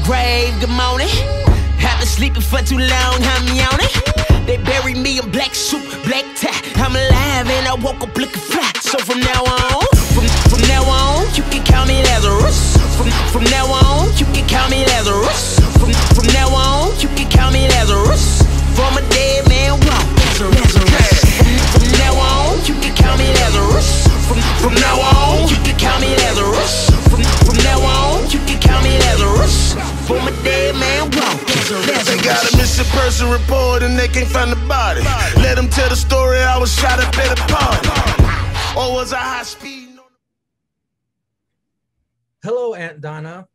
Grave, good morning. Have been sleeping for too long, I'm yawning. They buried me in black suit, black tie. I'm alive and I woke up looking fly. So from now on, from now on, you can call me Lazarus. From now on, you can call me Lazarus. From now on, you can call me Lazarus. From a dead man walk, Lazarus. From now on, you can call me Lazarus. From now on, you can call me Lazarus. From now on, you can call me Lazarus. From a dead man walk, Lazarus. They got a missing person report and they can't find the body. Let them tell the story, I was shot up at a party. Or was I high speed? Hello, Aunt Donna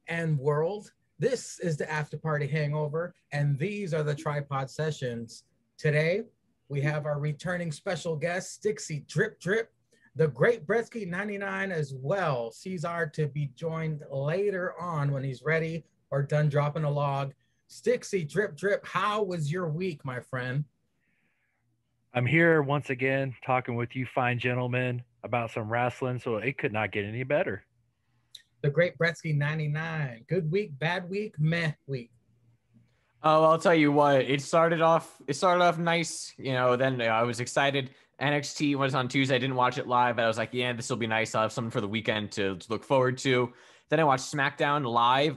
and world. This is the After Party Hangover, and these are the Tripod Sessions. Today, we have our returning special guest, Stixie Drip Drip, the great Bretsky 99 as well. Cesar to be joined later on when he's ready or done dropping a log. Stixie Drip Drip, how was your week, my friend? I'm here once again talking with you fine gentlemen about some wrestling, so it could not get any better. The great Bretsky 99. Good week, bad week, meh week. Oh, I'll tell you what. It started off nice. You know, then I was excited. NXT was on Tuesday. I didn't watch it live, but I was like, yeah, this will be nice. I'll have something for the weekend to look forward to. Then I watched SmackDown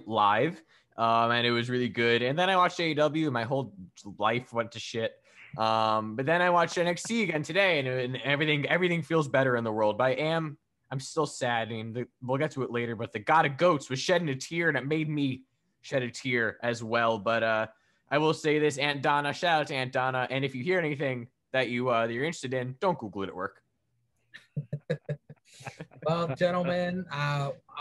live, and it was really good. And then I watched AEW, and my whole life went to shit. But then I watched NXT again today, and everything feels better in the world. But I'm still sad. I mean, we'll get to it later, but the God of Goats was shedding a tear, and it made me shed a tear as well. But I will say this, Aunt Donna, shout out to Aunt Donna. And if you hear anything that you're interested in, don't Google it at work. Well, gentlemen,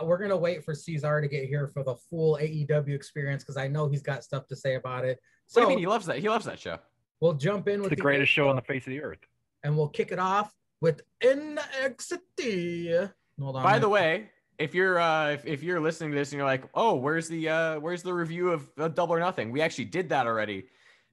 we're going to wait for Cesar to get here for the full AEW experience because I know he's got stuff to say about it. So, what do you mean? He loves that. He loves that show. We'll jump in with the greatest show on the face of the earth. And we'll kick it off with NXT. Hold on. By the way, if you're listening to this and you're like, oh, where's the review of Double or Nothing? We actually did that already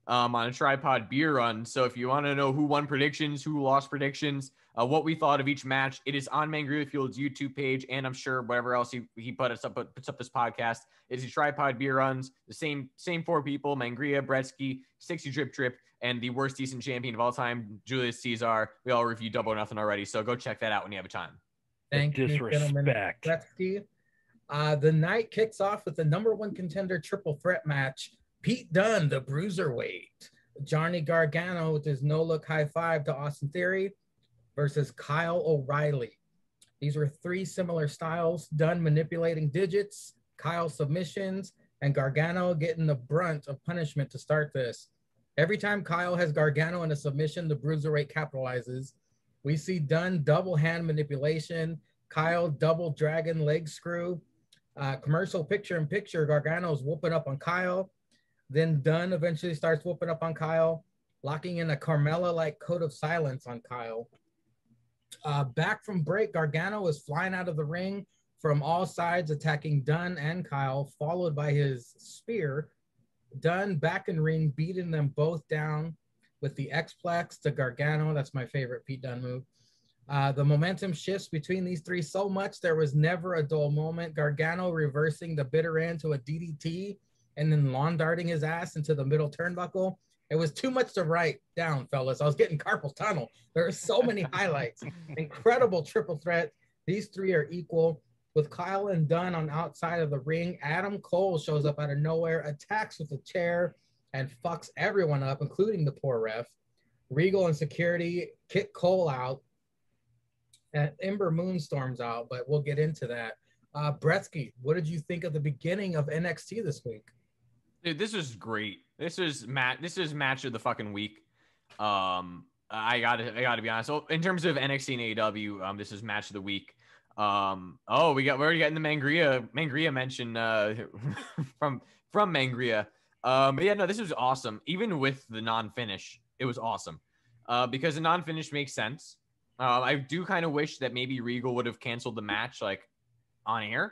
on a Tripod Beer Run. So if you want to know who won predictions, who lost predictions, what we thought of each match, it is on Mangria Field's YouTube page, and I'm sure whatever else he puts up this podcast. It's a Tripod Beer Runs, the same four people: Mangria, Bretsky, Stixie Drip Drip, and the worst decent champion of all time, Julius Caesar. We all reviewed Double or Nothing already, so go check that out when you have a time. Thank you, gentlemen. Bretsky. The night kicks off with the number one contender triple threat match. Pete Dunne, the Bruiserweight. Johnny Gargano with his no-look high five to Austin Theory versus Kyle O'Reilly. These were three similar styles. Dunne manipulating digits, Kyle submissions, and Gargano getting the brunt of punishment to start this. Every time Kyle has Gargano in a submission, the Bruiserweight capitalizes. We see Dunne double hand manipulation, Kyle double dragon leg screw. Commercial picture-in-picture, Gargano's whooping up on Kyle. Then Dunne eventually starts whooping up on Kyle, locking in a Carmella-like code of silence on Kyle. Back from break, Gargano is flying out of the ring from all sides, attacking Dunne and Kyle, followed by his spear. Dunne back in ring, beating them both down with the X-Plex to Gargano. That's my favorite Pete Dunne move. The momentum shifts between these three so much there was never a dull moment. Gargano reversing the bitter end to a DDT and then lawn darting his ass into the middle turnbuckle. It was too much to write down, fellas. I was getting carpal tunnel. There are so many highlights. Incredible triple threat. These three are equal. With Kyle and Dunne on outside of the ring, Adam Cole shows up out of nowhere, attacks with a chair, and fucks everyone up, including the poor ref. Regal and security kick Cole out, and Ember Moon storms out, but we'll get into that. Bretsky, what did you think of the beginning of NXT this week? Dude, this was great. This is match of the fucking week. I gotta be honest. So in terms of NXT and AEW, this is match of the week. We're already getting the Mangria mention from Mangria. But yeah, no, this was awesome. Even with the non-finish, it was awesome. Because the non-finish makes sense. I do kind of wish that maybe Regal would have canceled the match like on air.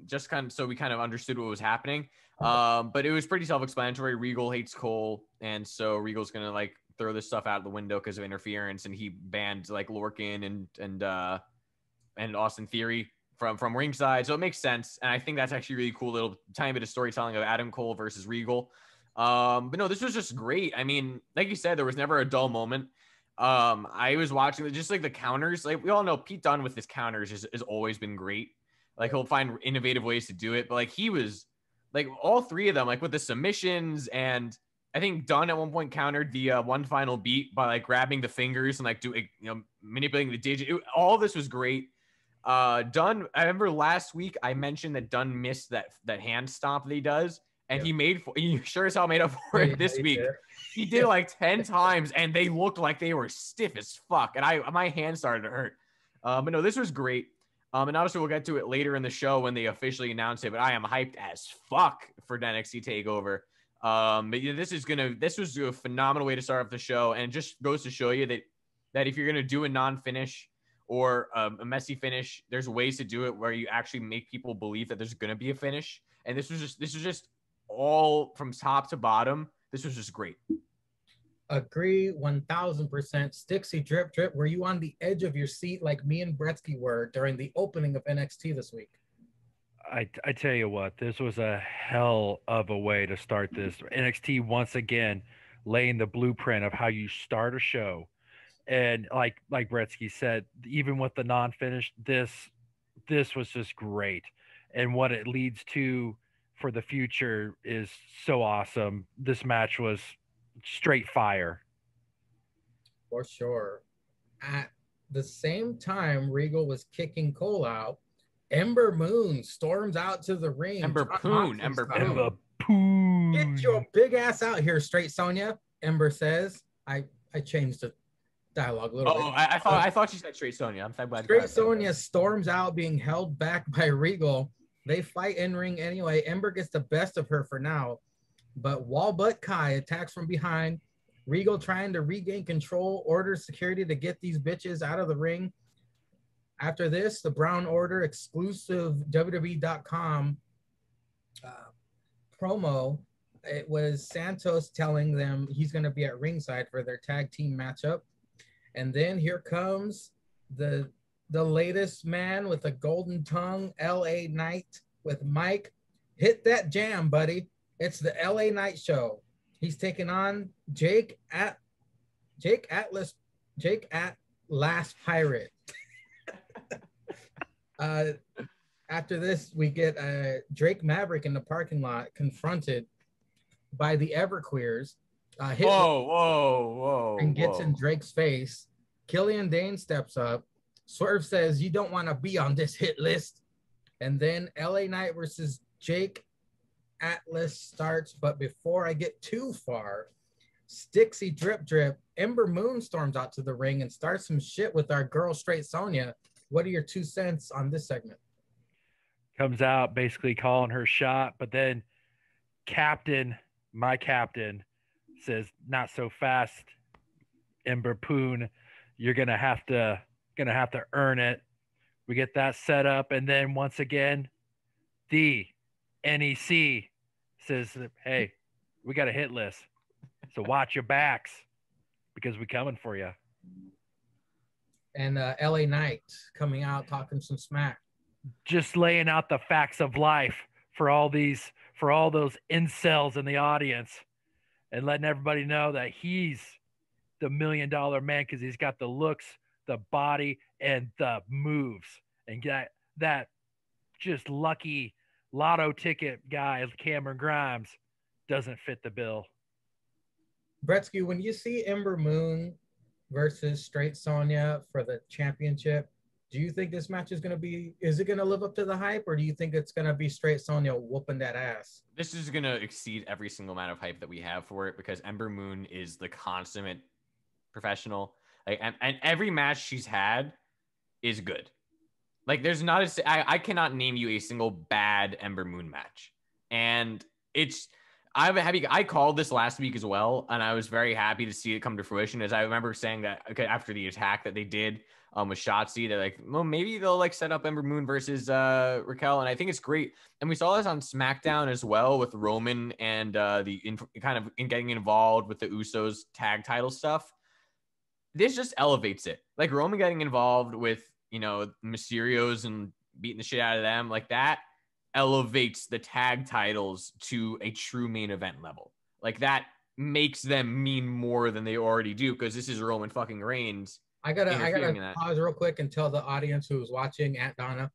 Just kind of so we kind of understood what was happening. But it was pretty self-explanatory. Regal hates Cole, and so Regal's gonna like throw this stuff out the window because of interference, and he banned like Lorcan and Austin Theory from ringside, so it makes sense. And I think that's actually really cool little tiny bit of storytelling of Adam Cole versus Regal. But no, this was just great. I mean, like you said, there was never a dull moment. I was watching just like the counters. Like we all know, Pete Dunne with his counters has always been great. Like he'll find innovative ways to do it. But like he was like all three of them, like with the submissions, and I think Dunne at one point countered the one final beat by like grabbing the fingers and like doing, manipulating the digit. All this was great. Dunne, I remember last week I mentioned that Dunne missed that hand stomp that he does, and he sure as hell made up for it this week. He did it like 10 times, and they looked like they were stiff as fuck, and my hand started to hurt. But no, this was great. And obviously we'll get to it later in the show when they officially announce it, but I am hyped as fuck for NXT TakeOver. But yeah, this was a phenomenal way to start off the show, and it just goes to show you that if you're gonna do a non-finish or a messy finish, there's ways to do it where you actually make people believe that there's gonna be a finish. And this was just all from top to bottom. This was just great. Agree 1000%. Stixie Drip Drip, were you on the edge of your seat like me and Bretsky were during the opening of NXT this week? I tell you what, this was a hell of a way to start this. NXT once again laying the blueprint of how you start a show. And like Bretsky said, even with the non-finish, this was just great. And what it leads to for the future is so awesome. This match was straight fire. For sure. At the same time Regal was kicking Cole out, Ember Moon storms out to the ring. Ember Poon. Get your big ass out here, Straight Sonya, Ember says. I changed the dialogue a little bit. I thought she said Straight Sonya. I'm glad. Straight Sonya storms out, being held back by Regal. They fight in ring anyway. Ember gets the best of her for now, but Wallbutt Kai attacks from behind. Regal, trying to regain control, orders security to get these bitches out of the ring. After this, the Brown Order exclusive WWE.com promo, it was Santos telling them he's going to be at ringside for their tag team matchup. And then here comes the latest man with a golden tongue, LA Knight, with Mike. Hit that jam, buddy. It's the LA Knight show. He's taking on Jake Atlas Pirate. After this, we get Drake Maverick in the parking lot, confronted by the Everqueers. And gets in Drake's face. Killian Dane steps up. Swerve says, "You don't want to be on this hit list." And then LA Knight versus Jake Atlas starts. But before I get too far, Stixie Drip Drip, Ember Moon storms out to the ring and starts some shit with our girl Straight Sonya. What are your 2 cents on this segment? Comes out basically calling her shot, but then my captain says, "Not so fast, Ember Poon. You're gonna have to earn it." We get that set up, and then once again, the NEC says, "Hey, we got a hit list, so watch your backs because we're coming for you." And LA Knight coming out talking some smack, just laying out the facts of life for all those incels in the audience, and letting everybody know that he's the $1 million man because he's got the looks, the body, and the moves. And that just lucky lotto ticket guy, Cameron Grimes, doesn't fit the bill. Bretsky, when you see Ember Moon versus Straight Sonya for the championship, do you think this match is it going to live up to the hype, or do you think it's going to be Straight Sonya whooping that ass? This is going to exceed every single amount of hype that we have for it, because Ember Moon is the consummate professional. Like, and every match she's had is good. Like, there's not I cannot name you a single bad Ember Moon match. And I called this last week as well, and I was very happy to see it come to fruition, as I remember saying that after the attack that they did with Shotzi, they're like, well, maybe they'll like set up Ember Moon versus Raquel, and I think it's great. And we saw this on SmackDown as well with Roman and getting involved with the Usos tag title stuff. This just elevates it. Like Roman getting involved with, Mysterios and beating the shit out of them, like that elevates the tag titles to a true main event level. Like that makes them mean more than they already do, because this is Roman fucking Reigns. I gotta pause real quick and tell the audience who's watching, Aunt Donna,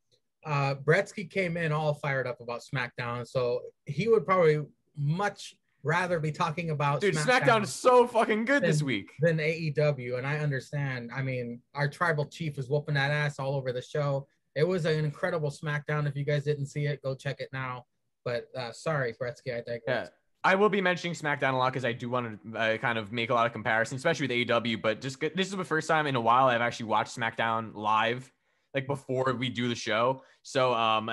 Bretsky came in all fired up about SmackDown, so he would probably much rather be talking about SmackDown is so fucking good this week than AEW, and I understand. I mean, our tribal chief is whooping that ass all over the show. It was an incredible SmackDown. If you guys didn't see it, go check it now. But sorry, Bretsky, I digress. Yeah. I will be mentioning SmackDown a lot because I do want to kind of make a lot of comparisons, especially with AEW. But this is the first time in a while I've actually watched SmackDown live, like before we do the show. So I'm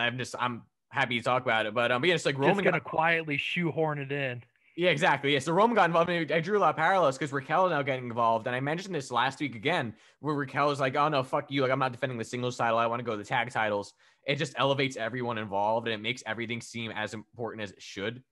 happy to talk about it. But yeah, it's like Roman just gonna quietly shoehorn it in. Yeah, exactly. Yeah, so Roman got involved. I mean, I drew a lot of parallels because Raquel now getting involved, and I mentioned this last week again, where Raquel is like, "Oh no, fuck you! Like I'm not defending the singles title. I want to go to the tag titles." It just elevates everyone involved, and it makes everything seem as important as it should.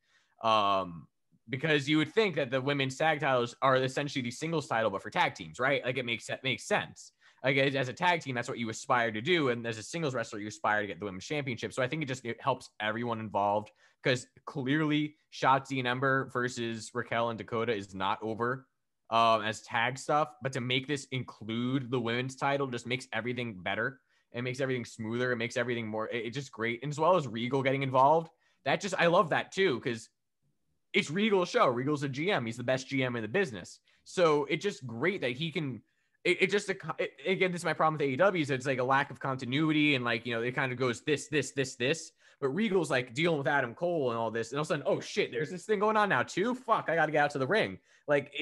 Because you would think that the women's tag titles are essentially the singles title, but for tag teams, right? Like it makes sense. Like as a tag team, that's what you aspire to do, and as a singles wrestler, you aspire to get the women's championship. So I think it helps everyone involved, because clearly Shotzi and Ember versus Raquel and Dakota is not over as tag stuff, but to make this include the women's title just makes everything better. It makes everything smoother. It makes everything more. It's just great, and as well as Regal getting involved. I love that too, because it's Regal's show. Regal's a GM. He's the best GM in the business. So it's just great that he can. Again, this is my problem with AEW, is it's like a lack of continuity, and like, you know, it kind of goes this. But Regal's like dealing with Adam Cole and all this, and all of a sudden, oh shit, there's this thing going on now too. Fuck, I got to get out to the ring. Like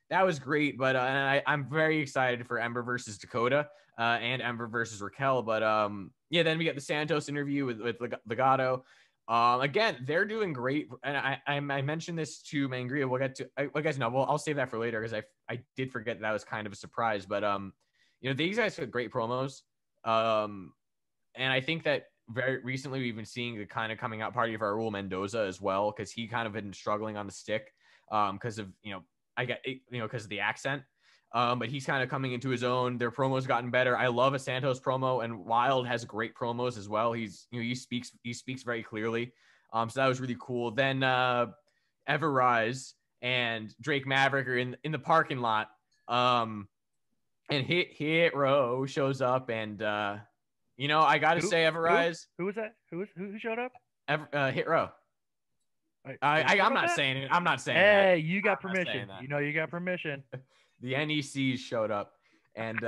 that was great. But and I'm very excited for Ember versus Dakota and Ember versus Raquel. But yeah, then we get the Santos interview with Legato. Again, they're doing great, and I mentioned this to Mangria. We'll get to, I guess no, well, I'll save that for later, because I did forget that was kind of a surprise. But you know, these guys have great promos, and I think that very recently we've been seeing the kind of coming out party of our Raul Mendoza as well, because he kind of been struggling on the stick because of, you know, because of the accent. But he's kind of coming into his own. Their promos gotten better. I love a Santos promo, and Wild has great promos as well. He speaks very clearly. So that was really cool. Then Everrise and Drake Maverick are in the parking lot. And Hit Row shows up, and you know, I gotta say, Everrise. Who was that? Who showed up? Hit Row. I'm not saying it. I'm not saying hey, that. Hey, you got permission. You know, you got permission. The NECs showed up, and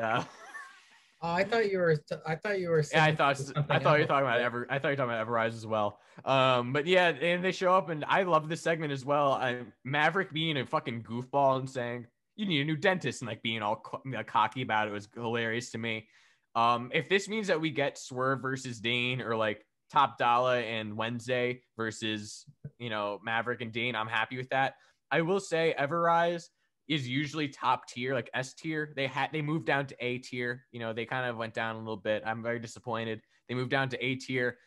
I thought you were. Yeah, I thought you were talking about Everrise as well. But yeah, and they show up, and I love this segment as well. Maverick being a fucking goofball and saying you need a new dentist, and like being all cocky about it was hilarious to me. If this means that we get Swerve versus Dane, or like Top Dollar and Wednesday versus, you know, Maverick and Dane, I'm happy with that. I will say Everrise is usually top tier, like S tier. They moved down to A tier. You know, they kind of went down a little bit. I'm very disappointed. They moved down to A tier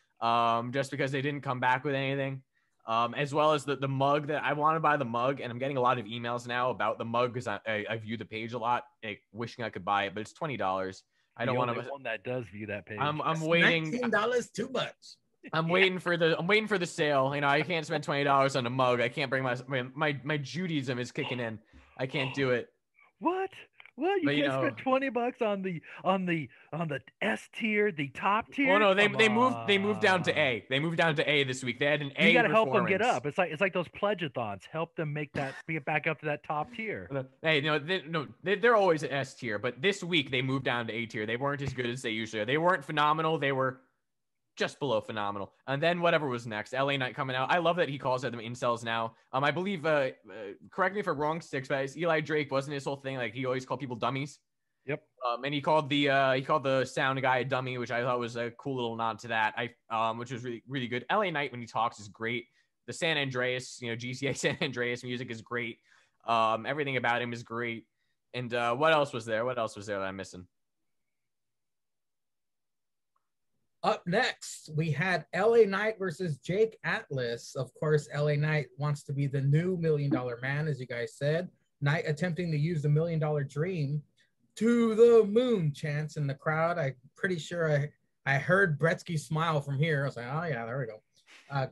just because they didn't come back with anything. As well as the mug that I want to buy the mug, and I'm getting a lot of emails now about the mug because I view the page a lot, wishing I could buy it, but it's $20. I don't want to. One that does view that page. I'm waiting. $19 too much. I'm waiting for the sale. You know, I can't spend $20 on a mug. I can't bring my Judaism is kicking in. I can't do it. What? You can't spend $20 on the S tier, the top tier. Oh no, they moved down to A. They moved down to A this week. They had an A. You got to help them get up. It's like those pledgeathons. Help them get back up to that top tier. Hey, they're always an S tier, but this week they moved down to A tier. They weren't as good as they usually are. They weren't phenomenal. They were just below phenomenal. And then whatever was next, LA Knight coming out. I love that he calls them incels now. I believe, correct me if I'm wrong, Sticks, but Eli Drake, wasn't his whole thing like he always called people dummies? Yep. And he called the sound guy a dummy, which I thought was a cool little nod to that. Which was really, really good. LA Knight, when he talks, is great. The San Andreas, GCA San Andreas music is great. Everything about him is great. And what else was there? That I'm missing? Up next, we had LA Knight versus Jake Atlas. Of course, LA Knight wants to be the new $1 Million Man, as you guys said. Knight attempting to use the $1 Million Dream to the moon chants in the crowd. I'm pretty sure I heard Bretsky smile from here. I was like, oh yeah, there we go.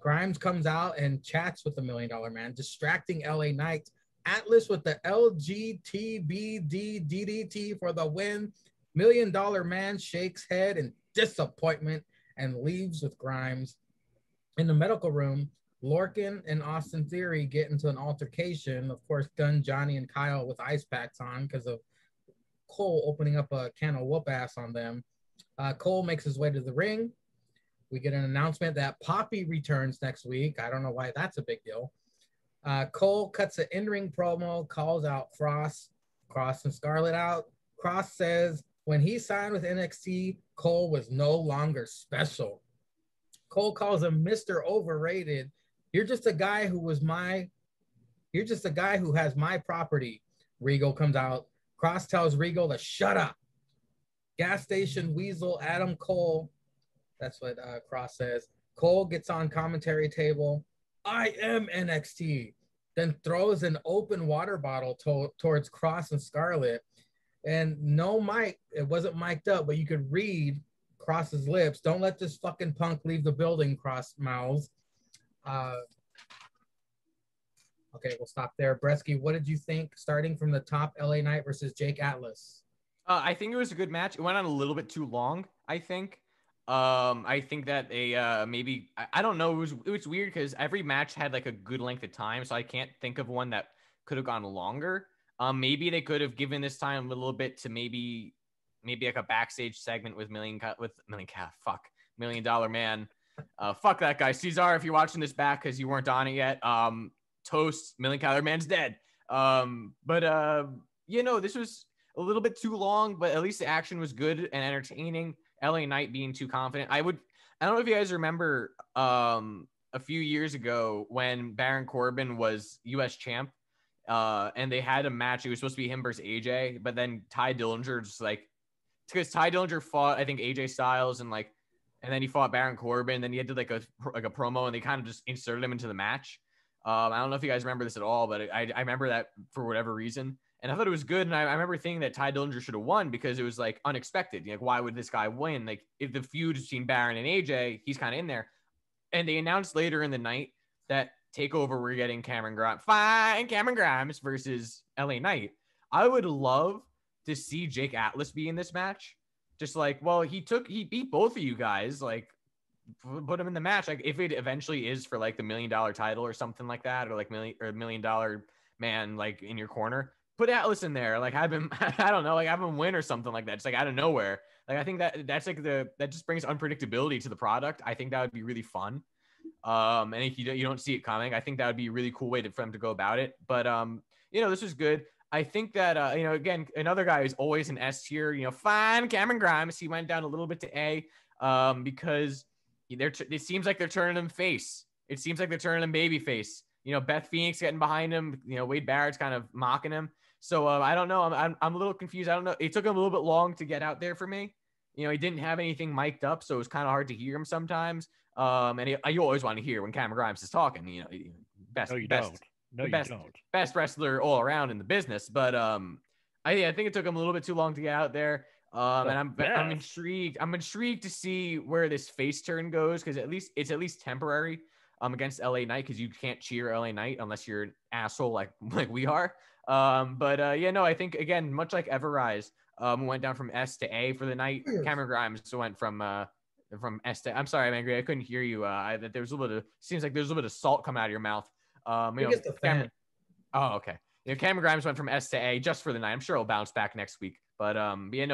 Grimes comes out and chats with the $1 Million Man, distracting LA Knight. Atlas with the LGTBDDDT for the win. $1 Million Man shakes head in disappointment and leaves with Grimes. In the medical room, Lorcan and Austin Theory get into an altercation. Of course, Gunn, Johnny, and Kyle with ice packs on because of Cole opening up a can of whoop ass on them. Cole makes his way to the ring. We get an announcement that Poppy returns next week. I don't know why that's a big deal. Cole cuts an in-ring promo, calls out Cross and Scarlett out. Cross says when he signed with NXT, Cole was no longer special. Cole calls him Mr. Overrated. You're just a guy who has my property. Regal comes out. Cross tells Regal to shut up. Gas station weasel Adam Cole. That's what Cross says. Cole gets on commentary table. I am NXT. Then throws an open water bottle towards Cross and Scarlett. And no mic. It wasn't mic'd up, but you could read Cross's lips. Don't let this fucking punk leave the building, Cross mouths. Okay, we'll stop there. Bresky, what did you think starting from the top, LA Knight versus Jake Atlas? I think it was a good match. It went on a little bit too long, I think. I think that maybe I don't know. It was weird because every match had like a good length of time, so I can't think of one that could have gone longer. Maybe they could have given this time a little bit to maybe like a backstage segment with $1 Million Man. Fuck that guy, Cesar. If you're watching this back because you weren't on it yet, toast. $1 Million Man's dead. This was a little bit too long, but at least the action was good and entertaining. LA Knight being too confident. I don't know if you guys remember a few years ago when Baron Corbin was US champ, and they had a match. It was supposed to be him versus AJ, but then Ty Dillinger just because Ty Dillinger fought, I think, AJ Styles and then he fought Baron Corbin. Then he had to like a promo, and they kind of just inserted him into the match. I don't know if you guys remember this at all, but I remember that for whatever reason. And I thought it was good. And I remember thinking that Ty Dillinger should have won because it was like unexpected. Like, why would this guy win? Like, if the feud between Baron and AJ, he's kind of in there. And they announced later in the night that TakeOver, we're getting Cameron Grimes versus LA Knight. I would love to see Jake Atlas be in this match. Just like, well, he beat both of you guys. Like, put him in the match. Like, if it eventually is for like the $1 Million title or something like that, or like $1 Million Man, like in your corner. Put Atlas in there, like have him, I don't know, like have him win or something like that. It's like out of nowhere. Like I think that's like that just brings unpredictability to the product. I think that would be really fun. And if you don't see it coming, I think that would be a really cool way for them to go about it. But this was good. I think that again, another guy who's always an S tier. Fine, Cameron Grimes. He went down a little bit to A, because it seems like they're turning him face. It seems like they're turning him baby face. Beth Phoenix getting behind him. Wade Barrett's kind of mocking him. So I don't know. I'm a little confused. I don't know. It took him a little bit long to get out there for me. He didn't have anything mic'd up, so it was kind of hard to hear him sometimes. And you always want to hear when Cameron Grimes is talking. Best wrestler all around in the business. But I think it took him a little bit too long to get out there. And I'm intrigued. I'm intrigued to see where this face turn goes because it's at least temporary. Against LA Knight because you can't cheer LA Knight unless you're an asshole like we are. I think again, much like Everrise, went down from S to A for the night. Cameron Grimes went from S to. I'm sorry, I'm angry. I couldn't hear you. That there was a little bit of seems like there's a little bit of salt coming out of your mouth. Cameron. Oh, okay. Cameron Grimes went from S to A just for the night. I'm sure he'll bounce back next week. But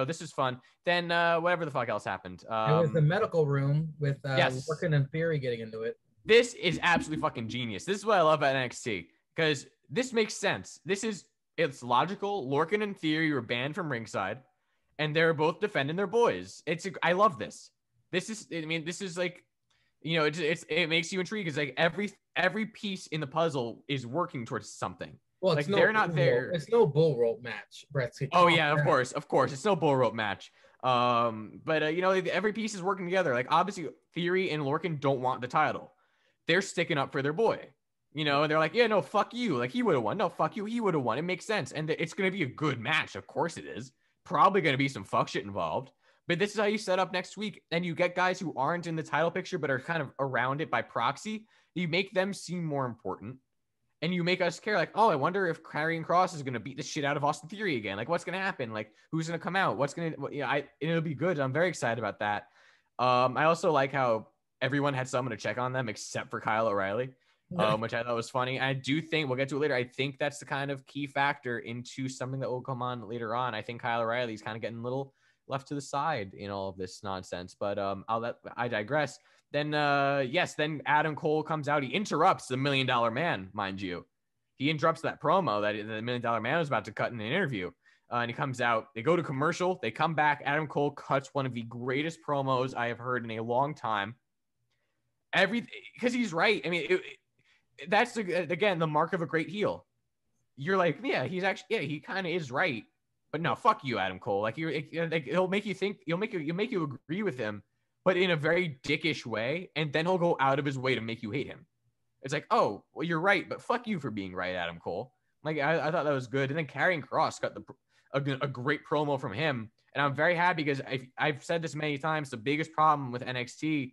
this is fun. Then whatever the fuck else happened. It was the medical room with Lorcan and Theory getting into it. This is absolutely fucking genius. This is what I love about NXT because this makes sense. It's logical. Lorcan and Theory were banned from ringside, and they're both defending their boys. I love this. This is like, it makes you intrigued. It's like every piece in the puzzle is working towards something. Well, like they're not there. It's no bull rope match, Brett. Oh yeah, of course. It's no bull rope match. But every piece is working together. Like obviously, Theory and Lorcan don't want the title. They're sticking up for their boy, and they're like, yeah, no, fuck you. Like he would have won. No, fuck you. He would have won. It makes sense. And it's going to be a good match. Of course it is. Probably going to be some fuck shit involved. But this is how you set up next week. And you get guys who aren't in the title picture, but are kind of around it by proxy. You make them seem more important. And you make us care, like, oh, I wonder if Karrion Kross is going to beat the shit out of Austin Theory again. Like, what's going to happen? Like, who's going to come out? What's going to, it'll be good. I'm very excited about that. I also like how everyone had someone to check on them except for Kyle O'Reilly, which I thought was funny. I do think, we'll get to it later, I think that's the kind of key factor into something that will come on later on. I think Kyle O'Reilly's kind of getting a little left to the side in all of this nonsense, but I digress. Then then Adam Cole comes out. He interrupts the $1 Million Man, mind you. He interrupts that promo that the $1 Million Man was about to cut in an interview. And he comes out. They go to commercial. They come back. Adam Cole cuts one of the greatest promos I have heard in a long time. Because he's right. I mean, that's again the mark of a great heel. You're like, yeah, he kind of is right. But no, fuck you, Adam Cole. Like he'll make you think. He'll make you agree with him, but in a very dickish way, and then he'll go out of his way to make you hate him. It's like, oh, well, you're right, but fuck you for being right, Adam Cole. Like, I thought that was good. And then Karrion Kross got a great promo from him. And I'm very happy because I've said this many times. The biggest problem with NXT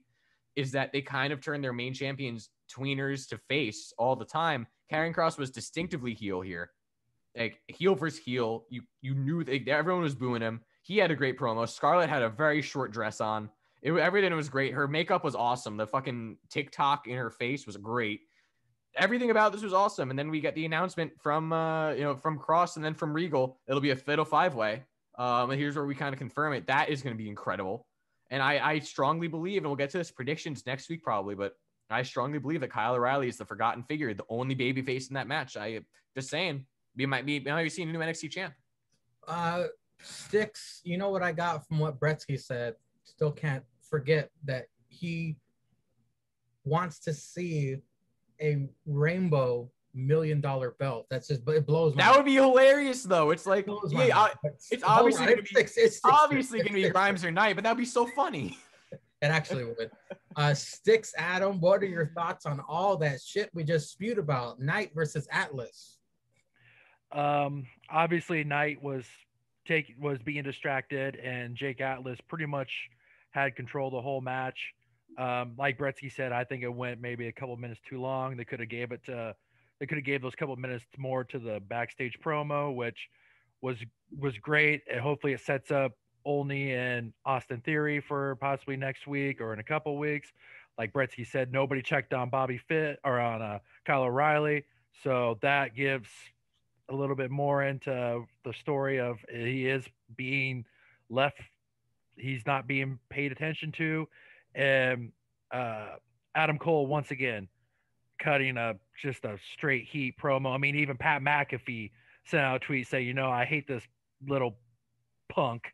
is that they kind of turn their main champions tweeners to face all the time. Karrion Kross was distinctively heel here. Like, heel versus heel. You knew everyone was booing him. He had a great promo. Scarlett had a very short dress on. Everything was great. Her makeup was awesome. The fucking TikTok in her face was great. Everything about this was awesome. And then we get the announcement from Kross and then from Regal. It'll be a Fatal 5-way. And here's where we kind of confirm it. That is going to be incredible. And I strongly believe, and we'll get to this predictions next week probably, but I strongly believe that Kyle O'Reilly is the forgotten figure, the only babyface in that match. I just saying, we might be seeing a new NXT champ. Sticks, you know what I got from what Bretsky said? Still can't forget that he wants to see a rainbow $1 million belt. That's just, but it blows my mind. That would be hilarious, though. It's like, it's obviously going to be Grimes or Knight, but that'd be so funny. It actually would. Sticks, Adam, what are your thoughts on all that shit we just spewed about? Knight versus Atlas. Obviously, Knight was being distracted, and Jake Atlas pretty much had control the whole match. Like Bretsky said, I think it went maybe a couple minutes too long. They could have gave those couple minutes more to the backstage promo, which was great. And hopefully it sets up Olney and Austin Theory for possibly next week or in a couple weeks. Like Bretsky said, nobody checked on Bobby Fitt or on Kyle O'Reilly. So that gives a little bit more into the story of he is being left. He's not being paid attention to. And Adam Cole, once again, cutting just a straight heat promo. I mean, even Pat McAfee sent out a tweet saying, I hate this little punk,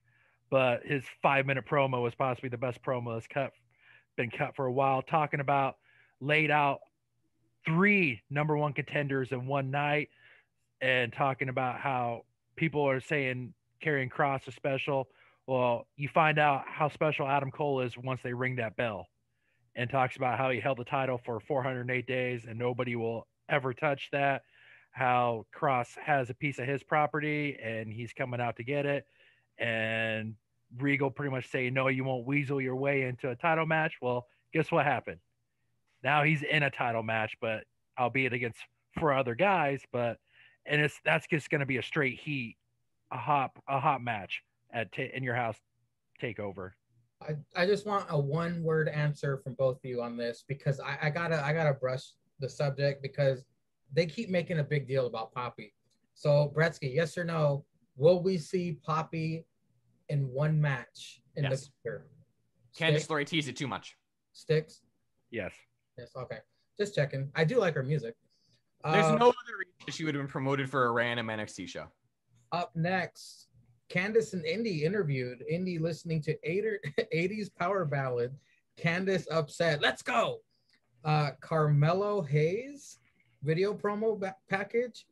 but his 5-minute promo was possibly the best promo that's been cut for a while, talking about laid out 3 number 1 contenders in one night and talking about how people are saying Karrion Kross is special. Well, you find out how special Adam Cole is once they ring that bell, and talks about how he held the title for 408 days and nobody will ever touch that. How Kross has a piece of his property and he's coming out to get it. And Regal pretty much saying, no, you won't weasel your way into a title match. Well, guess what happened? Now he's in a title match, but albeit against 4 other guys, that's just going to be a straight heat, a hot match in your house takeover. I just want a 1-word answer from both of you on this, because I gotta brush the subject because they keep making a big deal about Poppy. So Bretsky, yes or no? Will we see Poppy in one match in the future? Candice LeRae teased it too much. Sticks? Yes. Yes. Okay. Just checking. I do like her music. There's no other reason she would have been promoted for a random NXT show. Up next, Candice and Indy interviewed. Indy listening to 80s power ballad. Candice upset. Let's go. Carmelo Hayes video promo package.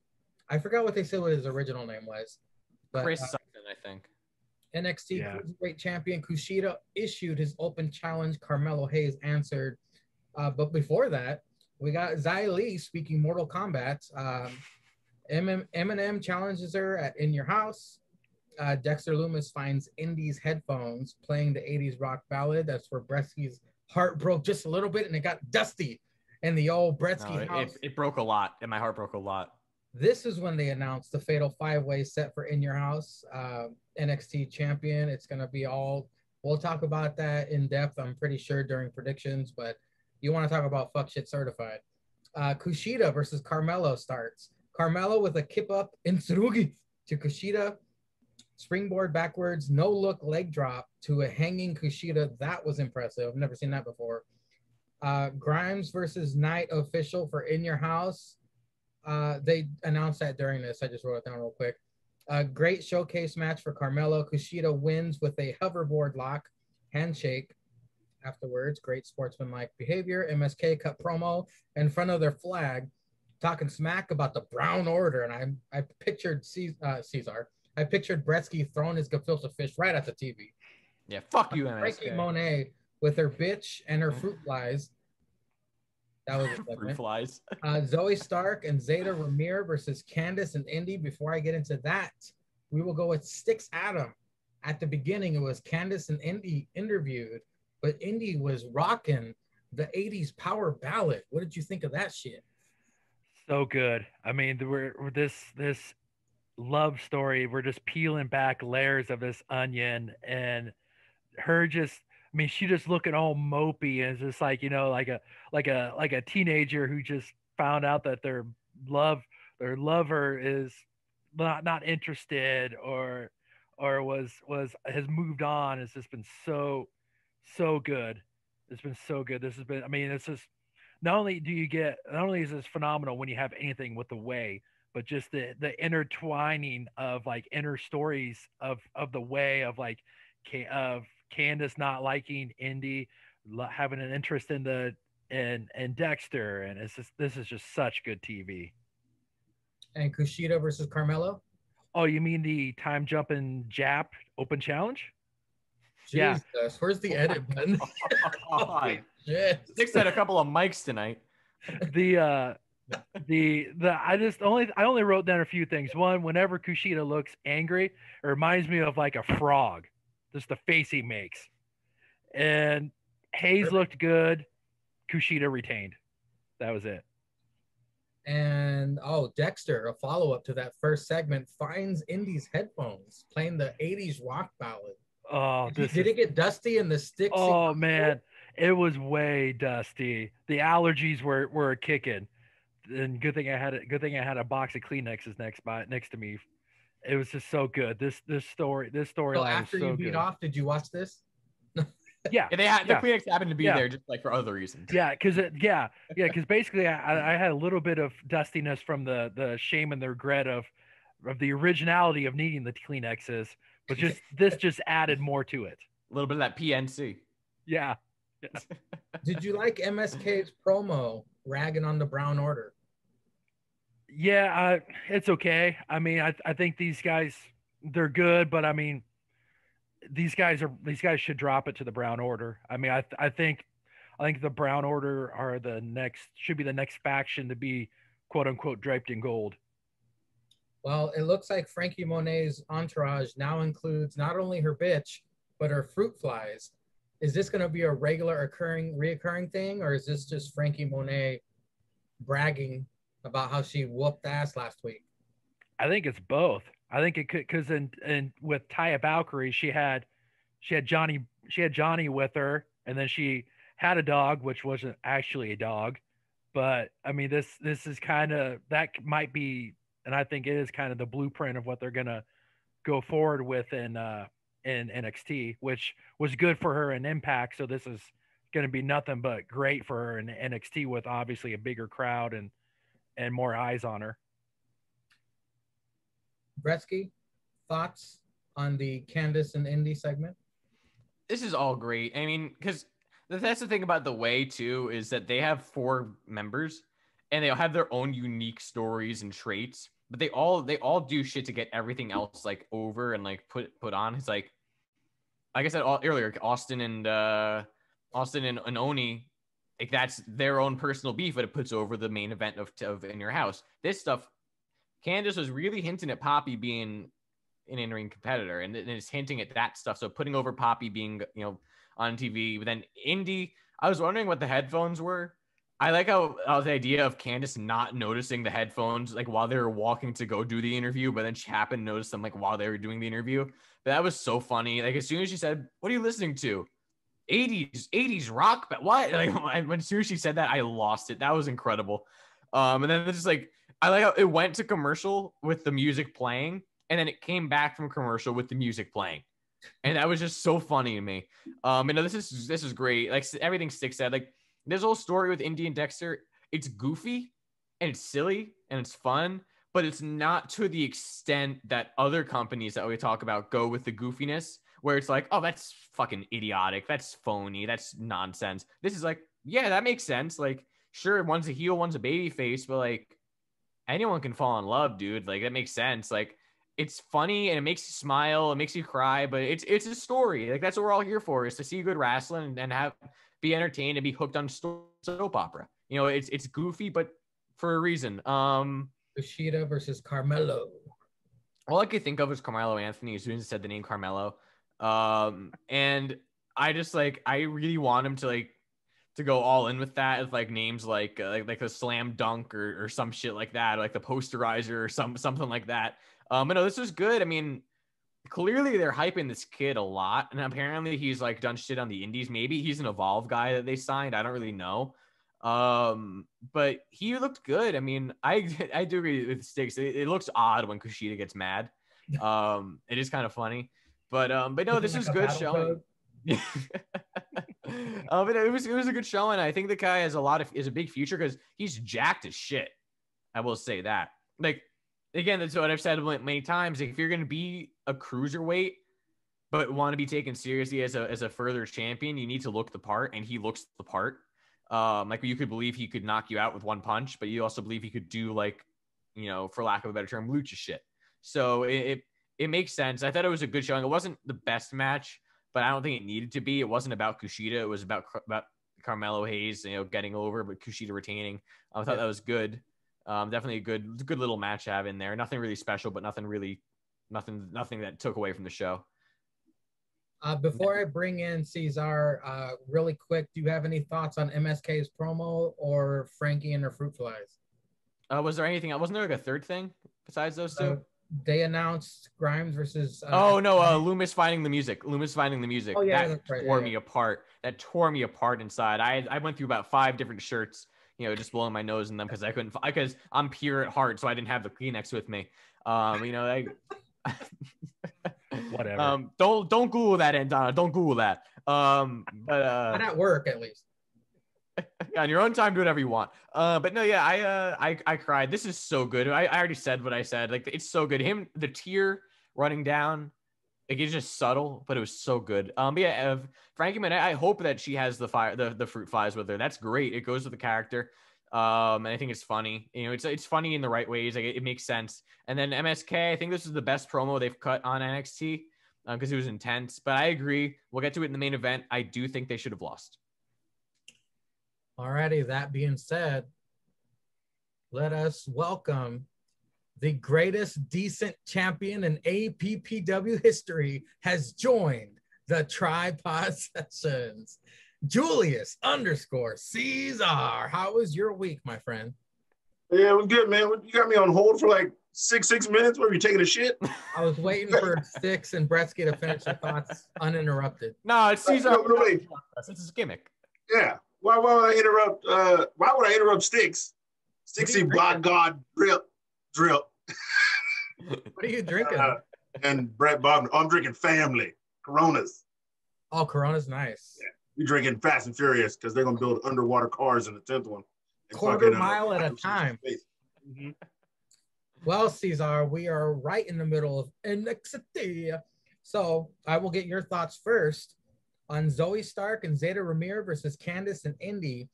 I forgot what they said what his original name was. But, Chris something, I think. NXT Cruiserweight Champion Kushida issued his open challenge. Carmelo Hayes answered. But before that, we got Xia Li speaking Mortal Kombat. Eminem challenges her at In Your House. Dexter Loomis finds Indy's headphones playing the 80s rock ballad. That's where Bretsky's heart broke just a little bit and it got dusty in the old Bretsky house. It broke a lot, and my heart broke a lot. This is when they announced the Fatal 5-Way set for In Your House, NXT champion. It's going to be all, we'll talk about that in depth, I'm pretty sure, during predictions, but you want to talk about fuck shit certified. Kushida versus Carmelo starts. Carmelo with a kip up in Tsurugi to Kushida. Springboard backwards, no look leg drop to a hanging Kushida. That was impressive. I've never seen that before. Grimes versus Knight official for In Your House. They announced that during this. I just wrote it down real quick. Great showcase match for Carmelo. Kushida wins with a hoverboard lock handshake afterwards. Great sportsmanlike behavior. MSK cut promo in front of their flag, talking smack about the Brown Order. And I pictured Caesar. I pictured Bretsky throwing his gefilte fish right at the TV. Yeah, fuck you, MSK. Frankie Monet with her bitch and her fruit flies. That was a fruit flies. Zoe Stark and Zeta Ramir versus Candice and Indy. Before I get into that, we will go with Styx Adam. At the beginning, it was Candice and Indy interviewed, but Indy was rocking the 80s power ballad. What did you think of that shit? So good. I mean, this love story, we're just peeling back layers of this onion, and her just, I mean, she just looking all mopey and it's just like, you know, like a teenager who just found out that their lover is not interested or has moved on. It's just been so good. It's been so good. This has been, I mean, it's just, not only is this phenomenal when you have anything with the way, but just the intertwining of like inner stories of the way of like of Candace not liking Indy, having an interest in Dexter, and this is just such good TV. And Kushida versus Carmelo. Oh, you mean the time jumping Jap open challenge? Jesus, yeah. Where's the edit button? Oh, Sticks had a couple of mics tonight. I only wrote down a few things. One, whenever Kushida looks angry, it reminds me of like a frog, just the face he makes. And Hayes looked good. Kushida retained. That was it. And Dexter, a follow-up to that first segment, finds Indy's headphones playing the 80s rock ballad. Oh, did it get dusty in the sticks? Oh man, it was way dusty. The allergies were kicking. And good thing I had a box of Kleenexes next to me. It was just so good. This storyline. So after you beat off, did you watch this? Yeah, the Kleenex happened to be there just like for other reasons. Yeah, because basically I had a little bit of dustiness from the shame and the regret of the originality of needing the Kleenexes, but this just added more to it. A little bit of that PNC. Yeah. Did you like MSK's promo ragging on the Brown Order? Yeah, it's okay. I mean, I think these guys, they're good, but I mean, these guys should drop it to the Brown Order. I mean, I think the Brown Order should be the next faction to be quote unquote draped in gold. Well, it looks like Frankie Monet's entourage now includes not only her bitch, but her fruit flies. Is this going to be a reoccurring thing, or is this just Frankie Monet bragging about how she whooped ass last week? I think it's both. I think it could, because in with Taya Valkyrie, she had Johnny with her, and then she had a dog, which wasn't actually a dog. But I mean, this is kind of, that might be, and I think it is kind of the blueprint of what they're gonna go forward with in NXT, which was good for her in Impact. So this is going to be nothing but great for her in NXT, with obviously a bigger crowd and more eyes on her. Bretsky, thoughts on the Candice and Indy segment? This is all great. I mean, because that's the thing about the way too, is that they have 4 members and they all have their own unique stories and traits, but they all do shit to get everything else like over and like put on. It's like I said earlier, Austin and Oni, like that's their own personal beef, but it puts over the main event of In Your House. This stuff, Candice was really hinting at Poppy being an in-ring competitor, and it's hinting at that stuff. So putting over Poppy being, you know, on TV, but then Indy, I was wondering what the headphones were. I like how the idea of Candace not noticing the headphones like while they were walking to go do the interview, but then she happened to notice them like while they were doing the interview. But that was so funny. Like as soon as she said, "What are you listening to?" 80s rock, but what? Like when as soon as she said that, I lost it. That was incredible. And then it's just like I like how it went to commercial with the music playing, and then it came back from commercial with the music playing. And that was just so funny to me. You know, this is great. Like everything Stick said, like this whole story with Indy and Dexter, it's goofy and it's silly and it's fun, but it's not to the extent that other companies that we talk about go with the goofiness, where it's like, oh, that's fucking idiotic, that's phony, that's nonsense. This is like, yeah, that makes sense. Like, sure, one's a heel, one's a baby face, but like anyone can fall in love, dude. Like that makes sense. Like it's funny and it makes you smile, it makes you cry, but it's a story. Like that's what we're all here for, is to see good wrestling and be entertained and be hooked on soap opera. You know, it's goofy, but for a reason. Kushida versus Carmelo. All I could think of was Carmelo Anthony as soon as I said the name Carmelo. And I just like, I really want him to go all in with that, with like names like a slam dunk or some shit like that, or like the posterizer or something like that. But no, this was good. I mean, clearly they're hyping this kid a lot, and apparently he's like done shit on the indies. Maybe he's an Evolve guy that they signed. I don't really know. But he looked good. I mean, I do agree with Sticks. It looks odd when Kushida gets mad. It is kind of funny, but no, this is good showing. But it was a good showing. I think the guy has is a big future because he's jacked as shit. I will say that. Like, again, that's what I've said many times. Like, if you're going to be a cruiserweight, but want to be taken seriously as a further champion, you need to look the part, and he looks the part. Like you could believe he could knock you out with one punch, but you also believe he could do like, you know, for lack of a better term, lucha shit. So it makes sense. I thought it was a good showing. It wasn't the best match, but I don't think it needed to be. It wasn't about Kushida. It was about Carmelo Hayes, you know, getting over, but Kushida retaining. I thought that was good. Definitely a good little match to have in there. Nothing really special, but nothing that took away from the show. Before I bring in Cesar, really quick, do you have any thoughts on MSK's promo or Frankie and her fruit flies? Was there anything? Wasn't there like a third thing besides those two? They announced Grimes versus. Loomis finding the music. Oh yeah, that tore me apart. That tore me apart inside. I went through about 5 different shirts, you know, just blowing my nose in them because I'm pure at heart, so I didn't have the Kleenex with me. You know, whatever. Don't Google that, Aunt Donna. Don't Google that. Not at work, at least. On your own time, do whatever you want. But no, yeah, I cried. This is so good. I already said what I said. Like, it's so good. The tear running down, like, it's just subtle, but it was so good. But yeah, Frankie, man, I hope that she has the fruit flies with her. That's great. It goes with the character. And I think it's funny. You know, it's funny in the right ways. Like, it makes sense. And then MSK, I think this is the best promo they've cut on NXT because it was intense. But I agree. We'll get to it in the main event. I do think they should have lost. Alrighty, that being said, let us welcome the greatest decent champion in APPW history has joined the Tripod Sessions. Julius_Caesar. How was your week, my friend? Yeah, it was good, man. You got me on hold for like six minutes. Were you taking a shit? I was waiting for Sticks and Bretsky to finish their thoughts uninterrupted. No, it's Caesar. No, wait. It's his gimmick. Yeah. Why would I interrupt? Why would I interrupt Sticks? Sticksy block God drip. What are you drinking? And Brett Bob. I'm drinking Family Coronas. Oh, Corona's nice. Yeah. You're drinking Fast and Furious because they're gonna build underwater cars in the 10th one. Quarter mile at a time. Mm-hmm. Well, Cesar, we are right in the middle of NXT. So I will get your thoughts first on Zoe Stark and Zeta Ramirez versus Candice and Indy.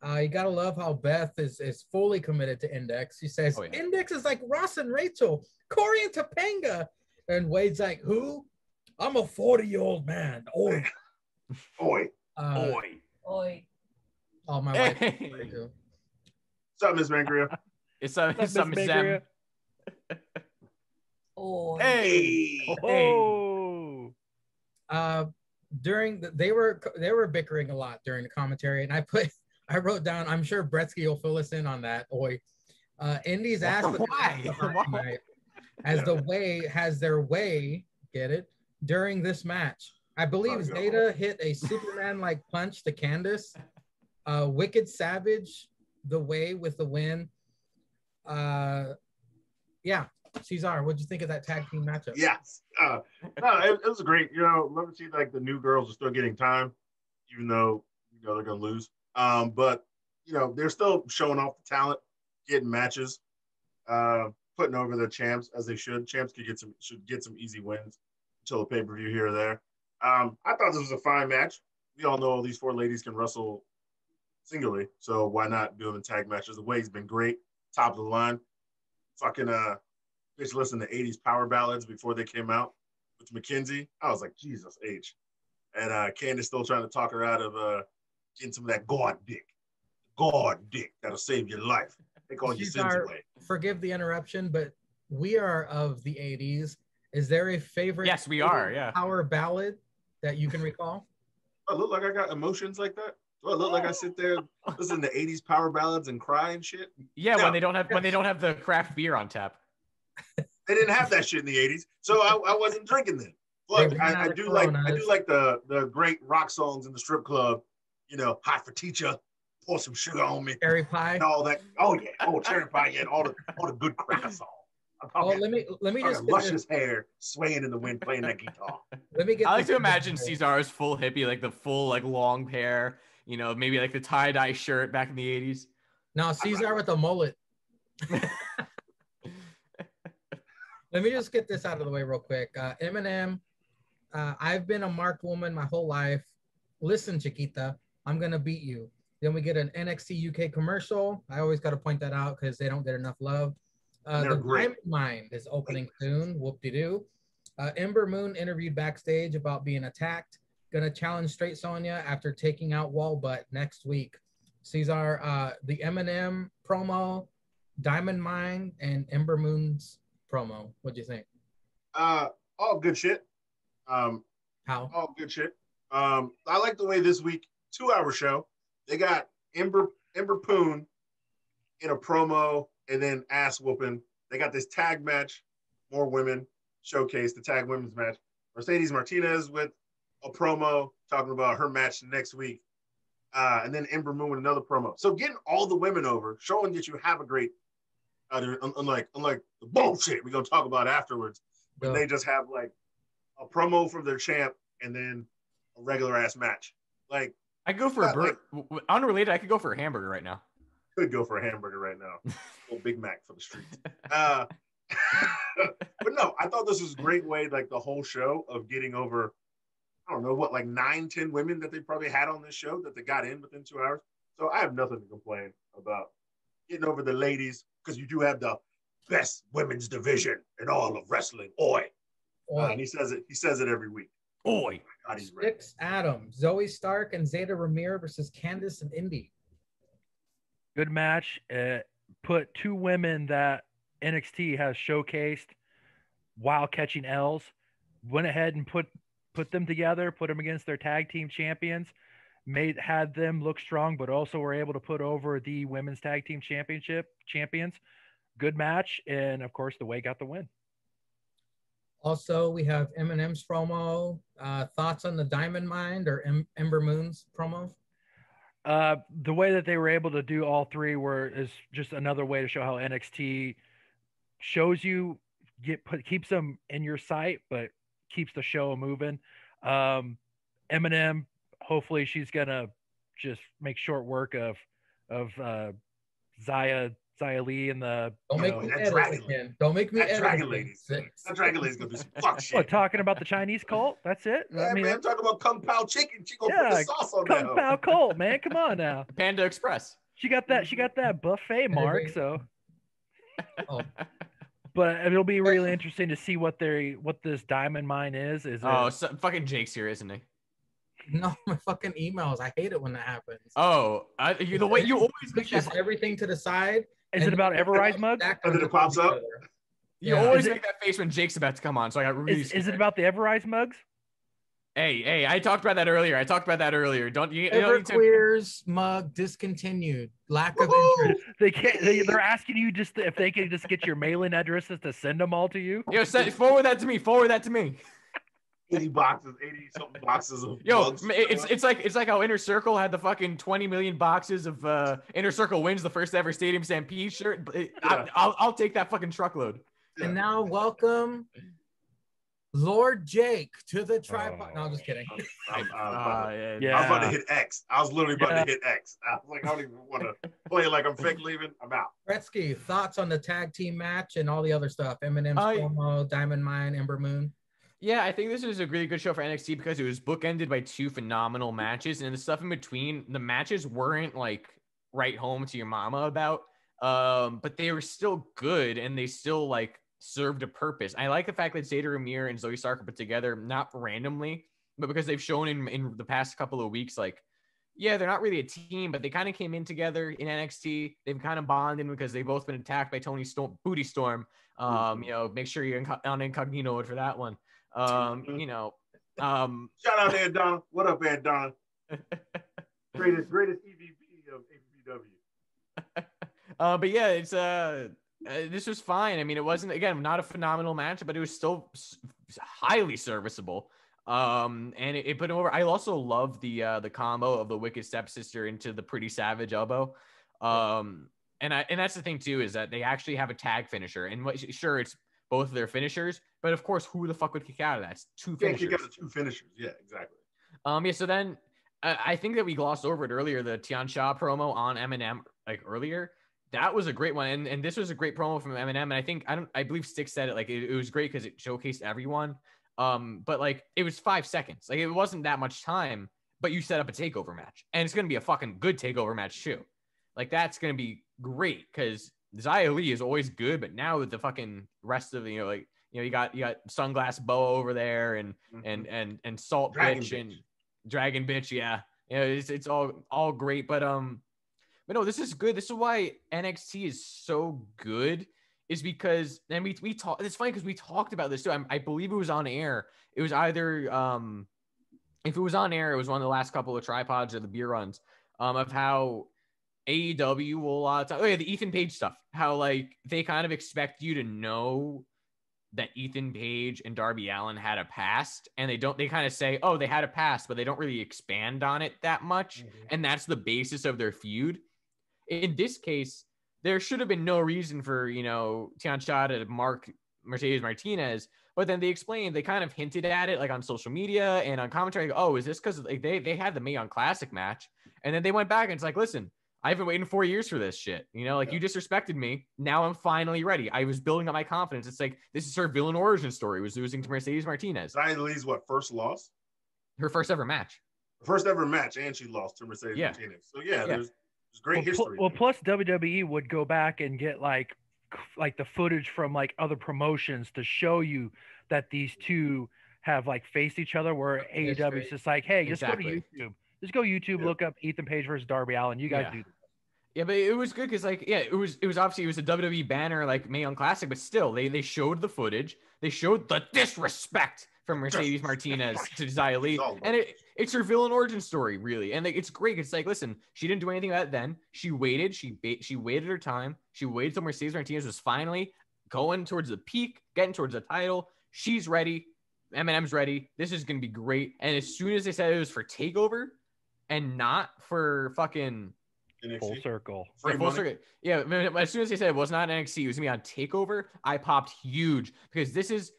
You gotta love how Beth is fully committed to Index. She says, Index is like Ross and Rachel, Corey and Topanga. And Wade's like, who? I'm a 40-year-old man. Oi. Oi. Oi. Oh, my wife. What's up, Miss Mangria? It's Miss Zem. Oh, Hey. Oh. They were bickering a lot during the commentary, and I wrote down. I'm sure Bretsky will fill us in on that. Indy's asked Why? as the way has their way. Get it during this match. I believe Zeta hit a Superman-like punch to Candace. Wicked Savage, the way with the win. Yeah, Cesar, what'd you think of that tag team matchup? Yes. No, it was great. Love to see like the new girls are still getting time, even though they're gonna lose. But they're still showing off the talent, getting matches, putting over the champs as they should. Champs should get some easy wins until a pay-per-view here or there. I thought this was a fine match. We all know these 4 ladies can wrestle singly, so why not do them in tag matches? The way's been great, top of the line. Fucking bitch listened to 80s power ballads before they came out with Mackenzie. I was like, Jesus H. And Candace still trying to talk her out of getting some of that God dick. God dick that'll save your life. Take all your sins away. Forgive the interruption, but we are of the 80s. Is there a favorite? Yes, we are. Yeah. Power ballad that you can recall? I look like I got emotions like that. Do I look like I sit there listen to 80s power ballads and cry and shit? Yeah, no. when they don't have the craft beer on tap. They didn't have that shit in the 80s, so I wasn't drinking then. Look, I do like the great rock songs in the strip club. Hot for teacher, pour some sugar on me, cherry pie, and all that. Oh yeah, cherry pie, yeah, and all the good cracker songs. Let me just luscious hair swaying in the wind, playing that guitar. I like to imagine Cesar's full hippie, like the full like long hair. Maybe like the tie-dye shirt back in the 80s. No, Cesar with a mullet. Let me just get this out of the way real quick. Eminem, I've been a marked woman my whole life. Listen, Chiquita, I'm going to beat you. Then we get an NXT UK commercial. I always got to point that out because they don't get enough love. The Diamond Mine is opening soon. Whoop-de-doo. Ember Moon interviewed backstage about being attacked. Going to challenge Straight Sonya after taking out Wallbutt next week. Cesar, the Eminem promo, Diamond Mine, and Ember Moon's promo. What'd you think? All good shit. How? All good shit. I like the way this week, 2-hour show, they got Ember Poon in a promo and then ass whooping. They got this tag match, more women showcase the tag women's match. Mercedes Martinez with a promo talking about her match next week. And then Ember Moon with another promo. So getting all the women over, showing that you have a great unlike the bullshit we're gonna talk about afterwards, when they just have like a promo from their champ and then a regular ass match. Like I go for unrelated. I could go for a hamburger right now. Could go for a hamburger right now. Little Big Mac for the streets. But no, I thought this was a great way, like the whole show of getting over. I don't know what, like 9-10 women that they probably had on this show that they got in within 2 hours. So I have nothing to complain about getting over the ladies, because you do have the best women's division in all of wrestling. Oi. And he says it every week. Oi. God, he's ready. Six Adams, Zoe Stark, and Zeta Ramir versus Candice and Indy. Good match. Put 2 women that NXT has showcased while catching L's. Went ahead and put them together, put them against their tag team champions, had them look strong, but also were able to put over the women's tag team champions. Good match, and of course, the Way got the win. Also, we have Eminem's promo. Thoughts on the Diamond Mine or Ember Moon's promo? The way that they were able to do all 3 is just another way to show how NXT shows you, keeps them in your sight, but keeps the show moving. Eminem, hopefully she's gonna just make short work of Zaya Lee and the Don't make me edit again. Don't make me edit. Dragon Lady's gonna do some fuck shit. What, talking about the Chinese cult? That's it. Yeah, man, I'm talking about Kung Pao chicken. She gonna put the sauce on that. Kung Pao cult, man. Come on now. Panda Express. She got that buffet mark. So. Oh. But it'll be really interesting to see what this Diamond Mine is. Fucking Jake's here, isn't he? No, my fucking emails. I hate it when that happens. Oh, the way you always push everything to the side. Is it about Everrise mugs? And then it pops up. You always make that face when Jake's about to come on, so I got really Is it about the Everrise mugs? Hey, I talked about that earlier. Don't you? Everclear's mug discontinued. Lack of interest. They can't. They're asking you just if they can just get your mailing addresses to send them all to you. Yo, forward that to me. 80 something boxes of mugs. It's like how Inner Circle had the fucking 20 million boxes of Inner Circle wins the first ever Stadium Stampede shirt. I'll take that fucking truckload. And now welcome Lord Jake to the tripod. No, I'm just kidding. I was about to hit X. I was literally about to hit X. I was like, I don't even want to play like I'm fake leaving. I'm out. Gretzky, thoughts on the tag team match and all the other stuff? Eminem's promo, Diamond Mine, Ember Moon. Yeah, I think this was a really good show for NXT because it was bookended by 2 phenomenal matches, and the stuff in between, the matches weren't like right home to your mama about, but they were still good and they still like served a purpose. I like the fact that Zeta Ramir and Zoe Stark are put together, not randomly, but because they've shown in the past couple of weeks, like, yeah, they're not really a team, but they kind of came in together in NXT. They've kind of bonded because they've both been attacked by Tony Booty Storm. Make sure you're on incognito mode for that one. Shout out Aunt Donna. What up, Aunt Donna? greatest EVP of APHO. But yeah, it's this was fine. I mean, it wasn't, again, not a phenomenal match, but it was still highly serviceable. And it put him over. I also love the combo of the Wicked Stepsister into the Pretty Savage elbow. And that's the thing too, is that they actually have a tag finisher, and sure, it's both of their finishers, but of course, who the fuck would kick out of that? It's 2 finishers. You got the 2 finishers. Yeah, exactly. So then I think that we glossed over it earlier, the Tian Sha promo on Eminem, like earlier. That was a great one. And this was a great promo from Eminem. And I believe Styx said it, like it was great because it showcased everyone. But like it was 5 seconds. Like it wasn't that much time, but you set up a takeover match. And it's gonna be a fucking good takeover match too. Like that's gonna be great because Xia Li is always good, but now with the fucking rest of you got Sunglass Boa over there and Salt Dragon Bitch and Dragon Bitch, yeah. It's all great, but no, this is good. This is why NXT is so good, is because, and we talked, it's funny because we talked about this too. I believe it was on air. It was either if it was on air, it was one of the last couple of tripods or the beer runs of how AEW will the Ethan Page stuff, how like they kind of expect you to know that Ethan Page and Darby Allin had a past, and they kind of say, oh, they had a past, but they don't really expand on it that much. And that's the basis of their feud. In this case, there should have been no reason for, Tian Sha to mark Mercedes Martinez, but then they kind of hinted at it like on social media and on commentary, like, oh, is this because like, they had the Mae Young Classic match, and then they went back and it's like, listen, I've been waiting 4 years for this shit. You disrespected me. Now I'm finally ready. I was building up my confidence. It's like, this is her villain origin story, was losing to Mercedes Martinez. Xia Li's first loss? Her first ever match. First ever match, and she lost to Mercedes Martinez. So there's great history. Plus WWE would go back and get like the footage from like other promotions to show you that these two have like faced each other, where AEW is just like, hey, just go to YouTube. Just go YouTube, look up Ethan Page versus Darby Allin. You guys do that. Yeah, but it was good because it was obviously it was a WWE banner like Mae Young Classic, but still they showed the footage. They showed the disrespect from Mercedes Martinez to Xia Li, and it's her villain origin story, really. And it's great. It's like, listen, she didn't do anything about it then. She waited. She waited her time. She waited till Mercedes Martinez was finally going towards the peak, getting towards the title. She's ready. Eminem's ready. This is gonna be great. And as soon as they said it was for TakeOver and not for fucking Full Circle. Full Circle. Yeah, as soon as they said it was not NXT, it was going to be on TakeOver, I popped huge because this is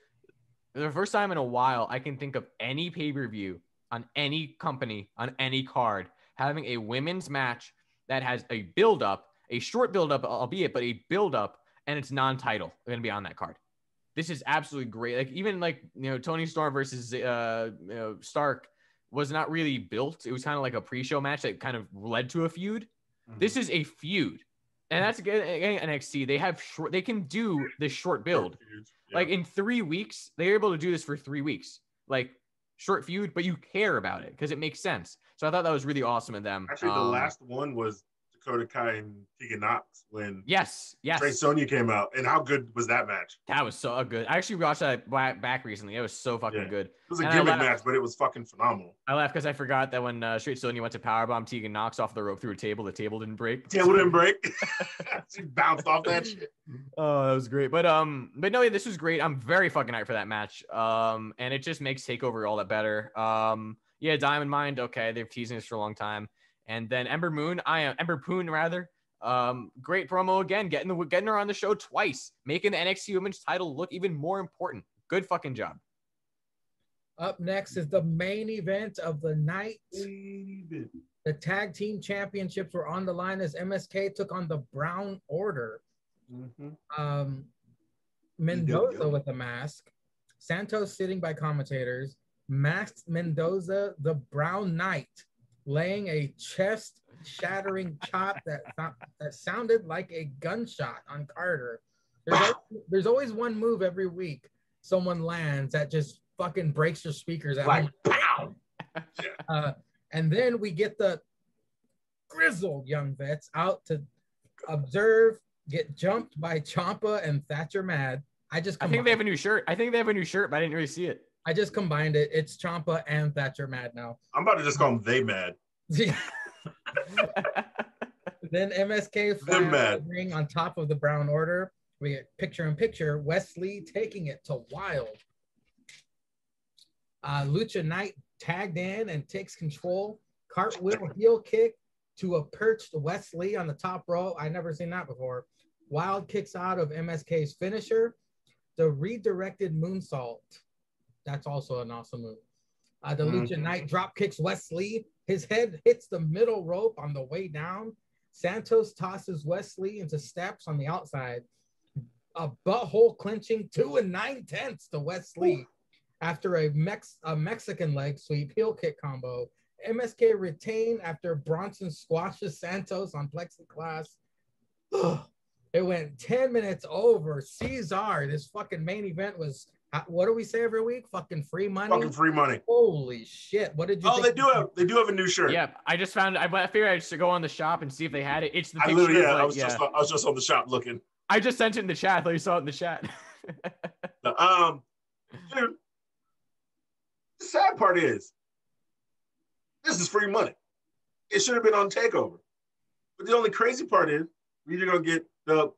the first time in a while I can think of any pay-per-view on any company, on any card, having a women's match that has a build-up, a short build-up, albeit, but a build-up, and it's non-title going to be on that card. This is absolutely great. Like, even like, Tony Storm versus Stark was not really built. It was kind of like a pre-show match that kind of led to a feud. This is a feud, and that's again NXT. They can do this short build, like in 3 weeks. They're able to do this for 3 weeks, like short feud, but you care about it because it makes sense. So I thought that was really awesome of them. Actually, the last one was Dakota Kai and Tegan Knox when Yes. Trey Sonya came out, and how good was that match? That was so good. I actually watched that back recently. It was so fucking good. It was a gimmick match, but it was fucking phenomenal. I laughed because I forgot that when Straight Sonya went to powerbomb Tegan Knox off the rope through a table, the table didn't break. Table didn't break. She bounced off that shit. Oh, that was great. But no, this was great. I'm very fucking hyped for that match. And it just makes TakeOver all that better. Yeah, Diamond Mine. Okay, they've teasing this for a long time. And then Ember Poon, rather. Great promo again, getting her on the show twice, making the NXT Women's title look even more important. Good fucking job. Up next is the main event of the night. The tag team championships were on the line as MSK took on the Brown Order. Mendoza with a mask, Santos sitting by commentators, masked Mendoza, the Brown Knight, laying a chest-shattering chop that sounded like a gunshot on Carter. There's always one move every week someone lands that just fucking breaks your speakers at like, home. Pow! And then we get the grizzled young vets out to observe, get jumped by Ciampa and Thatcher Mad. I think they have a new shirt. But I didn't really see it. I just combined it. It's Ciampa and Thatcher Mad now. I'm about to just call them They Mad. Then MSK flies ring on top of the Brown Order. We get picture-in-picture. Wesley taking it to Wild. Lucha Knight tagged in and takes control. Cartwheel heel kick to a perched Wesley on the top row. I never seen that before. Wild kicks out of MSK's finisher. The redirected moonsault. That's also an awesome move. The Lucha Knight drop kicks Wesley. His head hits the middle rope on the way down. Santos tosses Wesley into steps on the outside. A butthole clinching 2 9/10 to Wesley after a Mexican leg sweep heel kick combo. MSK retain after Bronson squashes Santos on plexiglass. It went 10 minutes over. Cesar, this fucking main event was, what do we say every week? Fucking free money? Fucking free money. Holy shit. What did you think? They do have a new shirt. Yeah, I just found, I figured I should go on the shop and see if they had it. It's the picture. I was just on the shop looking. I just sent it in the chat. I thought you saw it in the chat. Dude, the sad part is, this is free money. It should have been on TakeOver. But the only crazy part is, we're either going to get the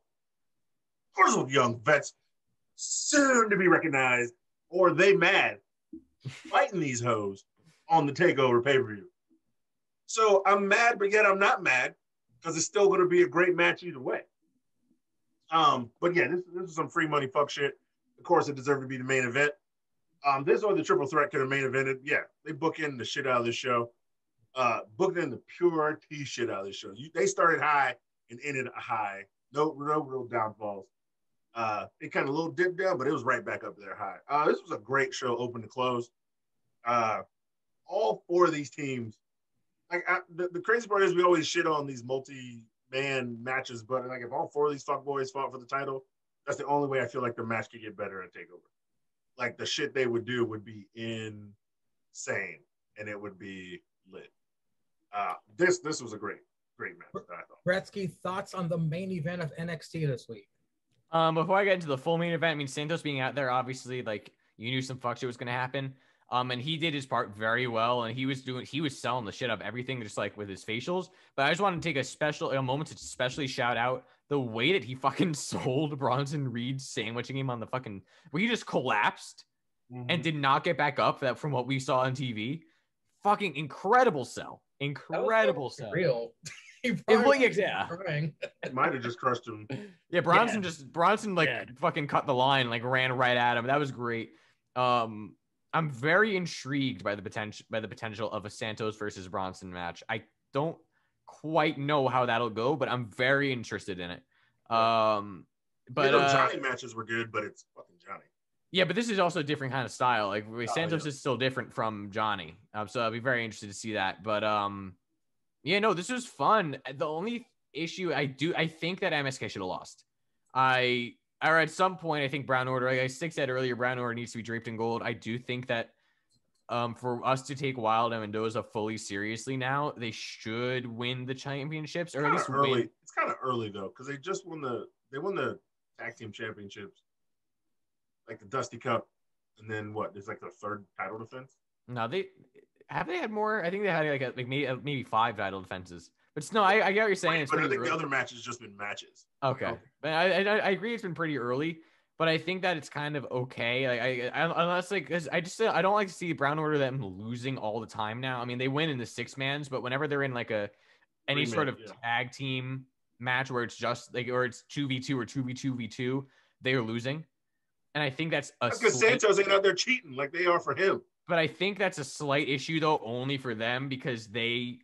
grizzled young vets soon to be recognized, or They Mad fighting these hoes on the TakeOver pay-per-view. So I'm mad, but yet I'm not mad, because it's still going to be a great match either way. But yeah, this is some free money fuck shit. Of course, it deserved to be the main event. This or the triple threat could have main evented. Yeah, they book in the shit out of this show. Booked in the pure T shit out of this show. They started high and ended high. No real downfalls. It kind of a little dipped down, but it was right back up there high. This was a great show, open to close. All 4 of these teams, like the crazy part is we always shit on these multi-man matches, but like if all 4 of these fuckboys fought for the title, that's the only way I feel like the match could get better at TakeOver. Like the shit they would do would be insane, and it would be lit. This was a great match that I thought. Gretzky, thoughts on the main event of NXT this week? Before I get into the full main event, I mean, Santos being out there, obviously, like, you knew some fuck shit was going to happen. And he did his part very well, and he was selling the shit up everything, just like with his facials. But I just want to take a moment to especially shout out the way that he fucking sold Bronson Reed, sandwiching him on the fucking, where he just collapsed and did not get back up. That from what we saw on TV, fucking incredible sell. Incredible sell. Real. It might have just crushed him. Yeah, Bronson fucking cut the line, like ran right at him. That was great. I'm very intrigued by the potential of a Santos versus Bronson match. I don't quite know how that'll go, but I'm very interested in it. But Johnny matches were good, but it's fucking Johnny. Yeah, but this is also a different kind of style. Like Santos is still different from Johnny. So I'll be very interested to see that. But yeah, no, this was fun. The only issue I think that MSK should have lost. Or at some point, I think Brown Order, like I said earlier, Brown Order needs to be draped in gold. I do think that for us to take Wild and Mendoza fully seriously now, they should win the championships, or at least early. win. It's kind of early though, because they just won the tag team championships, like the Dusty Cup, and then what? It's like the third title defense. No, they had more. I think they had like maybe 5 title defenses. But no, I get what you're saying. Right, it's but I pretty think early. the other matches just been matches. Okay, but I agree. It's been pretty early. But I think that it's kind of okay. Like unless like, cause I don't like to see Brown Order them losing all the time now. I mean, they win in the 6-mans, but whenever they're in like any sort of tag team match where it's just like, or it's 2v2 or 2v2v2, they are losing. And I think that's because Santos ain't out there cheating like they are for him. But I think that's a slight issue though, only for them because they're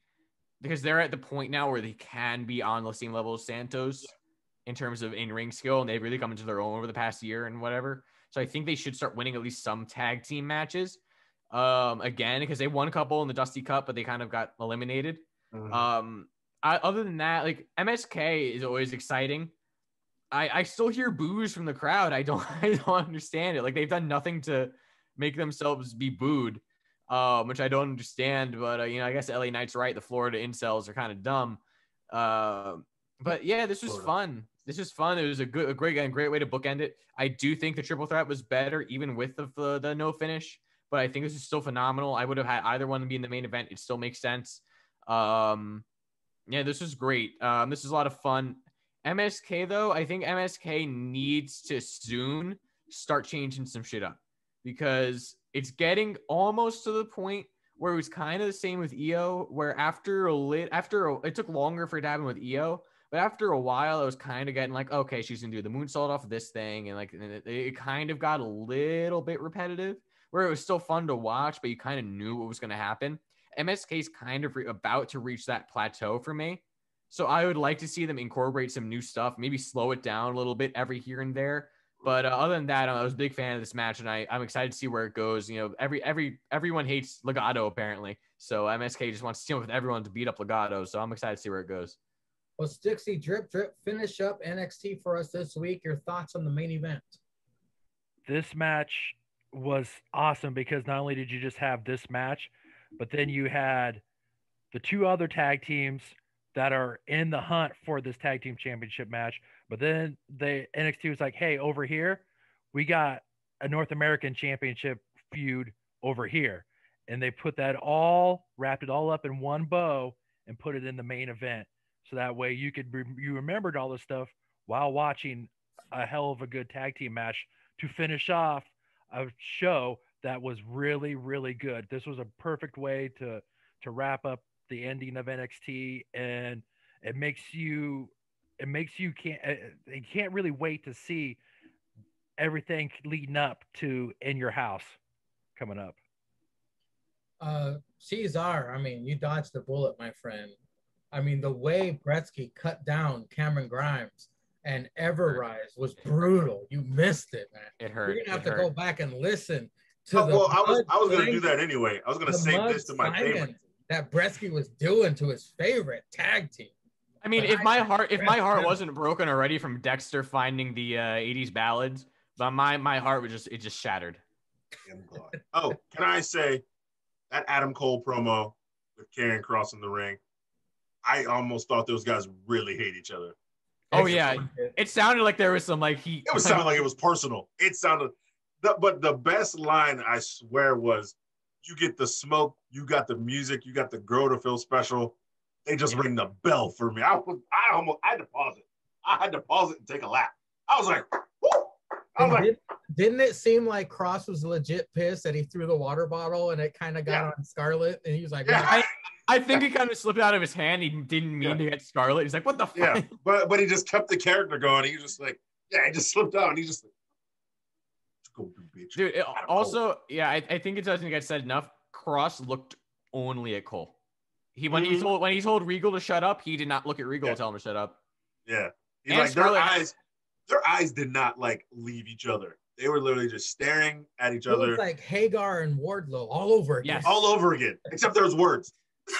at the point now where they can be on the same level as Santos. In terms of in-ring skill, and they've really come into their own over the past year and whatever. So I think they should start winning at least some tag team matches. Again, because they won a couple in the Dusty Cup, but they kind of got eliminated. Other than that, like MSK is always exciting. I still hear boos from the crowd. I don't understand it. Like they've done nothing to make themselves be booed, which I don't understand. But I guess LA Knight's right. The Florida incels are kind of dumb. But yeah, this was fun. This was fun. It was a great way to bookend it. I do think the triple threat was better, even with the no finish. But I think this is still phenomenal. I would have had either one be in the main event. It still makes sense. Yeah, this was great. This is a lot of fun. MSK though, I think MSK needs to soon start changing some shit up because it's getting almost to the point where it was kind of the same with EO, where it took longer for it to happen with EO. But after a while, it was kind of getting like, okay, she's going to do the moonsault off of this thing. And like, it kind of got a little bit repetitive where it was still fun to watch, but you kind of knew what was going to happen. MSK's kind of about to reach that plateau for me. So I would like to see them incorporate some new stuff, maybe slow it down a little bit every here and there. But other than that, I was a big fan of this match, and I'm excited to see where it goes. Everyone hates Legado apparently, so MSK just wants to team up with everyone to beat up Legado. So I'm excited to see where it goes. Well, Stixie, drip, finish up NXT for us this week. Your thoughts on the main event? This match was awesome because not only did you just have this match, but then you had the 2 other tag teams that are in the hunt for this tag team championship match. But then the NXT was like, hey, over here, we got a North American championship feud over here. And they wrapped it all up in one bow and put it in the main event. So that way you remembered all this stuff while watching a hell of a good tag team match to finish off a show that was really, really good. This was a perfect way to wrap up the ending of NXT, and you can't really wait to see everything leading up to In Your House coming up. Cesar, I mean, you dodged the bullet, my friend. I mean, the way Gretzky cut down Cameron Grimes and Everrise was brutal. You missed it, man. It hurt. You're gonna have to go back and listen to I was gonna do that anyway. I was gonna save this to my favorite that Gretzky was doing to his favorite tag team. I mean, if my heart wasn't broken already from Dexter finding the 80s ballads, but my heart was just shattered. Oh, can I say that Adam Cole promo with Karrion Kross in the ring? I almost thought those guys really hate each other. Oh yeah, it sounded like there was some like heat. It sounded like it was personal. It sounded, but the best line I swear was, "You get the smoke, you got the music, you got the girl to feel special. They just ring the bell for me." I had to pause it. I had to pause it and take a lap. I was like, woo! Didn't it seem like Cross was legit pissed that he threw the water bottle and it kind of got on Scarlett, and he was like, yeah. I think it kind of slipped out of his hand. He didn't mean to get Scarlett. He's like, what the fuck? Yeah, but he just kept the character going. He was just like, yeah, he just slipped out. And he just like, go do, bitch. Dude, I think it doesn't get said enough. Cross looked only at Cole. When he told Regal to shut up, he did not look at Regal to tell him to shut up. Yeah. He's like, their eyes did not like leave each other. They were literally just staring at each other. It was like Hagar and Wardlow all over again. Yes. All over again, except there was words.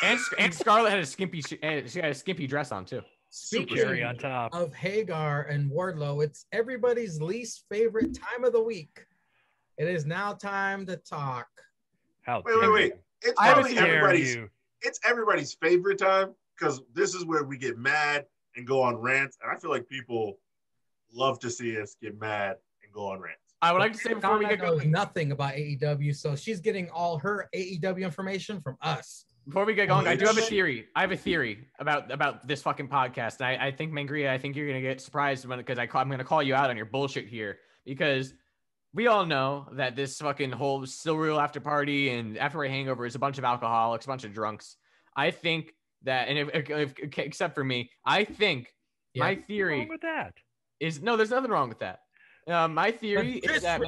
And Scarlett had a skimpy dress on too. Speaking on top of Hagar and Wardlow, it's everybody's least favorite time of the week. It is now time to talk How Wait. It's I probably dare everybody's. you. It's everybody's favorite time because this is where we get mad and go on rants, and I feel like people love to see us get mad and go on rants. I would like to say before we Donna get knows going, nothing about AEW, so she's getting all her AEW information from us. before we get going, I do have a theory. I have a theory about this fucking podcast. And I think Mangria, I think you're gonna get surprised because I'm gonna call you out on your bullshit here because we all know that this fucking whole Still Real after party and after party hangover is a bunch of alcoholics, a bunch of drunks. I think that, and if except for me, I think my theory What's wrong with that? is no, there's nothing wrong with that. My theory is that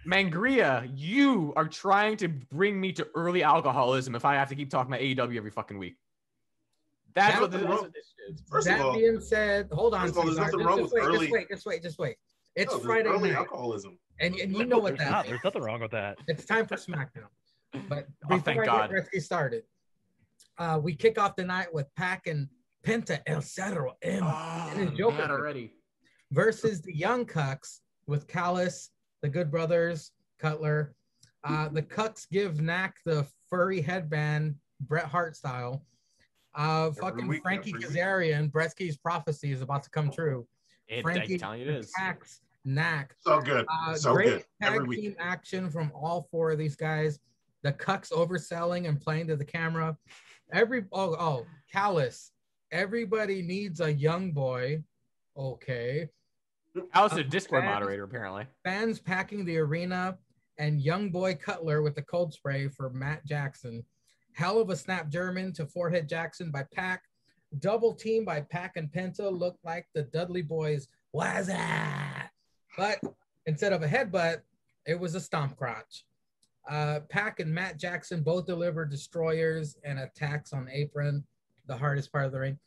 Mangria, you are trying to bring me to early alcoholism if I have to keep talking about AEW every fucking week. That's what this is. That being said, hold on. There's nothing wrong with early. Just wait. It's No, Friday early night, alcoholism. and you know what that There's nothing wrong with that. It's time for SmackDown. But Oh, thank before I God. get Rescue started, we kick off the night with Pac and Penta El Cerro M and his Joker Not already. versus the Young Cucks with Callis, the Good Brothers, Cutler. The Cucks give Knack the furry headband, Bret Hart style. Fucking Frankie Kazarian, Bretski's prophecy is about to come true. Frankie telling you it is. attacks Knack. So good. So Great good. Every tag week. team action from all four of these guys. The Cucks overselling and playing to the camera. Callis. Everybody needs a young boy. Okay. Alice is a Discord moderator, apparently. Fans packing the arena and young boy Cutler with the cold spray for Matt Jackson. Hell of a snap German to forehead Jackson by Pac. Double team by Pac and Penta looked like the Dudley boys. What's that? But instead of a headbutt, it was a stomp crotch. Pac and Matt Jackson both delivered destroyers and attacks on apron, the hardest part of the ring.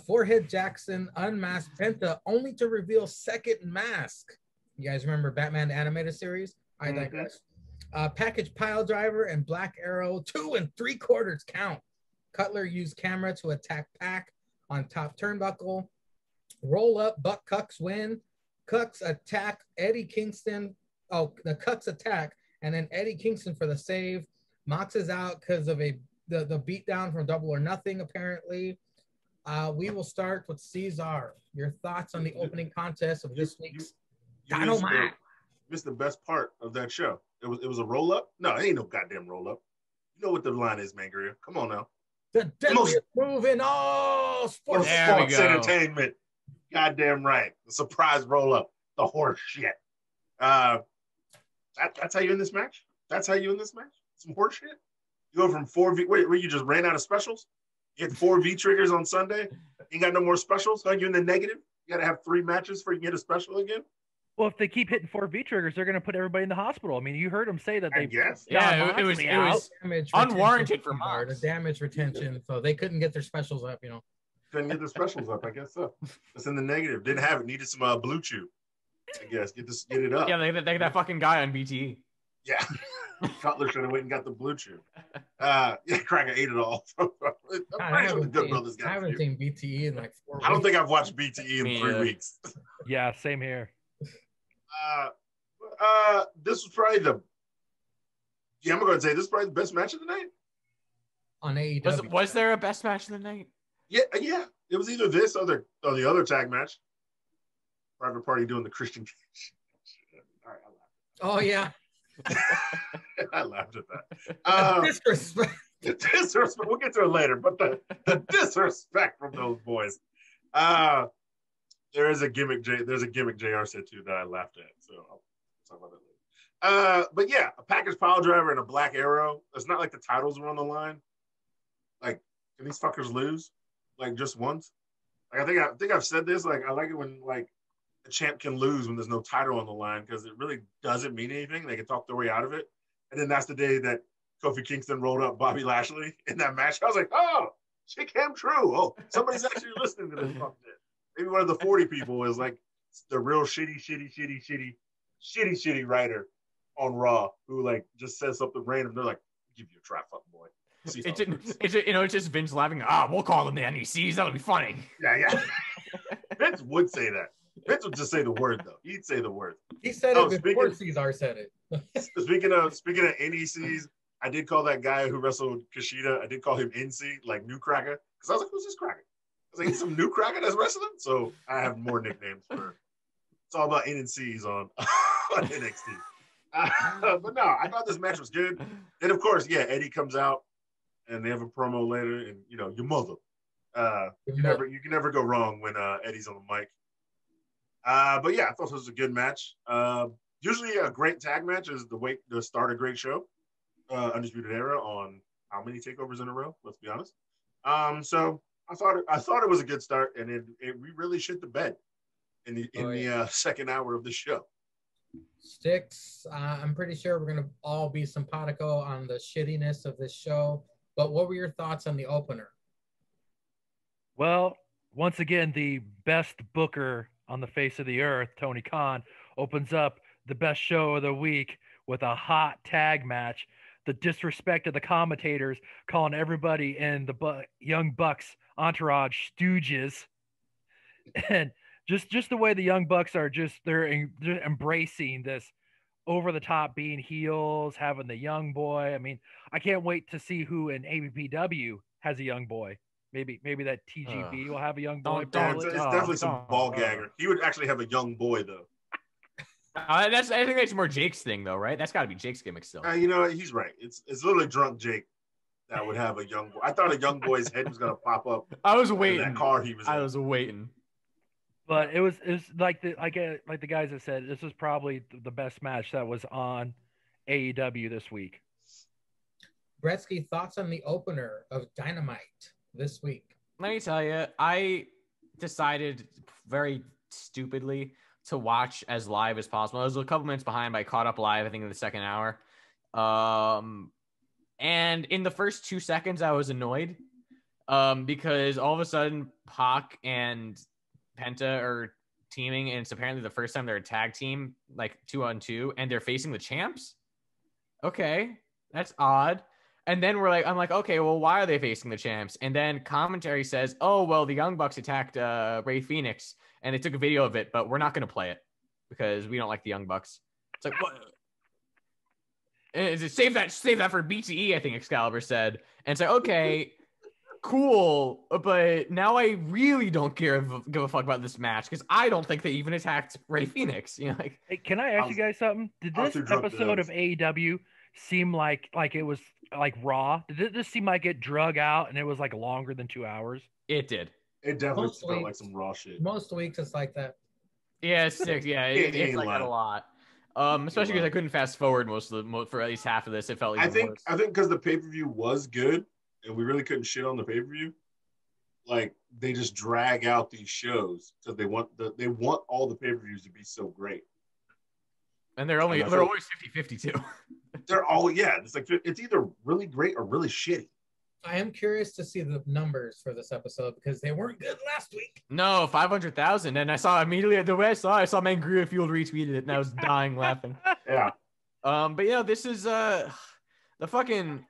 Forehead Jackson unmasked Penta only to reveal second mask. You guys remember Batman the Animated Series? I digress. Package pile driver and Black Arrow 2 3/4 count. Cutler used camera to attack Pac on top turnbuckle. Roll up, Buck Cucks win. Cucks attack Eddie Kingston. Oh, the Cucks attack, and then Eddie Kingston for the save. Mox is out because of the beatdown from Double or Nothing, apparently. We will start with Cesar. Your thoughts on the opening contest of this week's Dynamite? Missed the best part of that show. It was a roll up. No, it ain't no goddamn roll up. You know what the line is, Mangria. Come on now. The deadliest move in all sports. Sports entertainment. Goddamn right. The surprise roll up. The horse shit. That's how you in this match? That's how you in this match? Some horse shit? You go from 4V. Wait, you just ran out of specials? You had 4V triggers on Sunday? You got no more specials? Are you in the negative? You got to have 3 matches before you get a special again? Well, if they keep hitting 4V triggers, they're going to put everybody in the hospital. I mean, you heard them say that they. Yes. Yeah, it was unwarranted for Mark. Mox. The damage retention, so they couldn't get their specials up. Couldn't get their specials up. I guess so. It's in the negative. Didn't have it. Needed some Blue Chew. I guess get it up. Yeah, they got that fucking guy on BTE. Yeah. Cutler should have went and got the Blue Chew. Yeah, Cracker ate it all. I haven't seen BTE in like 4 weeks. I don't think I've watched BTE in 3 weeks. Yeah, same here. This was probably I'm going to say this is probably the best match of the night. On AEW. Was there a best match of the night? Yeah. It was either this or the other tag match. Private Party doing the Christian Cage. All right, Oh, yeah. I laughed at that. Disrespect. The disrespect. We'll get to it later, but the disrespect from those boys. There's a gimmick JR said too that I laughed at. So I'll talk about that later. But yeah, a package pile driver and a Black Arrow. It's not like the titles were on the line. Like, can these fuckers lose? Like just once? Like I think I've said this. Like I like it when like the champ can lose when there's no title on the line because it really doesn't mean anything. They can talk their way out of it. And then that's the day that Kofi Kingston rolled up Bobby Lashley in that match. I was like, oh, shit came true. Oh, somebody's actually listening to this fuck shit. Maybe one of the 40 people is like the real shitty writer on Raw who like just says something random. They're like, give you a try, fucking boy. It's just Vince laughing. We'll call him the NECs. That'll be funny. Yeah. Vince would say that. Vince would just say the word though. He'd say the word. He said it before Cesar said it. Speaking of NECs, I did call that guy who wrestled Kushida, I did call him NC, like New Cracker, because I was like, who's this cracker? I was like, he's some new cracker that's wrestling? So I have more nicknames for it's all about N and C's on NXT. But no, I thought this match was good. And of course, yeah, Eddie comes out and they have a promo later, and you know, your mother. You can never go wrong when Eddie's on the mic. But yeah, I thought this was a good match. Usually a great tag match is the way to start a great show. Undisputed Era on how many takeovers in a row? Let's be honest. So I thought it was a good start, and we really shit the bed in the second hour of the show. Sticks, I'm pretty sure we're gonna all be simpatico on the shittiness of this show. But what were your thoughts on the opener? Well, once again, the best booker on the face of the earth, Tony Khan, opens up the best show of the week with a hot tag match. The disrespect of the commentators calling everybody in the Young Bucks entourage stooges, and just the way the Young Bucks are they're embracing this over the top being heels, having the young boy. I mean, I can't wait to see who in APPW has a young boy. Maybe that TGB will have a young boy. It's definitely some ball gagger. He would actually have a young boy though. I think that's more Jake's thing, though, right? That's got to be Jake's gimmick still. You know what? He's right. It's literally drunk Jake that would have a young boy. I thought a young boy's head was gonna pop up. I was waiting. That car he was in. I was waiting. But it was like the guys have said, this was probably the best match that was on AEW this week. Bretsky, thoughts on the opener of Dynamite this week? Let me tell you, I decided very stupidly to watch as live as possible. I was a couple minutes behind, but I caught up live, I think, in the second hour. And in the first 2 seconds, I was annoyed because all of a sudden, Pac and Penta are teaming, and it's apparently the first time they're a tag team, like 2-on-2, and they're facing the champs. Okay, that's odd. And then I'm like, okay, well, why are they facing the champs? And then commentary says, oh, well, the Young Bucks attacked Ray Phoenix, and they took a video of it, but we're not going to play it because we don't like the Young Bucks. It's like, what? Save that for BTE, I think Excalibur said. And it's like, okay, cool, but now I really don't give a fuck about this match because I don't think they even attacked Ray Phoenix. You know, like, hey, can I ask you guys something? Did this episode of AEW seem like it was like Raw? Did this seem like it drug out and it was like longer than 2 hours? It did. It definitely felt like some Raw shit. Most weeks it's like that. Yeah, it's sick. Yeah, it's like that a lot. Especially because I couldn't fast forward for at least half of this. It felt like I think because the pay-per-view was good and we really couldn't shit on the pay-per-view. Like they just drag out these shows because they want all the pay-per-views to be so great. And they're always 50-50 too. They're all it's either really great or really shitty. I am curious to see the numbers for this episode because they weren't good last week. No, 500,000. And I saw immediately at the way I saw Mangria Field retweeted it and I was dying laughing. Yeah. But yeah, this is the fucking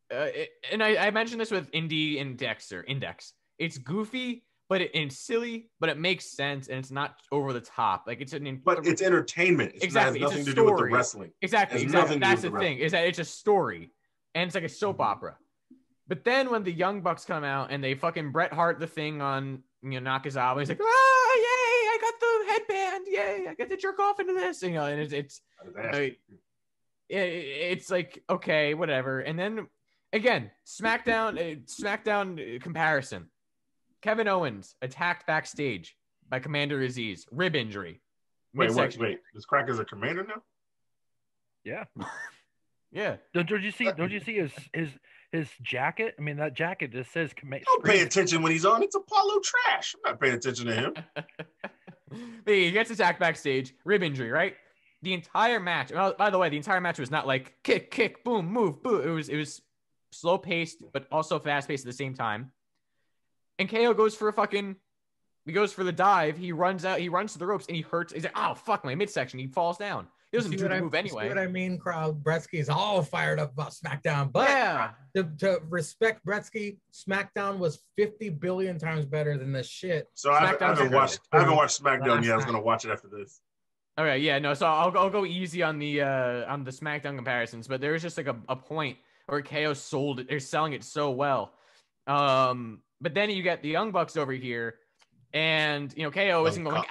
and I mentioned this with Indy and Dexter Index. It's goofy, but it's silly, but it makes sense and it's not over the top. Like it's it's entertainment. Exactly. It has nothing to do with the wrestling. Exactly. That's the thing. Is that it's a story and it's like a soap opera. But then when the Young Bucks come out and they fucking Bret Hart the thing on Nakazawa, he's like, yay, I got the headband, yay, I get to jerk off into this, and it's like, okay, whatever. And then again, SmackDown comparison. Kevin Owens attacked backstage by Commander Aziz, rib injury. Wait. This cracker's a commander now? Yeah. Yeah. Don't you see his jacket? I mean, that jacket just says Don't pay attention when he's on. It's Apollo trash. I'm not paying attention to him. He gets attacked backstage, rib injury, right? The entire match. By the way, the entire match was not like kick, boom, move, boo. It was slow paced, but also fast paced at the same time. And KO goes for the dive. He runs to the ropes and he hurts. He's like, oh fuck, my midsection. He falls down. He doesn't do the move anyway. See what I mean, crowd? Bretsky's all fired up about SmackDown, but yeah. to respect Bretsky, SmackDown was 50 billion times better than this shit. So I haven't watched SmackDown yet. I was gonna watch it after this. Okay, yeah, no. So I'll go easy on the SmackDown comparisons, but there was just like a point or KO sold it. They're selling it so well. But then you get the Young Bucks over here, and you know KO isn't going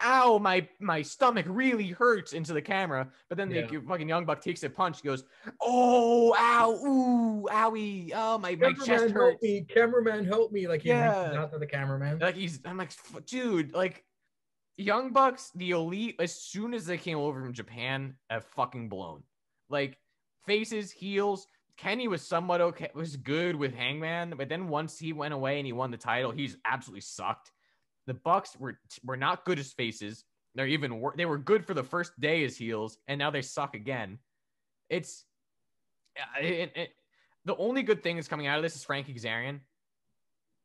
ow, my stomach really hurts into the camera. But then the fucking Young Buck takes a punch, goes, oh, ow, ooh, owie, oh my chest hurts. Cameraman, help me! Like he reaches out to the cameraman. Like I'm like, dude, like Young Bucks, the Elite, as soon as they came over from Japan, have fucking blown. Like faces, heels. Kenny was somewhat okay, was good with Hangman, but then once he went away and he won the title, he's absolutely sucked. The Bucks were not good as faces. They were good for the first day as heels, and now they suck again. The only good thing that's coming out of this is Frankie Kazarian.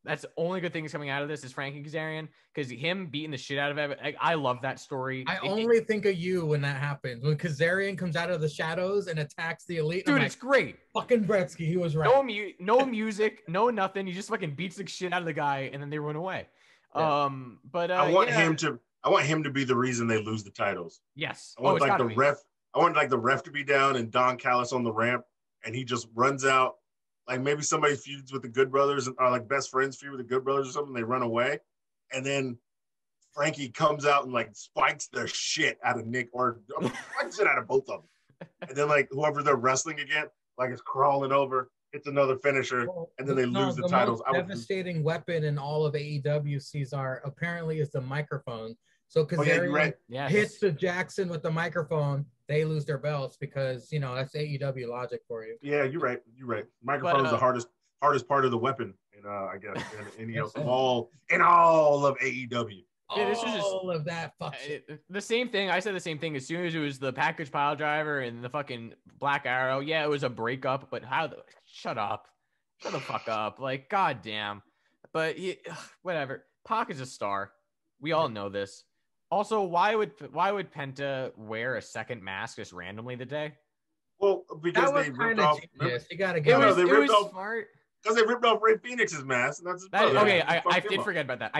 That's the only good thing that's coming out of this is Frankie Kazarian, because him beating the shit out of everyone. I love that story. I only think of you when that happens. When Kazarian comes out of the shadows and attacks the Elite. Dude, it's great. Fucking Bretsky, he was right. No music, no nothing. He just fucking beats the shit out of the guy, and then they run away. Yeah. I want him to be the reason they lose the titles. Yes. I want the ref to be down and Don Callis on the ramp, and he just runs out. Like maybe somebody feuds with the Good Brothers or like best friends feud with the Good Brothers or something. They run away, and then Frankie comes out and like spikes the shit out of Nick or spikes it out of both of them. And then like whoever they're wrestling against, like is crawling over, hits another finisher, and then they lose the titles. The most devastating weapon in all of AEW, Cesar, apparently is the microphone. So Kazarian hits the Jackson with the microphone, they lose their belts because that's AEW logic for you. Yeah, you're right. Microphone is the hardest part of the weapon, I guess, in all of AEW. Yeah, this is all of that fuck shit. The same thing. I said the same thing as soon as it was the package pile driver and the fucking Black Arrow. Yeah, it was a breakup, but shut up. Shut the fuck up. Like, goddamn. But whatever. Pac is a star. We all know this. Also, why would Penta wear a second mask just randomly today? Well, because they ripped off. You gotta get it. They ripped off smart. Because they ripped off Ray Phoenix's mask, and that's okay. I did forget about that.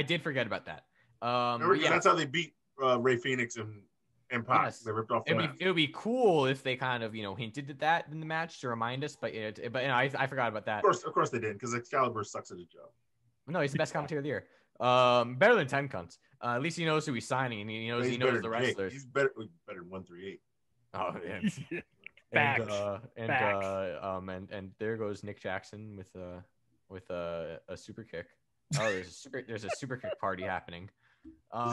That's how they beat Ray Phoenix and Pac. Yes. They ripped off. It would be cool if they kind of hinted at that in the match to remind us, but I forgot about that. Of course they did, because Excalibur sucks at his job. No, he's the best commentator of the year. Better than 10 cunts. At least he knows who he's signing, and he knows the wrestlers. He's better than 138. Oh yeah. Facts. And there goes Nick Jackson with a super kick. Oh, there's a super kick party happening.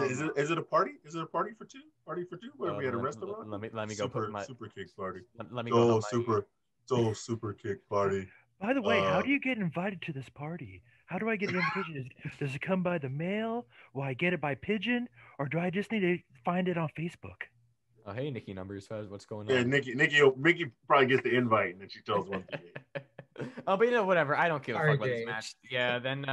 Is it a party? Is it a party for two? Party for two? Where we at a restaurant? Let me go put my super kick party. Let me go. Super kick party. By the way, how do you get invited to this party? How do I get the invitation? Does it come by the mail? Will I get it by pigeon? Or do I just need to find it on Facebook? Oh, hey, Nikki Numbers. What's going on? Yeah, Mickey probably gets the invite, and then she tells 138. Oh, but whatever. I don't give a fuck about this match. Yeah, then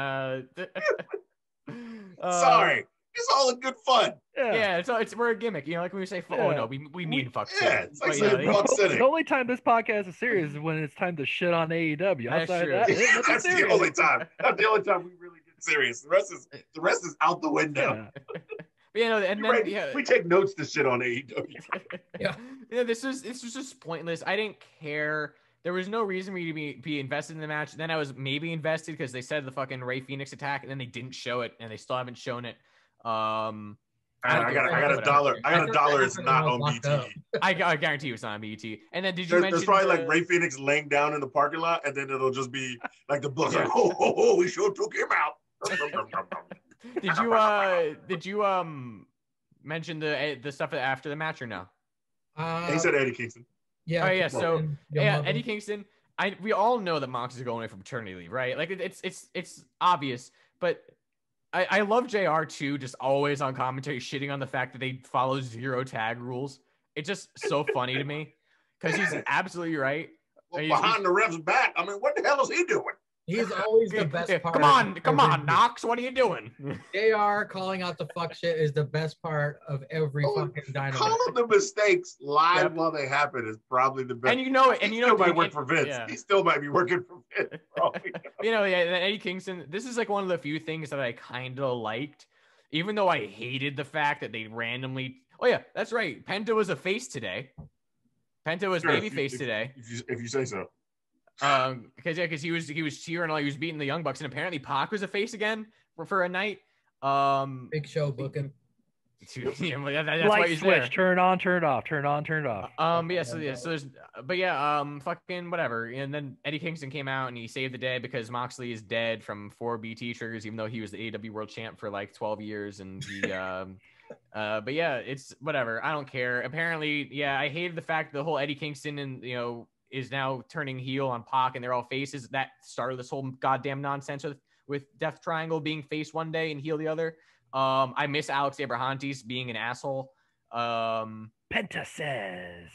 sorry. It's all in good fun. Yeah, we're a gimmick. Like when we say, oh no, we mean fuck City. Yeah, it's like saying fuck City. The only time this podcast is serious is when it's time to shit on AEW. That's true. That's the only time. That's the only time we really get serious. The rest is out the window. Yeah. And then we take notes to shit on AEW. Yeah. This was just pointless. I didn't care. There was no reason for me to be invested in the match. Then I was maybe invested because they said the fucking Ray Phoenix attack, and then they didn't show it, and they still haven't shown it. I got a dollar. It's not on BT. I guarantee you it's not on BT. And then did you mention there's probably like Ray Phoenix laying down in the parking lot, and then it'll just be like the Bucks like, oh, we sure took him out. Did you mention the stuff after the match or no? He said Eddie Kingston. Yeah. Oh yeah. So Eddie Kingston. We all know that Mox is going away from paternity leave, right? Like it's obvious, but I love JR too, just always on commentary shitting on the fact that they follow 0 tag rules. It's just so funny to me because he's absolutely right. Well, behind the ref's back. I mean, what the hell is he doing? He's always the best part. Come on, Knox. What are you doing? JR calling out the fuck shit is the best part of every fucking Dynamite. Calling the mistakes live while they happen is probably the best. And you know it. And he still might work for Vince. Yeah. He still might be working for Vince. Eddie Kingston. This is like one of the few things that I kind of liked, even though I hated the fact that they randomly. Oh yeah, that's right. Penta was a face today. Penta was babyface today. If you say so. Because he was cheering, like he was beating the Young Bucks, and apparently Pac was a face again for a night. Big Show booking. Yeah, well, that's Light why he's switch. there. Turn on, turn off. Turn on, turn off. Fucking whatever. And then Eddie Kingston came out and he saved the day because Moxley is dead from 4 BT triggers, even though he was the AEW World Champ for like 12 years. And he, but yeah, it's whatever. I don't care. Apparently, yeah, I hated the fact that the whole Eddie Kingston and is now turning heel on Pac and they're all faces. That started this whole goddamn nonsense with Death Triangle being face one day and heel the other. I miss Alex Abrahantes being an asshole. Penta says.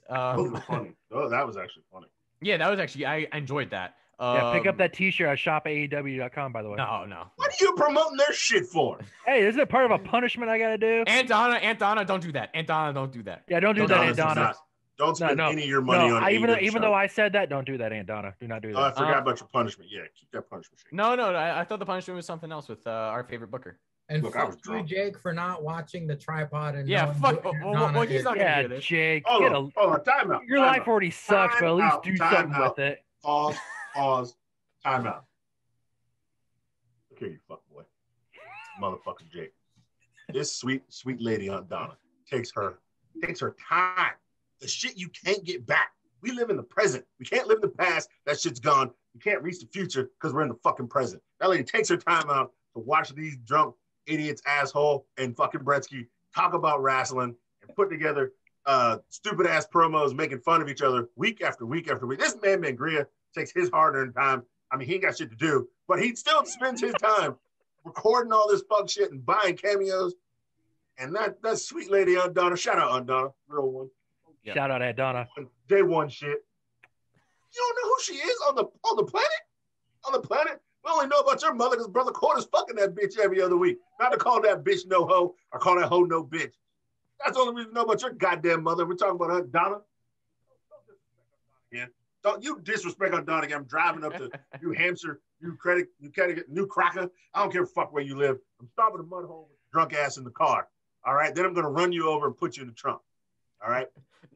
Funny. Oh, that was actually funny. Yeah, that was actually, I enjoyed that. Yeah, pick up that t-shirt at shopaew.com, by the way. No. What are you promoting their shit for? Hey, isn't it part of a punishment I gotta do? Aunt Donna, don't do that. Aunt Donna, don't do that. Yeah, don't do that, Aunt Donna. Don't spend any of your money on it. Even though I said that, don't do that, Aunt Donna. Do not do that. Oh, I forgot about your punishment. Yeah, keep that punishment. No, I thought the punishment was something else with our favorite booker. And look, fuck you, Jake, for not watching the tripod. And fuck. Well, he's not gonna hear this. Jake. Hold on, time out. Your life already sucks, but at least do something with it. Pause. Time out. Okay, you fuck boy. Motherfucking Jake. This sweet lady, Aunt Donna, takes her time. The shit you can't get back. We live in the present. We can't live in the past. That shit's gone. We can't reach the future because we're in the fucking present. That lady takes her time out to watch these drunk idiots, asshole, and fucking Bretsky talk about wrestling and put together stupid ass promos making fun of each other week after week after week. This man Mangria takes his hard-earned time. I mean, he ain't got shit to do, but he still spends his time recording all this fuck shit and buying cameos. And that sweet lady Aunt Donna, shout out Aunt Donna, real one. Yeah. Shout out Aunt Donna. Day one shit. You don't know who she is on the planet? On the planet? We only know about your mother because Brother Quarter's fucking that bitch every other week. Not to call that bitch no hoe or call that hoe no bitch. That's the only reason we know about your goddamn mother. We're talking about Aunt Donna. Don't you disrespect Aunt Donna again. I'm driving up to New Hampshire, New Cracker. I don't care fuck where you live. I'm stopping a mud hole with drunk ass in the car. All right? Then I'm going to run you over and put you in the trunk. All right?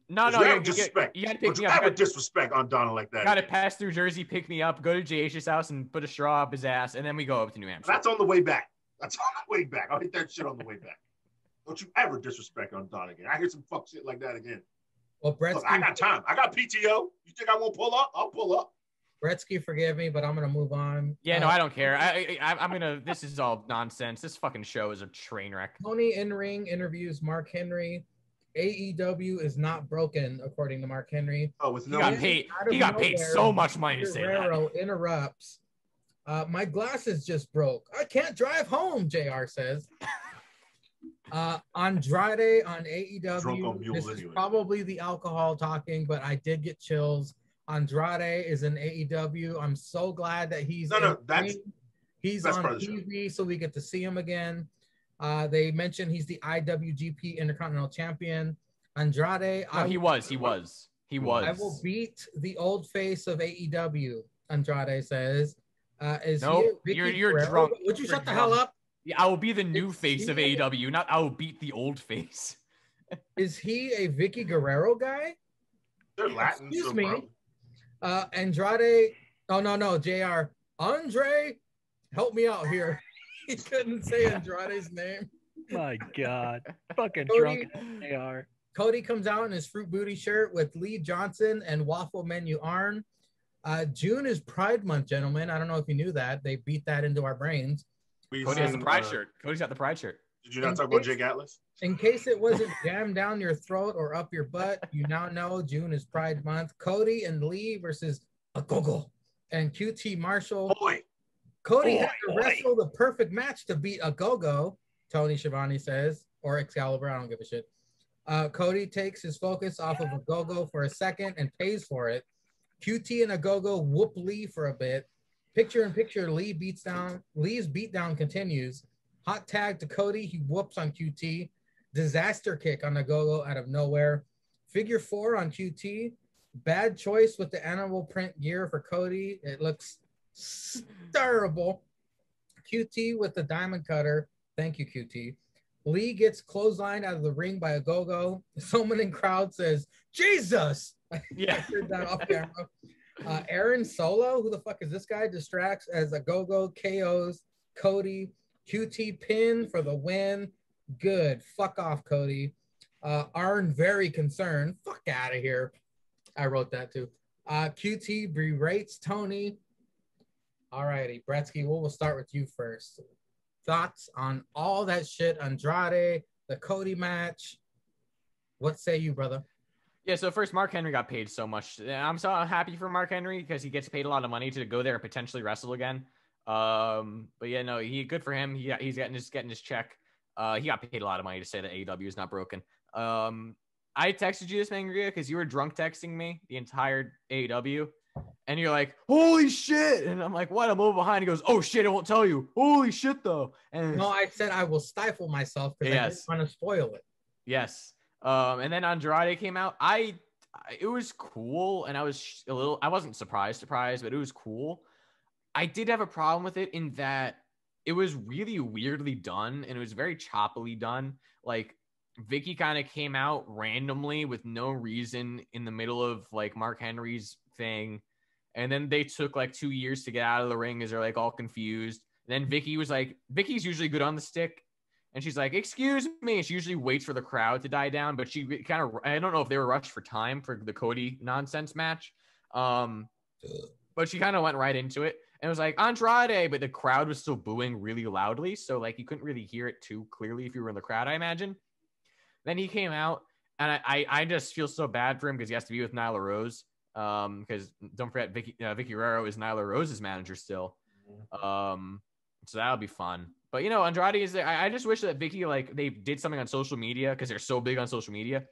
No, you gotta disrespect. You gotta pick me up. Disrespect on Donna like that. Gotta pass through Jersey, pick me up, go to JH's house and put a straw up his ass, and then we go up to New Hampshire. That's on the way back. I'll hit that shit on the way back. Don't you ever disrespect on Donna again. I hear some fuck shit like that again. Well, Bretsky, I got time. I got PTO. You think I won't pull up? I'll pull up. Bretsky, forgive me, but I'm gonna move on. Yeah, no, I don't care. I'm gonna. This is all nonsense. This fucking show is a train wreck. Tony in-ring interviews Mark Henry. AEW is not broken, according to Mark Henry. Oh, with no he got paid so much money to say that. Interrupts. My glasses just broke. I can't drive home, JR says. Andrade on AEW. This is probably the alcohol talking, but I did get chills. Andrade is in AEW. I'm so glad that he's on TV, so we get to see him again. They mentioned he's the IWGP Intercontinental Champion. Andrade. No, he was. I will beat the old face of AEW, Andrade says. You're drunk. Would you shut the hell up? Yeah, I will be the new face of AEW, not I will beat the old face. Is he a Vicky Guerrero guy? They're Latin. Excuse me. Andrade. Oh, no, JR. Andre, help me out here. He couldn't say Andrade's name. My God. Fucking drunk they are. Cody comes out in his Fruit Booty shirt with Lee Johnson and Waffle Menu Arn. June is Pride Month, gentlemen. I don't know if you knew that. They beat that into our brains. Cody has the Pride shirt. Cody's got the Pride shirt. Did you not talk about Jake Atlas? In case it wasn't jammed down your throat or up your butt, you now know June is Pride Month. Cody and Lee versus Agogo and QT Marshall. Boy. Cody had to wrestle the perfect match to beat Agogo, Tony Schiavone says, or Excalibur. I don't give a shit. Cody takes his focus off of Agogo for a second and pays for it. QT and Agogo whoop Lee for a bit. Picture in picture, Lee's beatdown continues. Hot tag to Cody. He whoops on QT. Disaster kick on Agogo out of nowhere. Figure 4 on QT. Bad choice with the animal print gear for Cody. It looks terrible. QT with the diamond cutter. Thank you, QT. Lee gets clotheslined out of the ring by Agogo. Someone in crowd says, Jesus! Yeah. I heard that off camera. Aaron Solo, who the fuck is this guy? Distracts as a go-go, KOs Cody. QT pin for the win. Good. Fuck off, Cody. Arn very concerned. Fuck out of here. I wrote that too. QT berates Tony. All righty, Bretsky, we'll start with you first. Thoughts on all that shit, Andrade, the Cody match. What say you, brother? Yeah, so first, Mark Henry got paid so much. I'm so happy for Mark Henry because he gets paid a lot of money to go there and potentially wrestle again. But yeah, no, good for him. He's getting his check. He got paid a lot of money to say that AEW is not broken. I texted you this, Mangria, because you were drunk texting me the entire AEW, and you're like, "Holy shit!" And I'm like, "What?" I'm a little behind. He goes, "Oh shit, I won't tell you." Holy shit, though. And no, I said I will stifle myself because I didn't want to spoil it. Yes. And then Andrade came out. It was cool, and I wasn't surprised, but it was cool. I did have a problem with it in that it was really weirdly done, and it was very choppily done. Like, Vicky kind of came out randomly with no reason in the middle of like Mark Henry's thing. And then they took like 2 years to get out of the ring as they're like all confused. And then Vicky was like, Vicky's usually good on the stick. And she's like, "Excuse me." And she usually waits for the crowd to die down, but she kind of, I don't know if they were rushed for time for the Cody nonsense match. But she kind of went right into it and it was like, "Andrade," but the crowd was still booing really loudly. So like you couldn't really hear it too clearly if you were in the crowd, I imagine. Then he came out, and I just feel so bad for him because he has to be with Nyla Rose. Because don't forget, Vicky Guerrero is Nyla Rose's manager still. So that'll be fun. But Andrade is there. I just wish that Vicky, like, they did something on social media because they're so big on social media.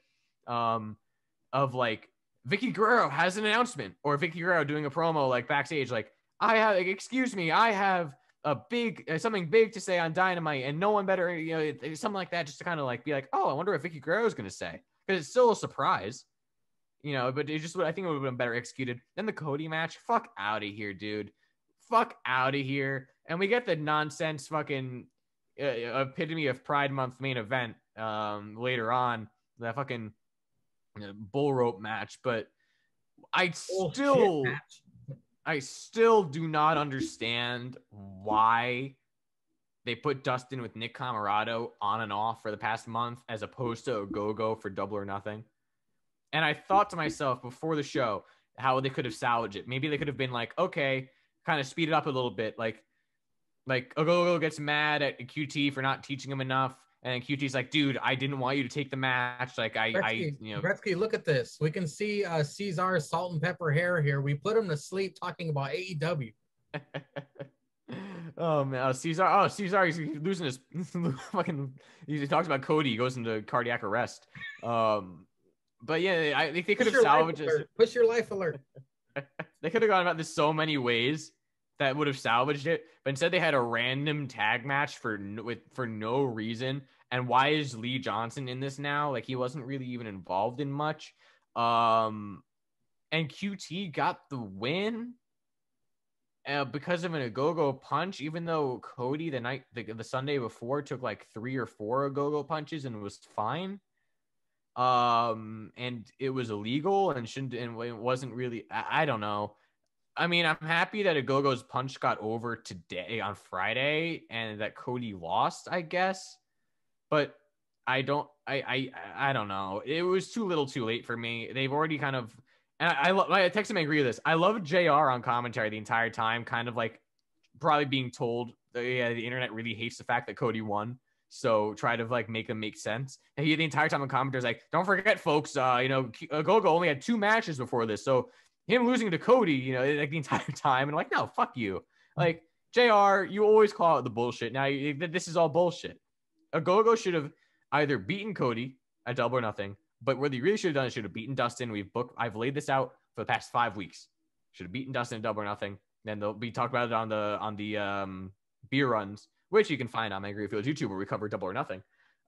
Of like Vicky Guerrero has an announcement, or Vicky Guerrero doing a promo like backstage, like, "Excuse me, I have a big something big to say on Dynamite, and no one better," something like that, just to kind of like be like, "Oh, I wonder what Vicky Guerrero is going to say," because it's still a surprise, but it just, I think it would have been better executed. Then the Cody match, fuck out of here, dude, fuck out of here. And we get the nonsense fucking epitome of Pride Month main event later on, that fucking bull rope match, but I still do not understand why they put Dustin with Nick Camarado on and off for the past month as opposed to a go-go for Double or Nothing. And I thought to myself before the show how they could have salvaged it. Maybe they could have been like, okay, kind of speed it up a little bit. Like a go-go gets mad at QT for not teaching him enough. And QT's like, "Dude, I didn't want you to take the match. Like, Gretzky, look at this. We can see Cesar's salt and pepper hair here. We put him to sleep talking about AEW." Oh man, Cesar, he's losing his fucking. He talks about Cody. He goes into cardiac arrest. But yeah, I think they could have salvaged it. Push your life alert. They could have gone about this so many ways that would have salvaged it, but instead they had a random tag match for no reason. And why is Lee Johnson in this now? Like, he wasn't really even involved in much. And QT got the win because of an go-go punch, even though Cody the Sunday before took like 3 or 4 go-go punches and was fine. And it was illegal and it wasn't really, I don't know. I mean, I'm happy that Agogo's punch got over today on Friday and that Cody lost, I guess. But I don't know. It was too little too late for me. They've already kind of, and I texted him, I agree with this. I love JR on commentary the entire time, kind of like probably being told that, yeah, the internet really hates the fact that Cody won. So try to like make them make sense. And he the entire time on commentary is like, "Don't forget, folks, Agogo only had 2 matches before this. So him losing to Cody, like the entire time." And I'm like, "No, fuck you." Like, JR, you always call out the bullshit. Now this is all bullshit. Agogo should have either beaten Cody at Double or Nothing, but what he really should have done is should have beaten Dustin. I've laid this out for the past 5 weeks. Should have beaten Dustin at Double or Nothing. Then they'll be talked about it on the beer runs, which you can find on My Agree Fields YouTube, where we cover Double or Nothing.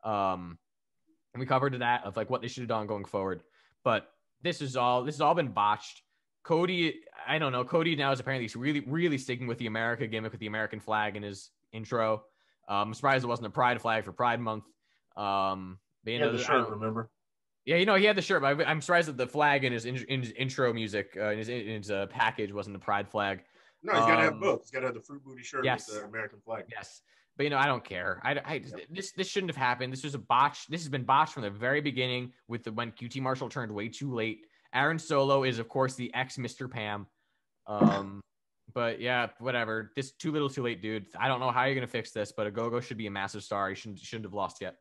And we covered that of like what they should have done going forward. But this has all been botched. Cody, I don't know. Cody now is apparently really, really sticking with the America gimmick with the American flag in his intro. I'm surprised it wasn't a pride flag for Pride Month. The shirt, remember? Yeah, you know, he had the shirt, but I'm surprised that the flag in his intro music, in his package wasn't the pride flag. No, he's got to have both. He's got to have the fruit booty shirt Yes. with the American flag. Yes. But, you know, I don't care. This shouldn't have happened. This was a botch. This has been botched from the very beginning when QT Marshall turned way too late. Aaron Solo is, of course, the ex-Mr. Pam. But, yeah, whatever. This too little too late, dude. I don't know how you're going to fix this, but Ogogo should be a massive star. He shouldn't have lost yet.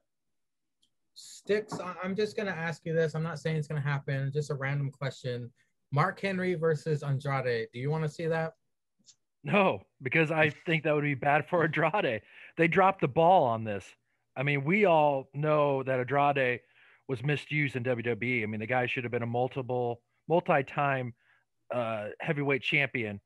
Sticks, I'm just going to ask you this. I'm not saying it's going to happen. Just a random question. Mark Henry versus Andrade. Do you want to see that? No, because I think that would be bad for Andrade. They dropped the ball on this. I mean, we all know that Andrade was misused in WWE. I mean, the guy should have been a multi-time heavyweight champion.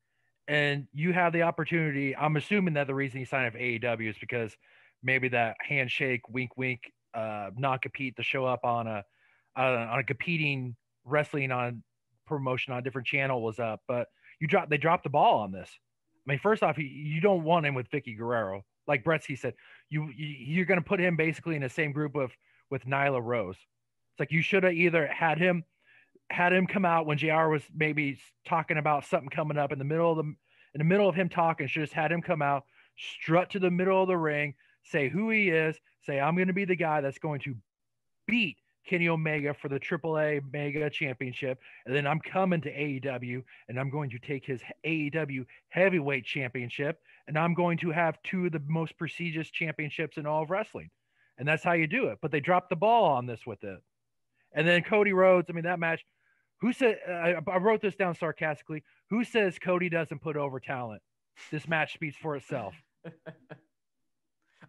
And you have the opportunity. I'm assuming that the reason he signed up for AEW is because maybe that handshake, wink, wink, non-compete to show up on a competing wrestling on promotion on a different channel was up. But they dropped the ball on this. I mean, first off, you don't want him with Vicky Guerrero. Like Bretsky said, you're going to put him basically in the same group with Nyla Rose. It's like you should have either had him come out when JR was maybe talking about something coming up in the middle of him talking. Should just had him come out, strut to the middle of the ring, say who he is, say I'm going to be the guy that's going to beat Kenny Omega for the AAA Mega Championship, and then I'm coming to AEW, and I'm going to take his AEW Heavyweight Championship, and I'm going to have two of the most prestigious championships in all of wrestling. And that's how you do it. But they dropped the ball on this with it. And then Cody Rhodes, I mean, that match, who said, I wrote this down sarcastically, who says Cody doesn't put over talent? This match speaks for itself.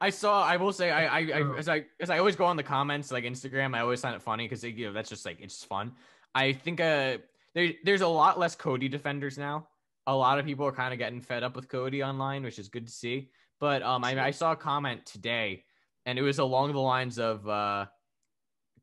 I will say, as I always go on the comments, like Instagram, I always find it funny because that's just like, it's fun. I think there's a lot less Cody defenders now. A lot of people are kind of getting fed up with Cody online, which is good to see. But I saw a comment today, and it was along the lines of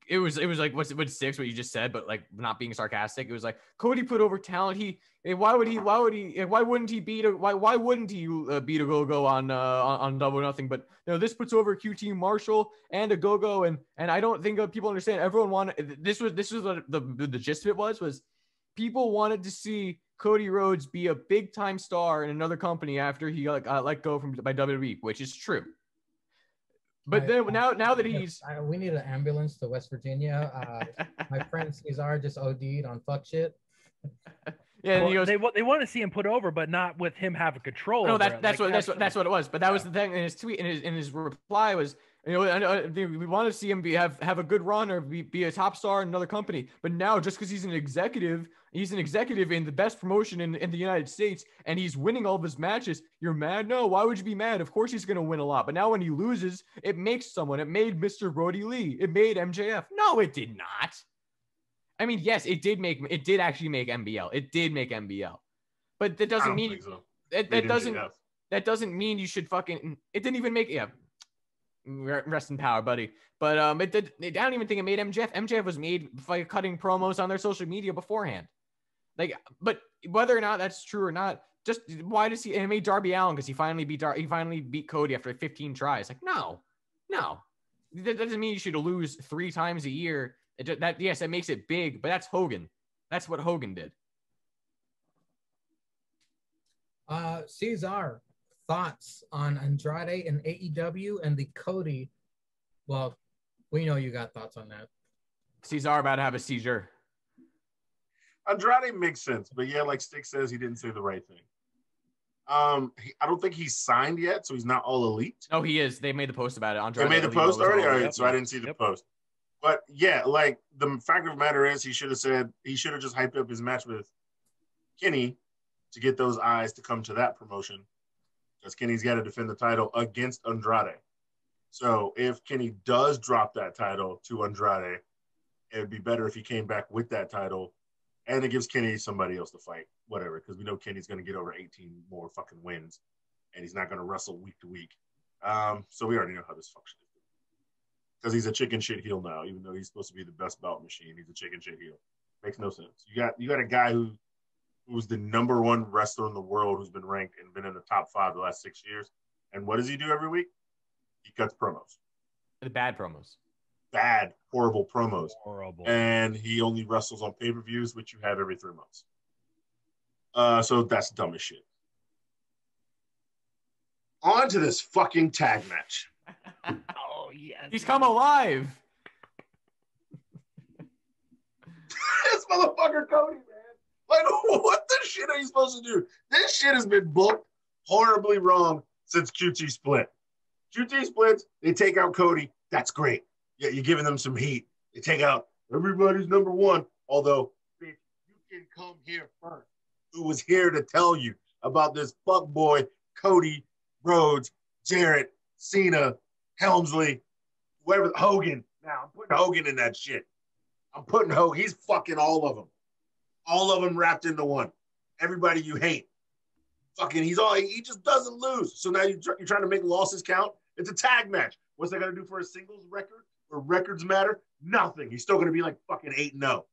it was like what's Six, what you just said, but like not being sarcastic. It was like Cody put over talent. Why wouldn't he beat a Go-Go on Double or Nothing? But this puts over QT Marshall and a Go-Go, and I don't think people understand. Everyone wanted this was what the gist of it was people wanted to see Cody Rhodes be a big time star in another company after he got let go by WWE, which is true. But then now that we need an ambulance to West Virginia. My friend Cesar just OD'd on fuck shit. Yeah, well, they want to see him put over, but not with him having control. No, that's what it was. But that was the thing in his tweet. In his reply was, we want to see him have a good run or be a top star in another company. But now, just because he's an executive in the best promotion in the United States, and he's winning all of his matches, you're mad? No, why would you be mad? Of course he's going to win a lot. But now when he loses, it makes someone. It made Mr. Brody Lee. It made MJF. No, it did not. I mean, yes, it did actually make MBL. It did make MBL. But that doesn't mean that doesn't mean you should fucking. It didn't even make rest in power, buddy. But I don't even think it made MJF. MJF was made by cutting promos on their social media beforehand. Like, but whether or not that's true or not, just why does he? And it made Darby Allin because he finally beat Cody after 15 tries. Like, no, that doesn't mean you should lose 3 times a year. It makes it big, but that's Hogan. That's what Hogan did. Cesar, thoughts on Andrade and AEW and the Cody? Well, we know you got thoughts on that. Cesar about to have a seizure. Andrade makes sense, but yeah, like Stick says, he didn't say the right thing. I don't think he's signed yet, so he's not all elite. No, he is. They made the post about it. Andrade they made the post already? All right, so I didn't see the post. But yeah, like the fact of the matter is he should have just hyped up his match with Kenny to get those eyes to come to that promotion. Because Kenny's got to defend the title against Andrade. So if Kenny does drop that title to Andrade, it would be better if he came back with that title. And it gives Kenny somebody else to fight, whatever, because we know Kenny's going to get over 18 more fucking wins, and he's not going to wrestle week to week. So we already know how this functions. Because he's a chicken shit heel now, even though he's supposed to be the best bout machine. He's a chicken shit heel. Makes no sense. You got a guy who's the number 1 wrestler in the world who's been ranked and been in the top 5 the last 6 years. And what does he do every week? He cuts promos. The bad promos. bad, horrible promos. Horrible. And he only wrestles on pay-per-views, which you have every 3 months. So that's dumb as shit. On to this fucking tag match. Oh, yes. He's come alive. This motherfucker Cody, man. Like, what the shit are you supposed to do? This shit has been booked horribly wrong since QT split. QT splits, they take out Cody. That's great. Yeah, you're giving them some heat. They take out everybody's number one. Although, bitch, you can come here first. Who was here to tell you about this fuckboy Cody Rhodes, Jarrett, Cena, Helmsley, whoever, Hogan. Now, I'm putting Hogan in that shit. I'm putting Hogan. He's fucking all of them. All of them wrapped into one. Everybody you hate. Fucking, he just doesn't lose. So now you're trying to make losses count. It's a tag match. What's that going to do for a singles record? Or records matter? Nothing. He's still going to be like fucking 8-0.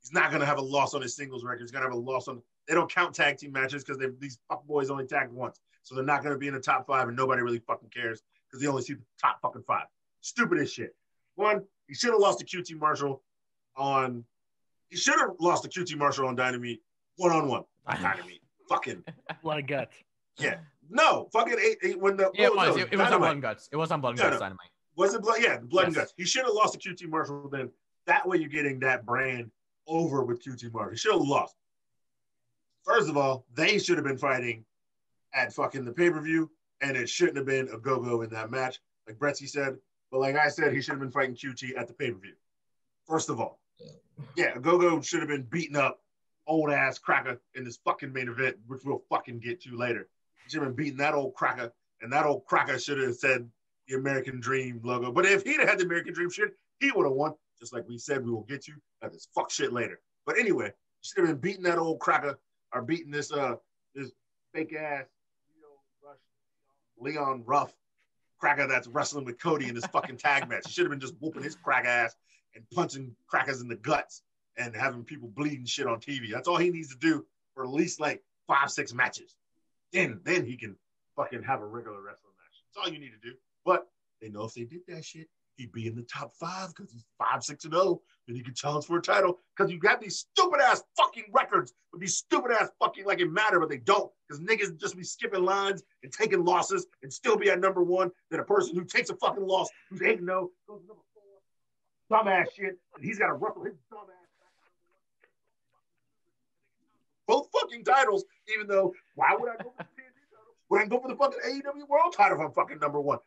He's not going to have a loss on his singles record. He's going to have a loss on, they don't count tag team matches because these fuckboys only tagged once. So they're not going to be in the top 5 and nobody really fucking cares because they only see the top fucking 5. Stupid as shit. One, he should have lost to QT Marshall on Dynamite one-on-one. Dynamite. Fucking. Blood and guts. Yeah. No. Fucking when the. Yeah, it was. It was on Blood and Guts. It was on Blood and Guts Dynamite. Was it Blood? Yeah, Blood and Guts. He should have lost to QT Marshall then. That way you're getting that brand over with QT Marshall. He should have lost. First of all, they should have been fighting at fucking the pay-per-view, and it shouldn't have been a go-go in that match, like Bretsy said. But like I said, he should have been fighting QT at the pay-per-view. First of all. Yeah, a go-go should have been beating up old-ass cracker in this fucking main event, which we'll fucking get to later. He should have been beating that old cracker, and that old cracker should have said the American Dream logo. But if he'd had the American Dream shit, he would have won, just like we said we will get to at this fuck shit later. But anyway, should have been beating that old cracker, or beating this fake-ass Leon Ruff cracker that's wrestling with Cody in this fucking tag match. He should have been just whooping his crack ass and punching crackers in the guts and having people bleeding shit on TV. That's all he needs to do for at least like 5-6 matches. Then he can fucking have a regular wrestling match. That's all you need to do. But they know if they did that shit, he'd be in the top 5 because he's 5-6-0. Then he could challenge for a title because you got these stupid ass fucking records with these stupid ass fucking like it matter, but they don't because niggas just be skipping lines and taking losses and still be at number 1 than a person who takes a fucking loss who's 8-0 goes to number 4. Dumbass shit, and he's got to ruffle his dumb ass. Both fucking titles, even though, why would I go for the TNT title? Would I go for the fucking AEW World title if I'm fucking number 1?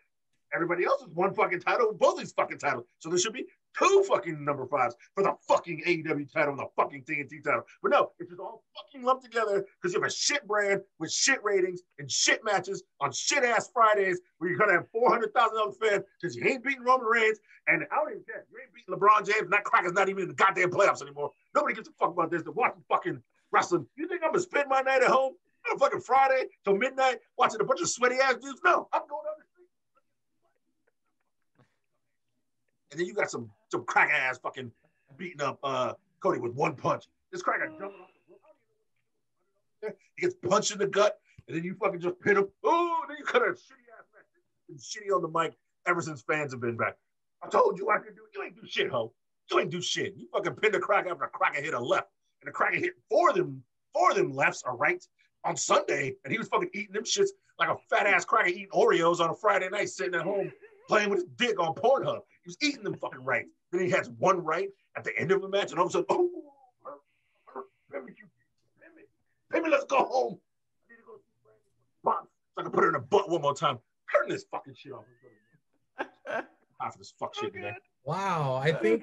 Everybody else is 1 fucking title with both these fucking titles. So there should be 2 fucking number 5s for the fucking AEW title and the fucking TNT title. But no, it's just all fucking lumped together because you have a shit brand with shit ratings and shit matches on shit-ass Fridays where you're going to have 400,000 fans because you ain't beating Roman Reigns. And I don't even care. You ain't beating LeBron James and that cracker's not even in the goddamn playoffs anymore. Nobody gives a fuck about this. They're watching fucking wrestling. You think I'm going to spend my night at home on a fucking Friday till midnight watching a bunch of sweaty-ass dudes? No, I'm going down the street. And then you got some crack ass fucking beating up Cody with 1 punch. This cracker jumping off the floor. He gets punched in the gut, and then you fucking just pin him. Oh, then you cut a shitty ass match. It's been shitty on the mic ever since fans have been back. I told you I could do it. You ain't do shit, ho. You ain't do shit. You fucking pinned a cracker after a cracker hit a left. And the cracker hit 4 of them lefts or rights on Sunday, and he was fucking eating them shits like a fat ass cracker eating Oreos on a Friday night sitting at home playing with his dick on Pornhub. He was eating them fucking rights. Then he has 1 right at the end of the match, and all of a sudden, oh, Pimmy, let's go home. I need to go see Brandon so I can put her in the butt one more time. Turn this fucking shit off. Half of this fuck shit today. Wow, I think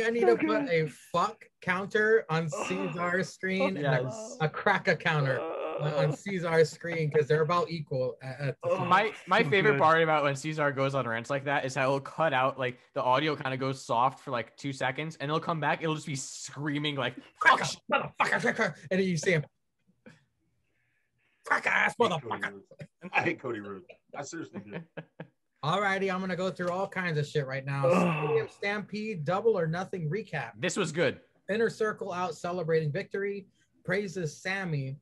I need to put a fuck counter on Caesar's screen and a cracker counter on Caesar's screen because they're about equal. My favorite part about when Caesar goes on rants like that is how it'll cut out, like the audio kind of goes soft for like 2 seconds, and it'll come back. It'll just be screaming like cracker, motherfucker, and then you see him. Cracker ass motherfucker. I hate Cody Rhodes. I seriously do. Alrighty, I'm gonna go through all kinds of shit right now. Stadium Stampede Double or Nothing recap. This was good. Inner Circle out celebrating victory. Praises Sammy.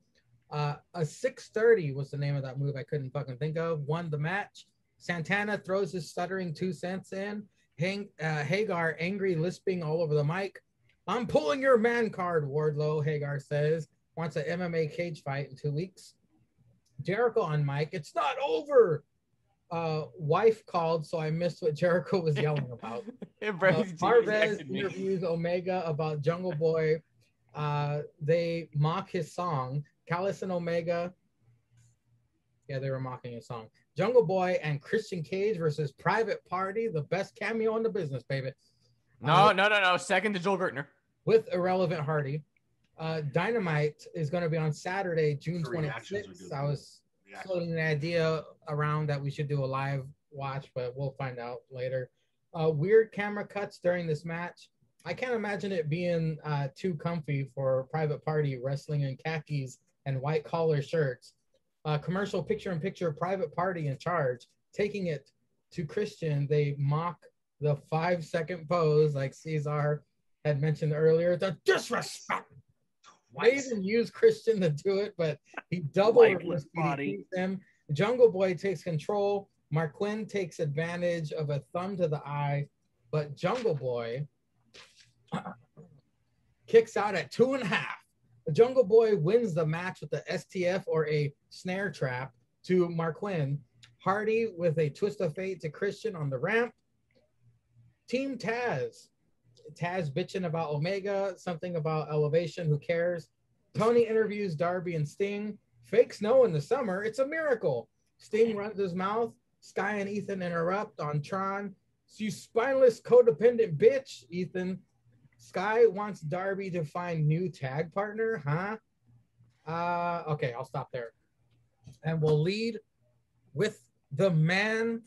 A 630 was the name of that move I couldn't fucking think of. Won the match. Santana throws his stuttering 2 cents in. Hagar angry lisping all over the mic. I'm pulling your man card, Wardlow, Hagar says. Wants an MMA cage fight in 2 weeks. Jericho on mic. It's not over. Wife called, so I missed what Jericho was yelling about. Marvez interviews Omega about Jungle Boy. They mock his song. Callis and Omega. Yeah, they were mocking his song. Jungle Boy and Christian Cage versus Private Party, the best cameo in the business, baby. No. Second to Joel Gertner. With Irrelevant Hardy. Dynamite is going to be on Saturday, June 26th. I was floating the idea around that we should do a live watch, but we'll find out later. Weird camera cuts during this match. I can't imagine it being too comfy for Private Party wrestling in khakis and white collar shirts. Commercial picture-in-picture Private Party in charge, taking it to Christian. They mock the 5-second pose, like Cesar had mentioned earlier. The disrespect. They even use Christian to do it, but he double them. Jungle Boy takes control. Mark Quinn takes advantage of a thumb to the eye, but Jungle Boy kicks out at 2.5. The Jungle Boy wins the match with the STF or a snare trap to Marquin. Hardy with a twist of fate to Christian on the ramp. Team Taz. Taz bitching about Omega, something about elevation, who cares? Tony interviews Darby and Sting. Fake snow in the summer, it's a miracle. Sting runs his mouth. Sky and Ethan interrupt on Tron. You spineless codependent bitch, Ethan. Sky wants Darby to find new tag partner, huh? Okay, I'll stop there. And we'll lead with the man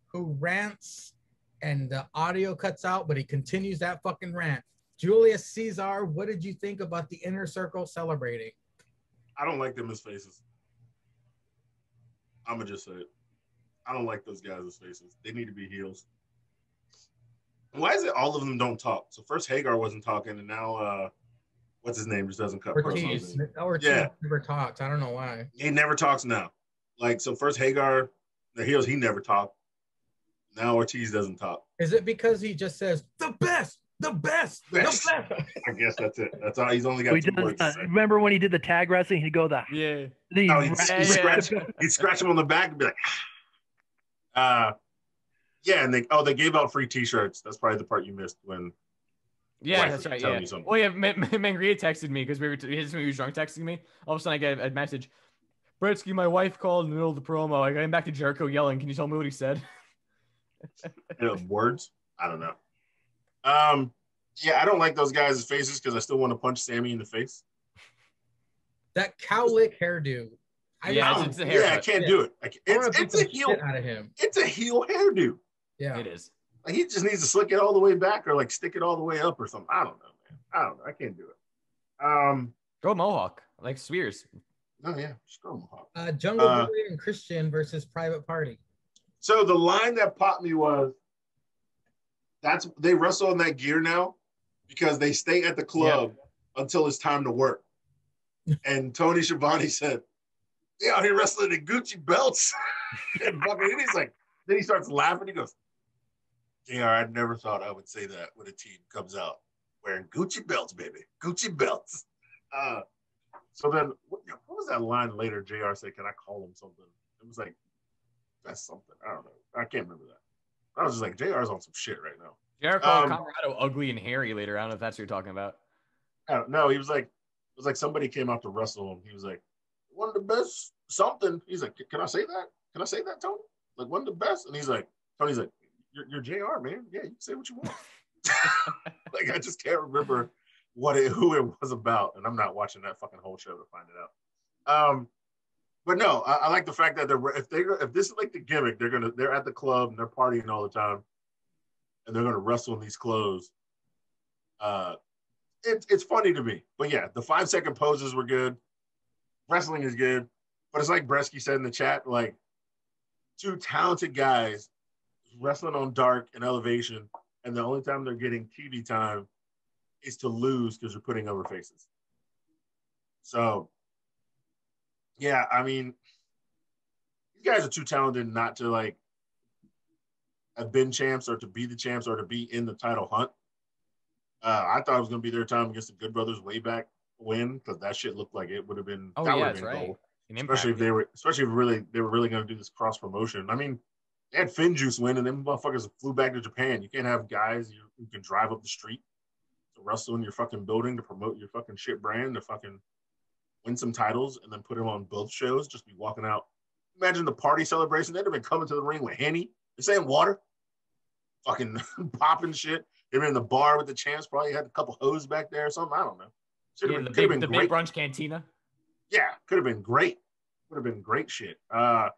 who rants and the audio cuts out, but he continues that fucking rant. Julius Caesar, what did you think about the Inner Circle celebrating? I don't like them as faces. I'm going to just say it. I don't like those guys as faces. They need to be heels. Why is it all of them don't talk? So first Hagar wasn't talking, and now what's his name just doesn't cut. Ortiz never talks. I don't know why. He never talks now. Like, so first Hagar, the heels, he never talked. Now Ortiz doesn't talk. Is it because he just says the best, the best, the best? I guess that's it. That's all. He's only got two words to say. Remember when he did the tag wrestling? He'd go He'd scratch him on the back and be like, yeah, and they gave out free T-shirts. That's probably the part you missed when. Yeah, that's right. Yeah. Well, yeah, Mangria texted me because he was drunk texting me. All of a sudden, I get a message. Bretsky, my wife called in the middle of the promo. I got him back to Jericho yelling. Can you tell me what he said? Words? I don't know. Yeah, I don't like those guys' faces because I still want to punch Sammy in the face. That cowlick hairdo. I can't do it. It's a heel out of him. It's a heel hairdo. Yeah, it is. Like, he just needs to slick it all the way back or like stick it all the way up or something. I don't know, man. I don't know. I can't do it. Go Mohawk like Spears. Oh yeah, just go Mohawk. Jungle Boy and Christian versus Private Party. So the line that popped me was, they wrestle in that gear now because they stay at the club until it's time to work. And Tony Schiavone said, "They out here wrestling in Gucci belts." And he's like, then he starts laughing. He goes, "JR, I never thought I would say that when a team comes out wearing Gucci belts, baby, Gucci belts." So then, what was that line later? JR said, "Can I call him something?" It was like, that's something. I don't know. I can't remember that. I was just like, JR's on some shit right now. JR called Colorado ugly and hairy later. I don't know if that's what you're talking about. I don't know. He was like, it was like somebody came out to wrestle him. He was like, one of the best something. He's like, can I say that? Can I say that, Tony? Like, one of the best? And he's like, Tony's like, you're JR, man. Yeah, you can say what you want. Like, I just can't remember who it was about. And I'm not watching that fucking whole show to find it out. But no, I like the fact that if this is like the gimmick, they're at the club and they're partying all the time, and they're gonna wrestle in these clothes. It's funny to me. But yeah, the 5-second poses were good. Wrestling is good, but it's like Bresky said in the chat, like, two talented guys wrestling on Dark and Elevation, and the only time they're getting TV time is to lose because you're putting over faces. So. Yeah, I mean, these guys are too talented not to, like, have been champs or to be the champs or to be in the title hunt. I thought it was going to be their time against the Good Brothers way back when, because that shit looked like it would have been. Oh that yeah, would have that's been right. gold. Especially if they were really going to do this cross promotion. I mean, they had Finn Juice win, and them motherfuckers flew back to Japan. You can't have guys who can drive up the street to wrestle in your fucking building to promote your fucking shit brand to fucking win some titles and then put them on both shows. Just be walking out. Imagine the party celebration. They'd have been coming to the ring with Henny. They're saying water, fucking popping shit. They were in the bar with the champs. Probably had a couple hoes back there or something. I don't know. The big brunch cantina. Yeah, could have been great. Would have been great shit. But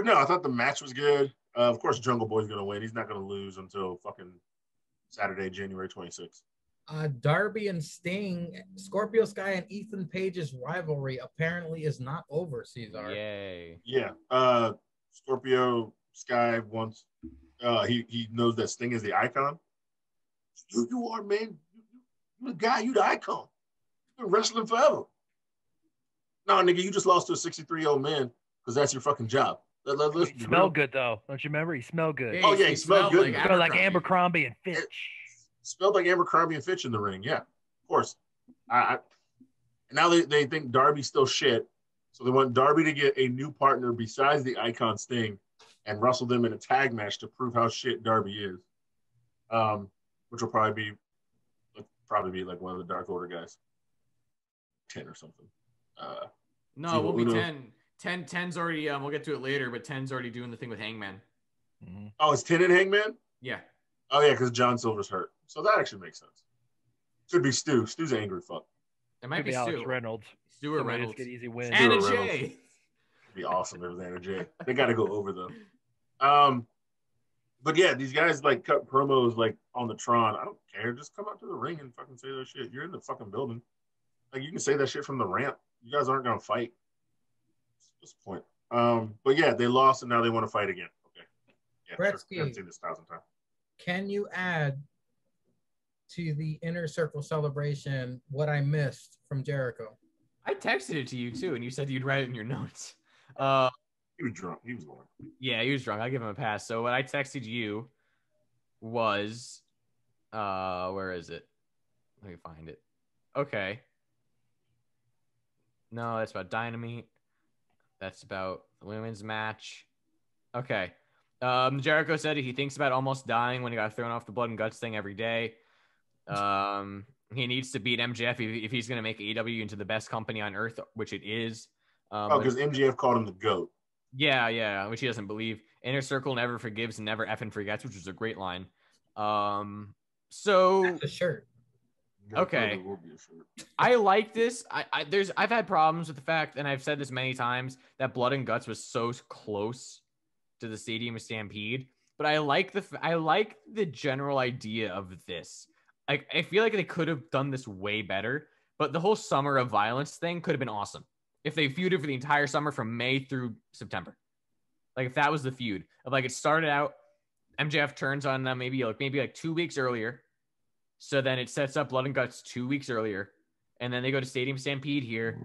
no, I thought the match was good. Of course, Jungle Boy's gonna win. He's not gonna lose until fucking Saturday, January 26th. Darby and Sting, Scorpio Sky and Ethan Page's rivalry apparently is not over, Cesar. Yay. Yeah. Scorpio Sky wants. He knows that Sting is the icon. You are, man. You the guy. You the icon. You've been wrestling forever. No, nigga, you just lost to a 63-year-old man because that's your fucking job. He smelled good, though. Don't you remember? He smelled good. Oh, yeah, he smelled good. He smelled like Abercrombie and Fitch. Smelled like Abercrombie and Fitch in the ring. Yeah, of course. And now they think Darby's still shit. So they want Darby to get a new partner besides the icon Sting and wrestle them in a tag match to prove how shit Darby is. Which will probably be like one of the Dark Order guys. 10 or something. No, it won't be 10. 10's already, we'll get to it later, but 10's already doing the thing with Hangman. Mm-hmm. Oh, it's 10 in Hangman? Yeah. Oh, yeah, because John Silver's hurt. So that actually makes sense. Could be Stu. Stu's angry fuck. It might be Alex Stu. Reynolds. Stu or Reynolds. Get easy wins. Anna Stu or Jay. It'd be awesome if it was Anna Jay. They got to go over, though. But yeah, these guys like cut promos like on the Tron. I don't care. Just come out to the ring and fucking say that shit. You're in the fucking building. Like, you can say that shit from the ramp. You guys aren't going to fight. What's the point? But yeah, they lost and now they want to fight again. Okay. Yeah, Gretzky, sure. I've seen this 1,000 times. Can you add to the Inner Circle celebration what I missed from Jericho? I texted it to you too, and you said you'd write it in your notes. He was drunk. He was going. Yeah, he was drunk. I'll give him a pass. So what I texted you was, where is it? Let me find it. Okay. No, that's about Dynamite. That's about the women's match. Okay. Jericho said he thinks about almost dying when he got thrown off the blood and guts thing every day. He needs to beat MJF if he's going to make AEW into the best company on earth, which it is. Because MJF called him the GOAT. Yeah, which he doesn't believe. Inner Circle never forgives and never effing forgets, which was a great line. So That's a shirt. Okay. I like this. I've had problems with the fact, and I've said this many times, that Blood and Guts was so close to the Stadium Stampede. But I like the general idea of this. I feel like they could have done this way better. But the whole Summer of Violence thing could have been awesome if they feuded for the entire summer from May through September. Like, if that was the feud of, like, it started out, MJF turns on them maybe 2 weeks earlier. So then it sets up Blood and Guts 2 weeks earlier, and then they go to Stadium Stampede here,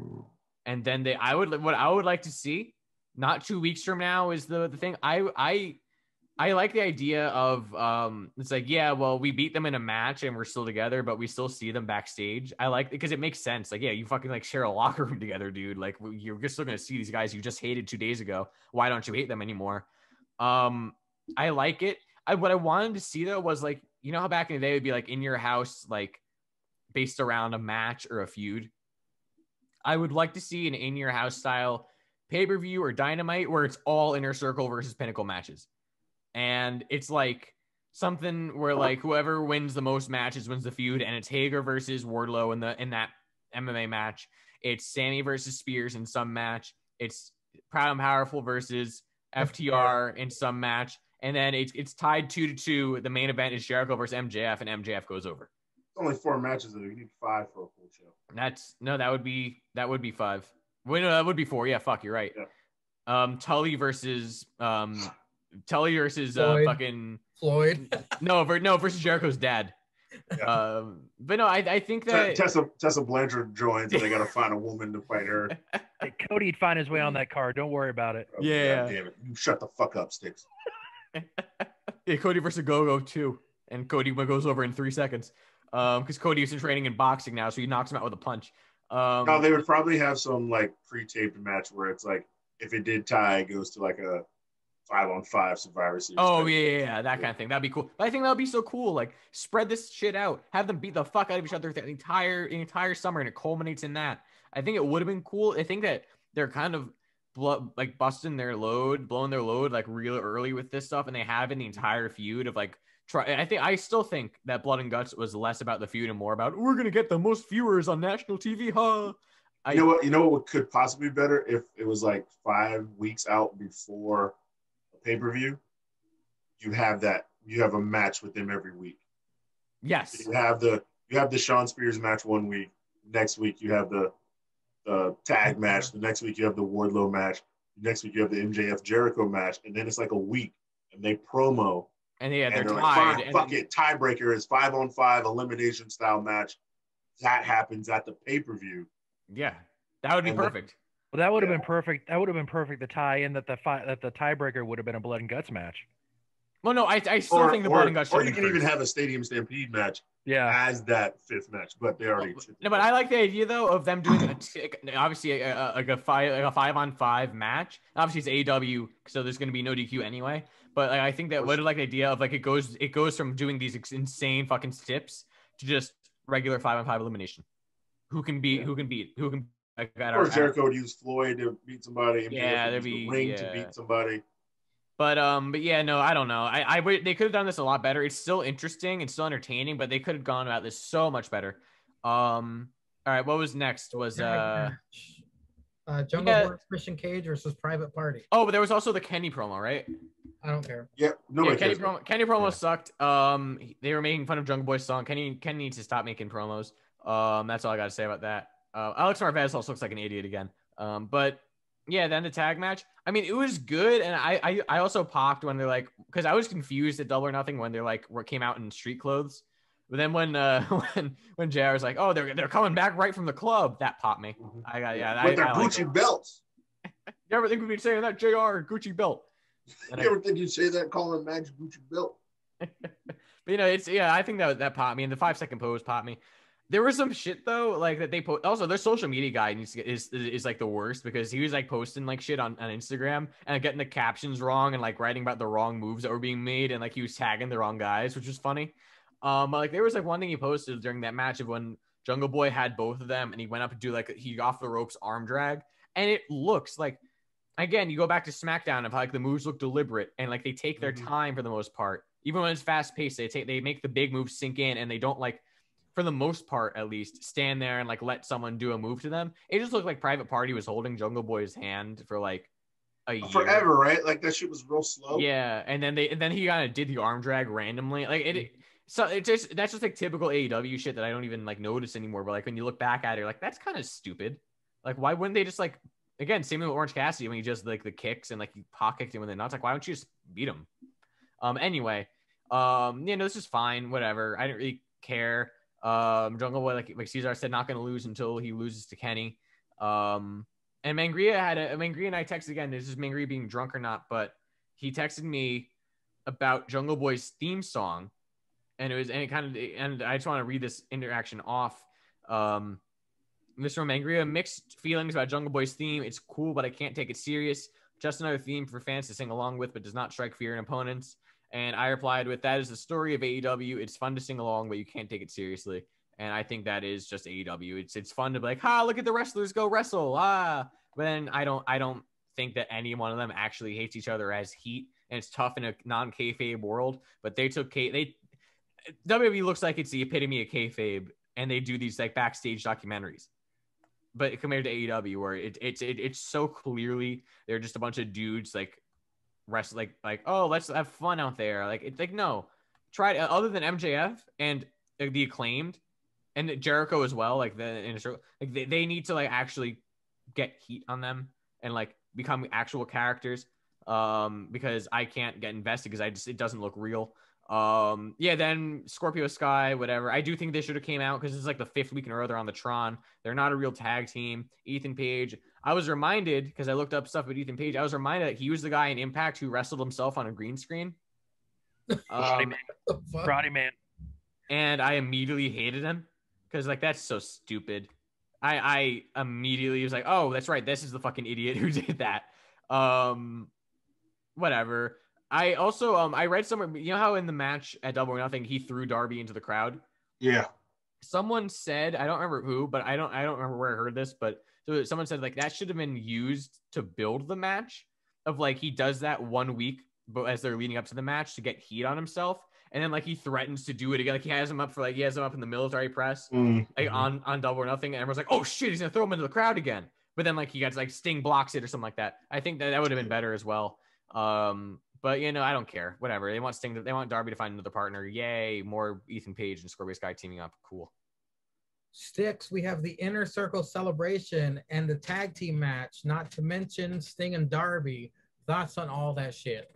and then what I would like to see, not 2 weeks from now, is the thing. I like the idea of it's like, yeah, well, we beat them in a match and we're still together, but we still see them backstage. I like, because it makes sense. Like, yeah, you fucking like share a locker room together, dude. Like, you're still gonna see these guys you just hated 2 days ago. Why don't you hate them anymore? I like it. What I wanted to see though was, like, you know how back in the day it would be like in your house, like based around a match or a feud. I would like to see an in your house style pay-per-view or Dynamite where it's all Inner Circle versus Pinnacle matches. And it's like something where, like, whoever wins the most matches wins the feud, and it's Hager versus Wardlow in that MMA match. It's Sammy versus Spears in some match. It's Proud and Powerful versus FTR in some match. And then it's tied 2-2. The main event is Jericho versus MJF, and MJF goes over. It's only 4 matches though. You need 5 for a full show. That would be 5. Wait, no, that would be 4. Yeah, fuck, you're right. Yeah. Tully versus Floyd. Fucking Floyd. no, versus Jericho's dad. Yeah. But no, I think that Tessa Blanchard joins, and they got to find a woman to fight her. Hey, Cody'd find his way on that card. Don't worry about it. Yeah. God damn it! You shut the fuck up, Sticks. Yeah, Cody versus Gogo 2. And Cody goes over in 3 seconds. Because Cody is training in boxing now, so he knocks him out with a punch. No, they would probably have some like pre-taped match where it's like if it did tie, it goes to like a 5-on-5 Survivor Series. Oh yeah, that kind of thing. That'd be cool. But I think that would be so cool. Like spread this shit out, have them beat the fuck out of each other the entire summer, and it culminates in that. I think it would have been cool. I think that they're kind of busting their load, blowing their load like real early with this stuff, and they have in the entire feud of like I still think that Blood and Guts was less about the feud and more about we're gonna get the most viewers on national TV, huh? You know what could possibly be better if it was like 5 weeks out before a pay-per-view. You have a match with them every week. Yes. You have the Shawn Spears match 1 week. Next week you have the tag match. The next week you have the Wardlow match. The next week you have the MJF Jericho match, and then it's like a week and they promo. And they're tied. like, fuck it. Tiebreaker is 5-on-5 elimination style match. That happens at the pay-per-view. Yeah, that would be perfect. Well, that would have been perfect. That would have been perfect to tie in that the tiebreaker would have been a blood and guts match. Well, no, I still think the blood and guts. Or you can even have a Stadium Stampede match. Yeah. As that 5th match, but they already. No, but I like the idea though of them doing obviously like a 5-on-5 match. Obviously it's AEW, so there's going to be no DQ anyway. But I think that what I like the idea of like it goes from doing these insane fucking tips to just regular 5-on-5 elimination. Who can beat? Like, of course, Jericho would use Floyd to beat somebody. Yeah, there'd be Ring to beat somebody. But yeah, no, I don't know. They could have done this a lot better. It's still interesting, it's still entertaining, but they could have gone about this so much better. All right, what was next? Was Jungle Boy, Christian Cage versus Private Party. Oh, but there was also the Kenny promo, right? I don't care. Yeah, Kenny promo sucked. They were making fun of Jungle Boy's song. Kenny needs to stop making promos. That's all I got to say about that. Alex Marvez also looks like an idiot again. But yeah, then the tag match. I mean, it was good, and I also popped when they're like, because I was confused at Double or Nothing when they're like came out in street clothes. But then when JR was like, oh, they're coming back right from the club, that popped me. Mm-hmm. With their Gucci belts. You ever think we'd be saying that, JR Gucci belt? You ever think you'd say that calling Max Gucci belt? But I think that popped me, and the 5-second pose popped me. There was some shit though, like that they post. Also, their social media guy is like the worst because he was like posting like shit on Instagram and getting the captions wrong and like writing about the wrong moves that were being made and like he was tagging the wrong guys, which was funny. But like there was like one thing he posted during that match of when Jungle Boy had both of them and he went up to do like he off the ropes arm drag, and it looks like, again, you go back to SmackDown of how like the moves look deliberate and like they take their time for the most part, even when it's fast paced. They make the big moves sink in and they don't like, for the most part at least, stand there and like let someone do a move to them. It just looked like Private Party was holding Jungle Boy's hand for like a year. Forever, right? Like that shit was real slow. Yeah, and then he kind of did the arm drag randomly. Like that's just like typical AEW shit that I don't even like notice anymore. But like when you look back at it, you're like, that's kind of stupid. Like why wouldn't they just like, again, same with Orange Cassidy when he just like the kicks and like he pocket him with the nuts. Like why don't you just beat him? Anyway, this is fine. Whatever. I didn't really care. Jungle Boy, like Cesar said, not going to lose until he loses to Kenny. And Mangria and I texted again. This is Mangria being drunk or not, but he texted me about Jungle Boy's theme song, and I just want to read this interaction off. Mr. Mangria, mixed feelings about Jungle Boy's theme. It's cool, but I can't take it serious. Just another theme for fans to sing along with, but does not strike fear in opponents. And I replied with, that is the story of AEW. It's fun to sing along, but you can't take it seriously. And I think that is just AEW. It's fun to be like, look at the wrestlers go wrestle. But then I don't think that any one of them actually hates each other as heat. And it's tough in a non-kayfabe world. But WWE looks like it's the epitome of kayfabe. And they do these like backstage documentaries. But compared to AEW, where it's so clearly they're just a bunch of dudes like wrestle like oh, let's have fun out there. Like it's like, no, try it. Other than MJF and the Acclaimed and Jericho as well, like they need to like actually get heat on them and like become actual characters. Because I can't get invested because it doesn't look real. Then Scorpio Sky, whatever. I do think they should have came out because it's like the 5th week in a row they're on the Tron. They're not a real tag team. Ethan Page. I was reminded, because I looked up stuff with Ethan Page, I was reminded that he was the guy in Impact who wrestled himself on a green screen. Karate Man. And I immediately hated him because like that's so stupid. I immediately was like, oh, that's right, this is the fucking idiot who did that. Whatever. I also I read somewhere, you know how in the match at Double or Nothing he threw Darby into the crowd? Yeah. Someone said, I don't remember who, but I don't remember where I heard this, but so someone said like that should have been used to build the match of like he does that 1 week but as they're leading up to the match to get heat on himself. And then like he threatens to do it again. Like he has him up in the military press, like on Double or Nothing, and everyone's like, oh shit, he's gonna throw him into the crowd again. But then like he gets like Sting blocks it or something like that. I think that would have been better as well. But you know, I don't care. Whatever. They want Darby to find another partner. Yay, more Ethan Page and Scorpio Sky teaming up. Cool. Sticks, we have the Inner Circle celebration and the tag team match, not to mention Sting and Darby. Thoughts on all that shit?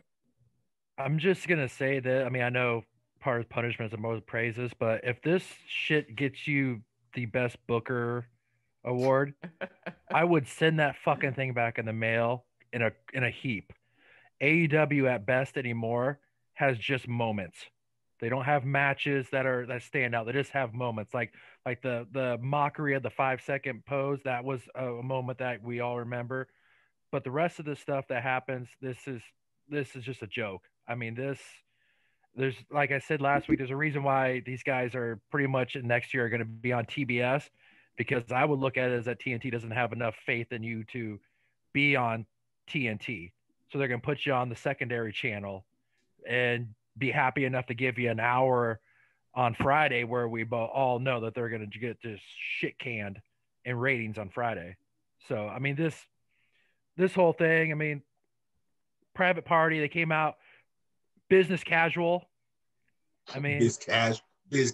I'm just gonna say that, I mean, I know part of punishment is the most praises, but if this shit gets you the best booker award, I would send that fucking thing back in the mail in a heap. AEW at best anymore has just moments. They don't have matches that stand out. They just have moments like the mockery of the 5-second pose. That was a moment that we all remember. But the rest of the stuff that happens, this is just a joke. I mean, there's like I said last week, there's a reason why these guys are pretty much next year are going to be on TBS, because I would look at it as that TNT doesn't have enough faith in you to be on TNT. So they're going to put you on the secondary channel and be happy enough to give you an hour on Friday where we all know that they're going to get this shit canned in ratings on Friday. So, I mean, this whole thing, I mean, private party, they came out business casual. I mean, biz cash. They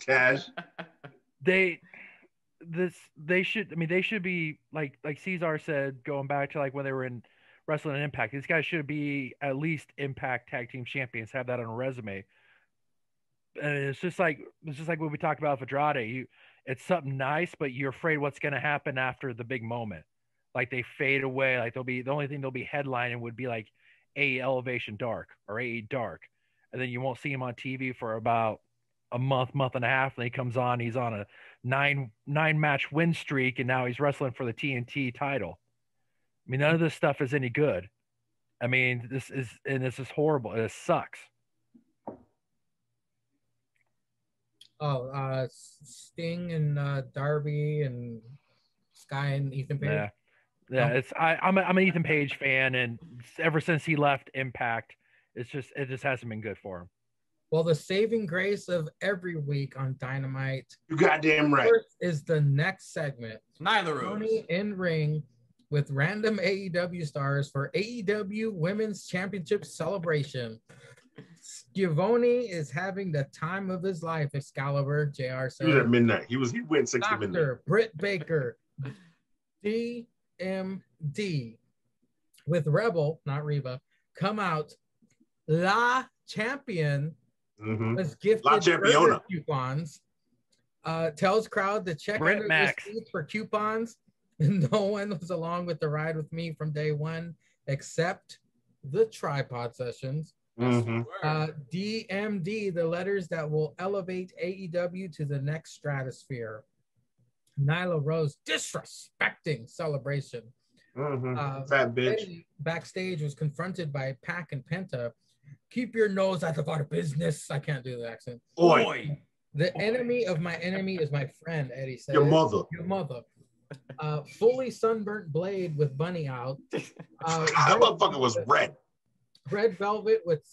should be like Cesar said, going back to like when they were in Wrestling and Impact. These guys should be at least Impact Tag Team Champions, have that on a resume. And it's just like what we talked about with Andrade. It's something nice, but you're afraid what's going to happen after the big moment. Like they fade away. Like the only thing they'll be headlining would be like A Elevation Dark or A Dark, and then you won't see him on TV for about a month and a half. And he comes on. He's on a nine match win streak, and now he's wrestling for the TNT title. I mean, none of this stuff is any good. I mean, this is horrible. It sucks. Oh, Sting and Darby and Sky and Ethan Page. Yeah. I'm an Ethan Page fan, and ever since he left Impact, it just hasn't been good for him. Well, the saving grace of every week on Dynamite, you goddamn right, is the next segment. Nyla Tony in ring with random AEW stars for AEW Women's Championship celebration. Schiavone is having the time of his life. Excalibur, JR said. He was at midnight. He went 6 to midnight. Dr. Britt Baker, DMD with Rebel, not Reba, come out. La Champion was gifted burger coupons. Tells crowd to check under the seats for coupons. No one was along with the ride with me from day one, except the tripod sessions. DMD, the letters that will elevate AEW to the next stratosphere. Nyla Rose disrespecting celebration. Fat bitch. Backstage was confronted by Pac and Penta. Keep your nose out of our business. I can't do the accent. Oi. The enemy of my enemy is my friend, Eddie said. Your mother. Fully sunburnt Blade with Bunny out. That motherfucker was red. Red Velvet with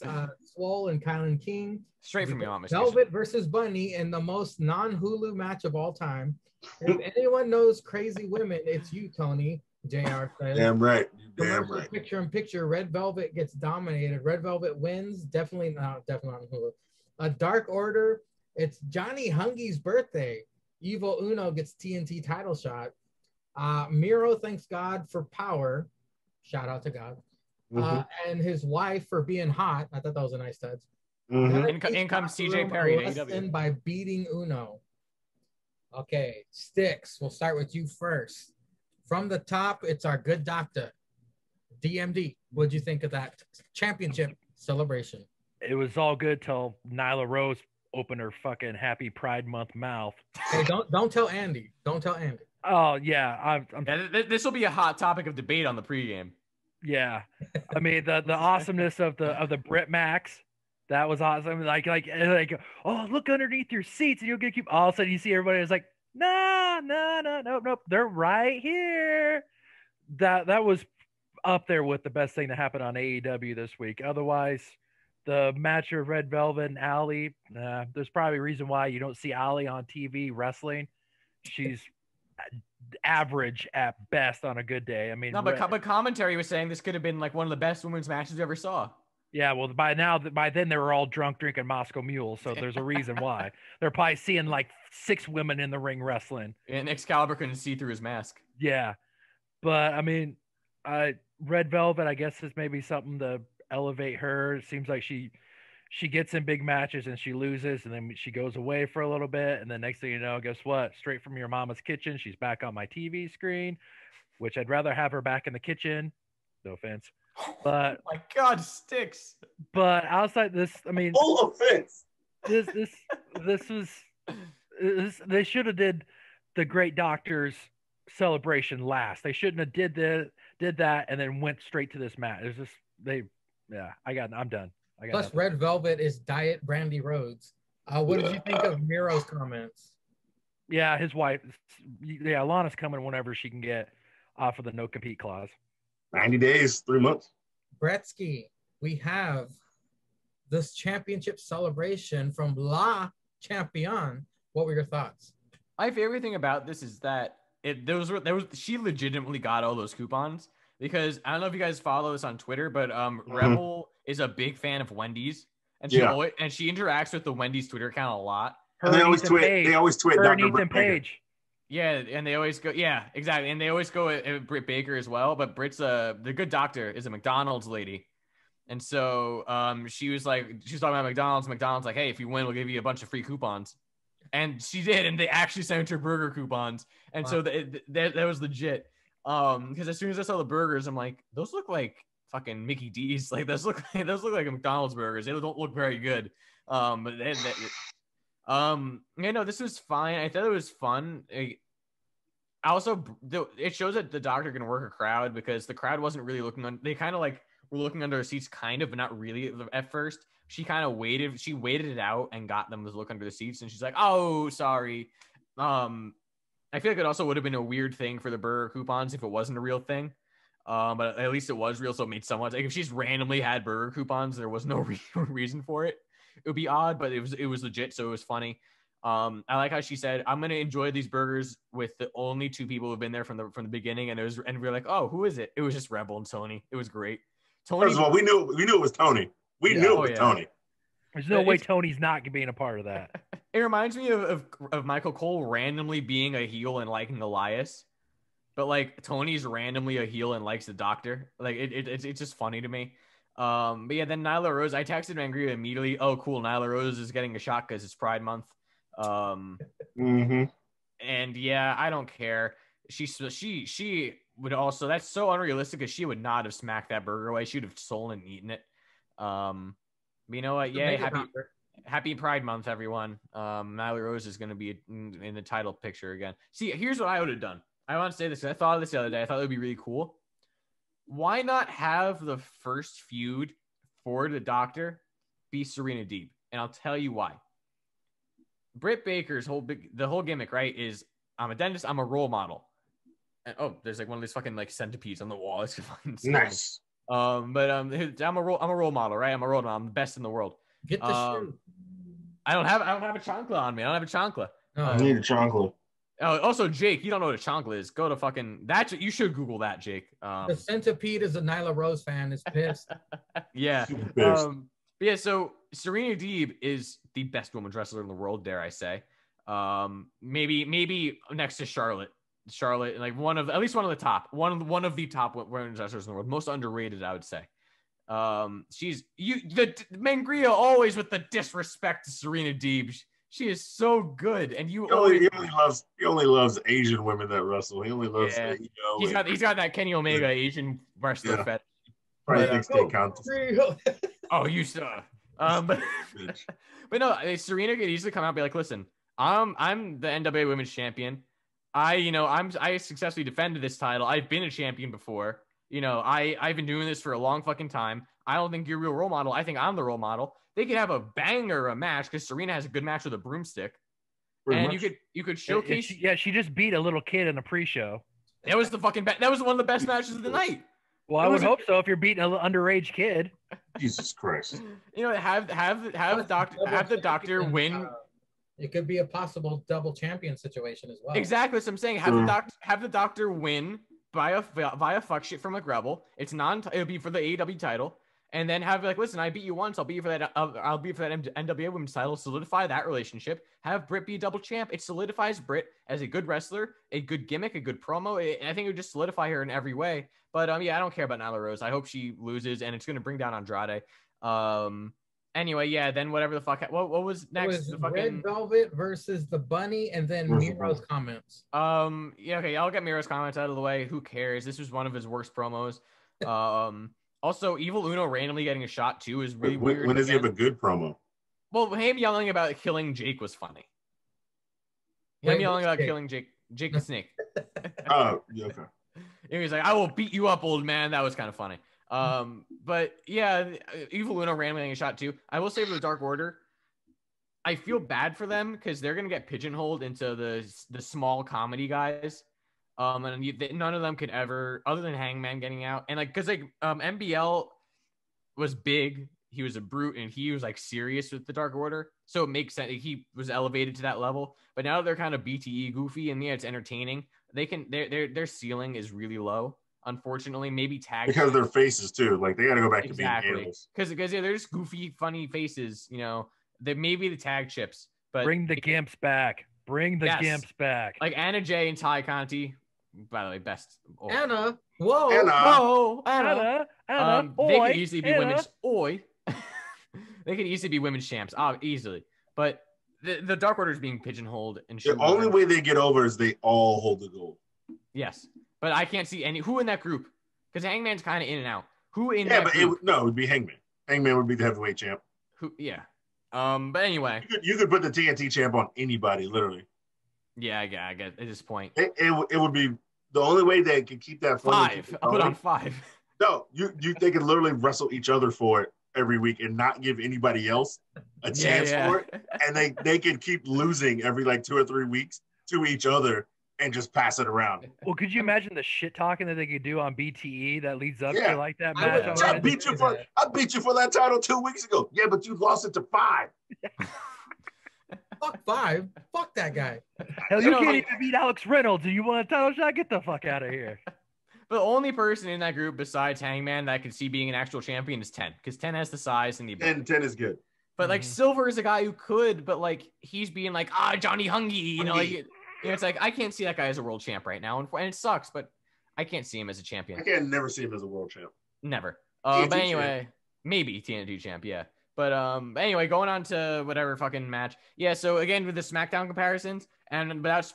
Swole and Kylan King. Straight from your mom. Velvet versus Bunny in the most non-Hulu match of all time. If anyone knows crazy women, it's you, Tony. JR says. Damn right. Damn right. Picture in picture, Red Velvet gets dominated. Red Velvet wins. Definitely not on Hulu. A Dark Order. It's Johnny Hungy's birthday. Evil Uno gets TNT title shot. Miro thanks God for power. Shout out to God. And his wife for being hot. I thought that was a nice touch. In comes CJ Perry to AEW. By beating Uno. Okay, Sticks. We'll start with you first. From the top, it's our good doctor, DMD. What'd you think of that championship celebration? it was all good till Nyla Rose opened her fucking Happy Pride Month mouth. Hey, don't tell Andy. Don't tell Andy. Oh yeah, this will be a hot topic of debate on the pregame. Yeah, I mean the awesomeness of the Brit Max, that was awesome. Like oh, look underneath your seats and you'll get keep. All of a sudden you see everybody is like, no, nope, they're right here. That was up there with the best thing that happened on AEW this week. Otherwise, the match of Red Velvet and Ali, there's probably a reason why you don't see Ali on TV wrestling. She's average at best on a good day. I mean, no, but commentary was saying this could have been like one of the best women's matches we ever saw. Yeah, well, by then they were all drunk drinking Moscow Mules, so there's a reason why. They're probably seeing like 6 women in the ring wrestling. And Excalibur couldn't see through his mask. Yeah, but I mean, Red Velvet, I guess, is maybe something to elevate her. It seems like she gets in big matches and she loses, and then she goes away for a little bit, and then next thing you know, guess what? Straight from your mama's kitchen, she's back on my TV screen, which I'd rather have her back in the kitchen. No offense. But oh my God, sticks. But outside this, I mean, full offense. This was they should have did the Great Doctor's celebration last. They shouldn't have did that and then went straight to this match. It's just I'm done. Plus, nothing. Red Velvet is Diet Brandy Rhodes. What did you think of Miro's comments? Yeah, his wife. Yeah, Lana's coming whenever she can get off of the no compete clause. 90 days, 3 months. Bretsky, we have this championship celebration from La Champion. What were your thoughts? My favorite thing about this is that she legitimately got all those coupons, because I don't know if you guys follow this on Twitter, but Rebel is a big fan of Wendy's, and she interacts with the Wendy's Twitter account a lot. They always tweet Dr. Britt Page. Yeah, and they always go, yeah, exactly. And they always go at Britt Baker as well. But Britt's the good doctor is a McDonald's lady. And so she was talking about McDonald's. McDonald's like, hey, if you win, we'll give you a bunch of free coupons. And she did. And they actually sent her burger coupons. And wow. So that was legit. Because as soon as I saw the burgers, I'm like, those look like fucking Mickey D's. Like those look like McDonald's burgers. They don't look very good. But this was fine. I thought it was fun. It shows that the doctor can work a crowd, because the crowd wasn't really looking they kind of like were looking under their seats, kind of, but not really at first. She kind of waited it out and got them to look under the seats, and she's like, oh, sorry. I feel like it also would have been a weird thing for the burger coupons if it wasn't a real thing. But at least it was real, so it made someone like, if she's randomly had burger coupons, there was no reason for it. It would be odd, but it was legit, so it was funny. I like how she said, "I'm gonna enjoy these burgers with the only 2 people who've been there from the beginning," and we were like, "Oh, who is it?" It was just Rebel and Tony. It was great. Tony. First of all, we knew it was Tony. We knew it was Tony. There's no way Tony's not being a part of that. It reminds me of Michael Cole randomly being a heel and liking Elias, but like Tony's randomly a heel and likes the Doctor. Like it's just funny to me. But yeah, then Nyla Rose, I texted Mangria immediately. Oh, cool. Nyla Rose is getting a shot because it's Pride Month. And yeah, I don't care. She would also, that's so unrealistic, because she would not have smacked that burger away. She would have stolen and eaten it. But you know what? Yeah, happy Pride Month, everyone. Nyla Rose is going to be in the title picture again. See, here's what I would have done. I want to say this, because I thought of this the other day. I thought it would be really cool. Why not have the first feud for the Doctor be Serena Deeb? And I'll tell you why. Britt Baker's whole gimmick, right, is I'm a dentist, I'm a role model. And, there's like one of these fucking like centipedes on the wall. It's fucking nice. I'm a role model, right? I'm a role model. I'm the best in the world. Get the shoe. I don't have a chancla on me. I don't have a chancla. I need a chancla. Oh, also, Jake, you don't know what a chancla is. Go to fucking that. You should Google that, Jake. The centipede is a Nyla Rose fan. Is pissed. Yeah. Pissed. Yeah. So Serena Deeb is the best women's wrestler in the world, dare I say? Maybe next to Charlotte, like at least one of the top women's wrestlers in the world, most underrated, I would say. Mangria always with the disrespect to Serena Deeb. She is so good, and he only loves Asian women that wrestle. He only loves he's got that Kenny Omega Asian wrestler fetish. Probably thinks they count. Oh, you saw. But but no, Serena could easily come out and be like, listen, I'm the NWA Women's Champion. I successfully defended this title. I've been a champion before. I've been doing this for a long fucking time. I don't think you're a real role model. I think I'm the role model. They could have a banger a match because Serena has a good match with a broomstick. And you could showcase. She just beat a little kid in a pre-show. That was that was one of the best matches of the night. Well, I would hope so if you're beating an underage kid. Jesus Christ. Have the doctor win. It could be a possible double champion situation as well. Exactly what I'm saying. Have the doctor via fuck shit from McRebel. It'll be for the AEW title. And then have like, listen, I beat you once. I'll beat you for that. I'll beat you for that NWA Women's title. Solidify that relationship. Have Britt be a double champ. It solidifies Britt as a good wrestler, a good gimmick, a good promo. I think it would just solidify her in every way. But I don't care about Nyla Rose. I hope she loses, and it's going to bring down Andrade. Anyway, yeah. Then whatever the fuck. What was next? It was the Red Velvet versus the Bunny, and then Miro's comments. Yeah. Okay. I'll get Miro's comments out of the way. Who cares? This was one of his worst promos. Also, Evil Uno randomly getting a shot too is really weird. When does he have a good promo? Well, him yelling about killing Jake was funny. Him yelling about killing Jake the Snake. Oh, yeah, okay. He was like, "I will beat you up, old man." That was kind of funny. But yeah, Evil Uno randomly getting a shot too. I will say for the Dark Order, I feel bad for them because they're gonna get pigeonholed into the small comedy guys. And none of them could ever, other than Hangman getting out, and because MBL was big, he was a brute, and he was like serious with the Dark Order, so it makes sense he was elevated to that level. But now they're kind of BTE goofy, and yeah, it's entertaining. Their ceiling is really low, unfortunately. Maybe tag because their faces too, like they got to go back to being animals. Because they're just goofy, funny faces. They maybe the tag chips, but bring the Gimps back. Bring the Gimps back. Like Anna Jay and Ty Conti. By the way, best. Oh. Anna. They could easily be women's. They could easily be women's champs. Easily. But the Dark Order is being pigeonholed. And the only way they get over is they all hold the gold. Yes. But I can't see who in that group. Because Hangman's kind of in and out. Who in that group? It would be Hangman. Hangman would be the heavyweight champ. Yeah. But anyway. You could put the TNT champ on anybody, literally. Yeah, I get at this point. It would be the only way they could keep that five. I'll put on 5. No, they could literally wrestle each other for it every week and not give anybody else a chance for it. And they could keep losing every like 2 or 3 weeks to each other and just pass it around. Well, could you imagine the shit talking that they could do on BTE that leads up to like that match? I beat you for that title 2 weeks ago. Yeah, but you lost it to 5. Fuck 5. Fuck that guy. Hell, you can't even beat Alex Reynolds. Do you want a title shot? Get the fuck out of here. The only person in that group besides Hangman that I could see being an actual champion is 10, because 10 has the size and the ability. And 10 is good. But like Silver is a guy who could, but like he's being like Johnny Hungy, it's like I can't see that guy as a world champ right now, and it sucks. But I can't see him as a champion. I can never see him as a world champ. Never. But anyway, champ. Maybe TNT champ, yeah. But anyway, going on to whatever fucking match. Yeah, so again with the SmackDown comparisons, and without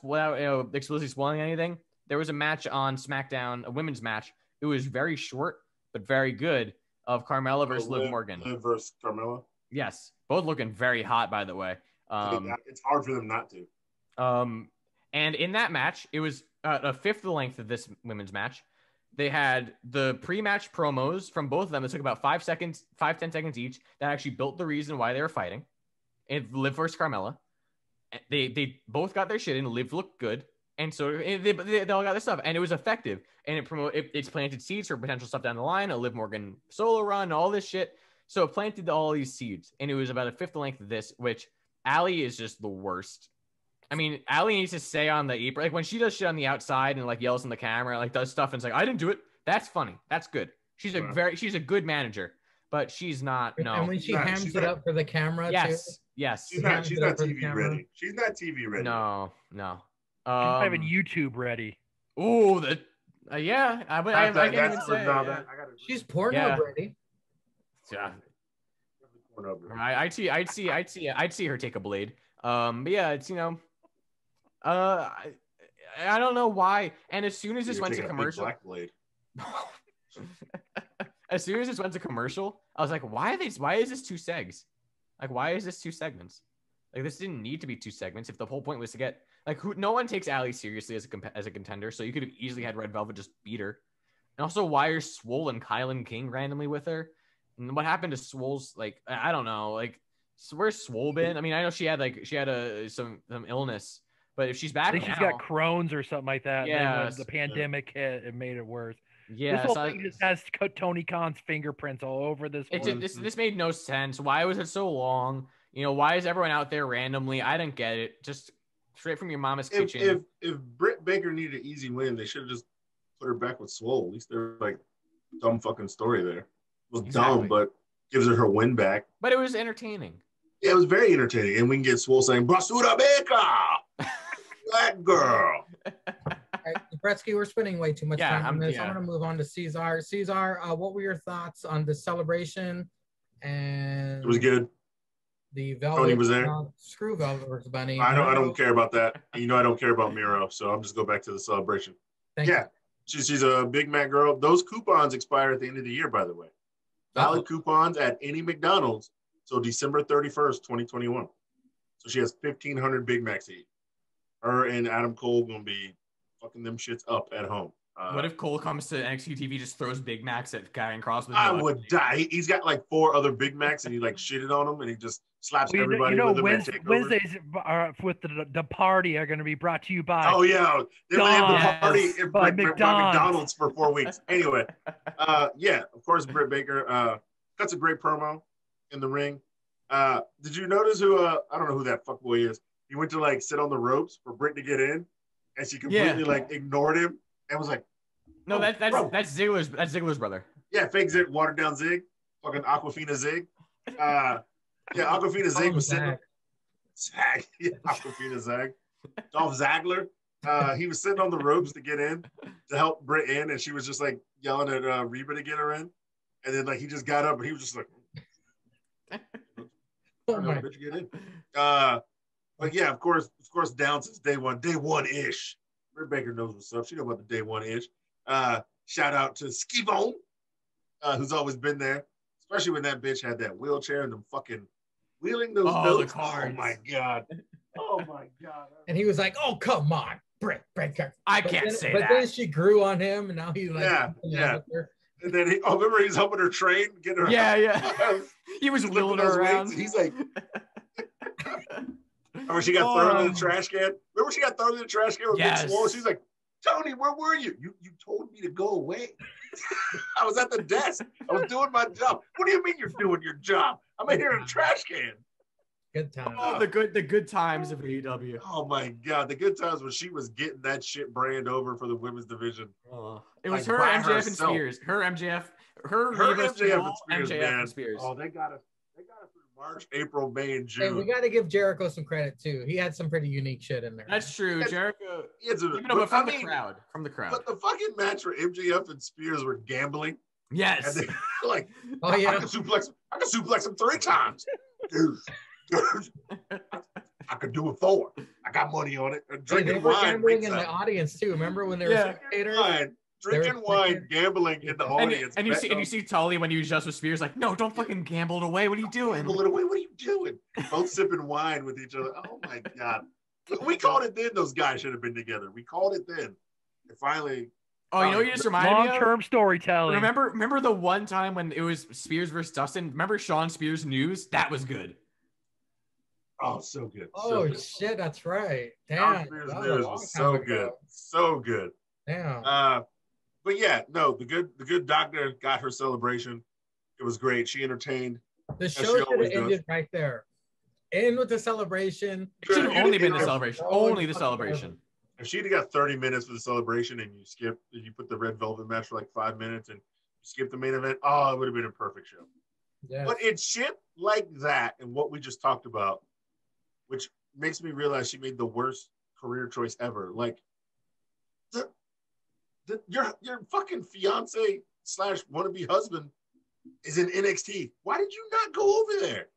explicitly spoiling anything, there was a match on SmackDown, a women's match. It was very short but very good, of Carmella versus Liv Morgan. Liv versus Carmella. Yes, both looking very hot, by the way. It's hard for them not to. And in that match, it was a fifth the length of this women's match. They had the pre-match promos from both of them. It took about 10 seconds each. That actually built the reason why they were fighting. And Liv versus Carmella. They both got their shit in. Liv looked good. And so they all got their stuff. And it was effective. And it's planted seeds for potential stuff down the line. A Liv Morgan solo run, all this shit. So it planted all these seeds. And it was about a fifth the length of this, which Allie is just the worst. I mean, Allie needs to stay on the apron. Like when she does shit on the outside and like yells in the camera, like does stuff and it's like, I didn't do it. That's funny. That's good. She's a good manager, but she's not. No. And when she hams it up for the camera, yes. She's not TV ready. She's not TV ready. No. She's not even YouTube ready. Oh, yeah. I can't even say. She's porno ready. Yeah. I'd see her take a blade. But yeah, it's I don't know why. And as soon as this went to commercial, black blade. as soon as this went to commercial, I was like, why is this 2 segs? Like, why is this 2 segments? Like, this didn't need to be 2 segments if the whole point was to get no one takes Allie seriously as a contender, so you could have easily had Red Velvet just beat her. And also, why are Swole and Kylan King randomly with her? And what happened to Swole's, like, I don't know, like, where's Swole been? I mean, I know she had some illness, but if she's back I think now, she's got Crohn's or something like that. Yeah, then when the pandemic hit, it made it worse. Yeah, this whole thing just has Tony Khan's fingerprints all over this. This made no sense. Why was it so long? You know, why is everyone out there randomly? I didn't get it. Just straight from your mama's kitchen. If Britt Baker needed an easy win, they should have just put her back with Swole. At least they're like dumb fucking story there. It was dumb, but gives her win back. But it was entertaining. Yeah, it was very entertaining. And we can get Swole saying, Basura Baker! That girl! Right, Bretsky, we're spending way too much time on this. I'm going to move on to Cesar. Cesar, what were your thoughts on the celebration? And it was good. The Velvet, Tony was there. Screw Velvet versus Bunny. I don't care about that. You know I don't care about Miro, so I'm just go back to the celebration. Thank you. She's a Big Mac girl. Those coupons expire at the end of the year, by the way. Valid coupons at any McDonald's. So December 31st, 2021. So she has 1,500 Big Macs to eat. Her and Adam Cole going to be fucking them shits up at home. What if Cole comes to NXT TV, just throws Big Macs at Karrion Kross? I would die. He's got like 4 other Big Macs and he like shitted on them and he just slaps everybody with them. Wednesdays with the party are going to be brought to you by. Oh yeah, they have the party by McDonald's for 4 weeks. Anyway, yeah, of course Britt Baker cuts a great promo in the ring. Did you notice who? I don't know who that fuckboy is. He went to like sit on the ropes for Britt to get in, and she completely like ignored him and was like, "No, that's Ziggler's brother." Yeah, fake Zig, watered down Zig, fucking Aquafina Zig. Yeah, Aquafina Zig was sitting. Zag, yeah, Aquafina Zag. Dolph Ziggler. He was sitting on the ropes to get in to help Britt in, and she was just like yelling at Reba to get her in, and then like he just got up and he was just like, "Bitch, get in." But yeah, of course, down since day one-ish. Britt Baker knows what's up. She knows about the day one-ish. Shout out to Skivone, who's always been there, especially when that bitch had that wheelchair and them fucking wheeling those notes. Oh my god. Oh my god. And he was like, "Oh come on, Britt Baker." I can't say that. But then she grew on him, and now he's like, yeah. And then remember he's helping her train, get her. Yeah. He was wheeling her around. He's like. Remember she got thrown in the trash can? Remember she got thrown in the trash can with Big Swole? She's like, "Tony, where were you? You told me to go away." I was at the desk. I was doing my job. What do you mean you're doing your job? I'm in here in a trash can. Good time. Oh, the good times of AEW. Oh my god, the good times when she was getting that shit brand over for the women's division. It was her, MJF, and Spears. Her MJF and Spears. Oh, they got us through March, April, May, and June. Hey, we got to give Jericho some credit too. He had some pretty unique shit in there. That's true. Jericho, from the crowd. But the fucking match where MJF and Spears were gambling. Yes. And they, like, oh yeah, I can suplex him 3 times. Dude. I could do it 4. I got money on it. Drinking wine. Gambling in the audience too. Remember when they were spectators? Drinking wine, gambling in the audience. And you see Tully when he was just with Spears, like, "No, don't fucking gamble it away. What are you doing? Gamble it away. What are you doing?" Both sipping wine with each other. Oh my god. We called it then. Those guys should have been together. We called it then. And finally. Oh, you know, you just reminded me of long-term storytelling. Remember the one time when it was Spears versus Dustin? Remember Sean Spears' news? That was good. Oh, so good. Oh so shit, good. that's right. Damn. News was so good. So good. Damn. But yeah, no, the good doctor got her celebration. It was great. She entertained. The show should have ended right there. End with the celebration. It should have only been the celebration. Only the celebration. If she'd have got 30 minutes for the celebration and you put the Red Velvet match for like 5 minutes and you skip the main event, it would have been a perfect show. Yes. But it's shit like that and what we just talked about, which makes me realize she made the worst career choice ever. Like, your fucking fiance / wannabe husband is in NXT. Why did you not go over there?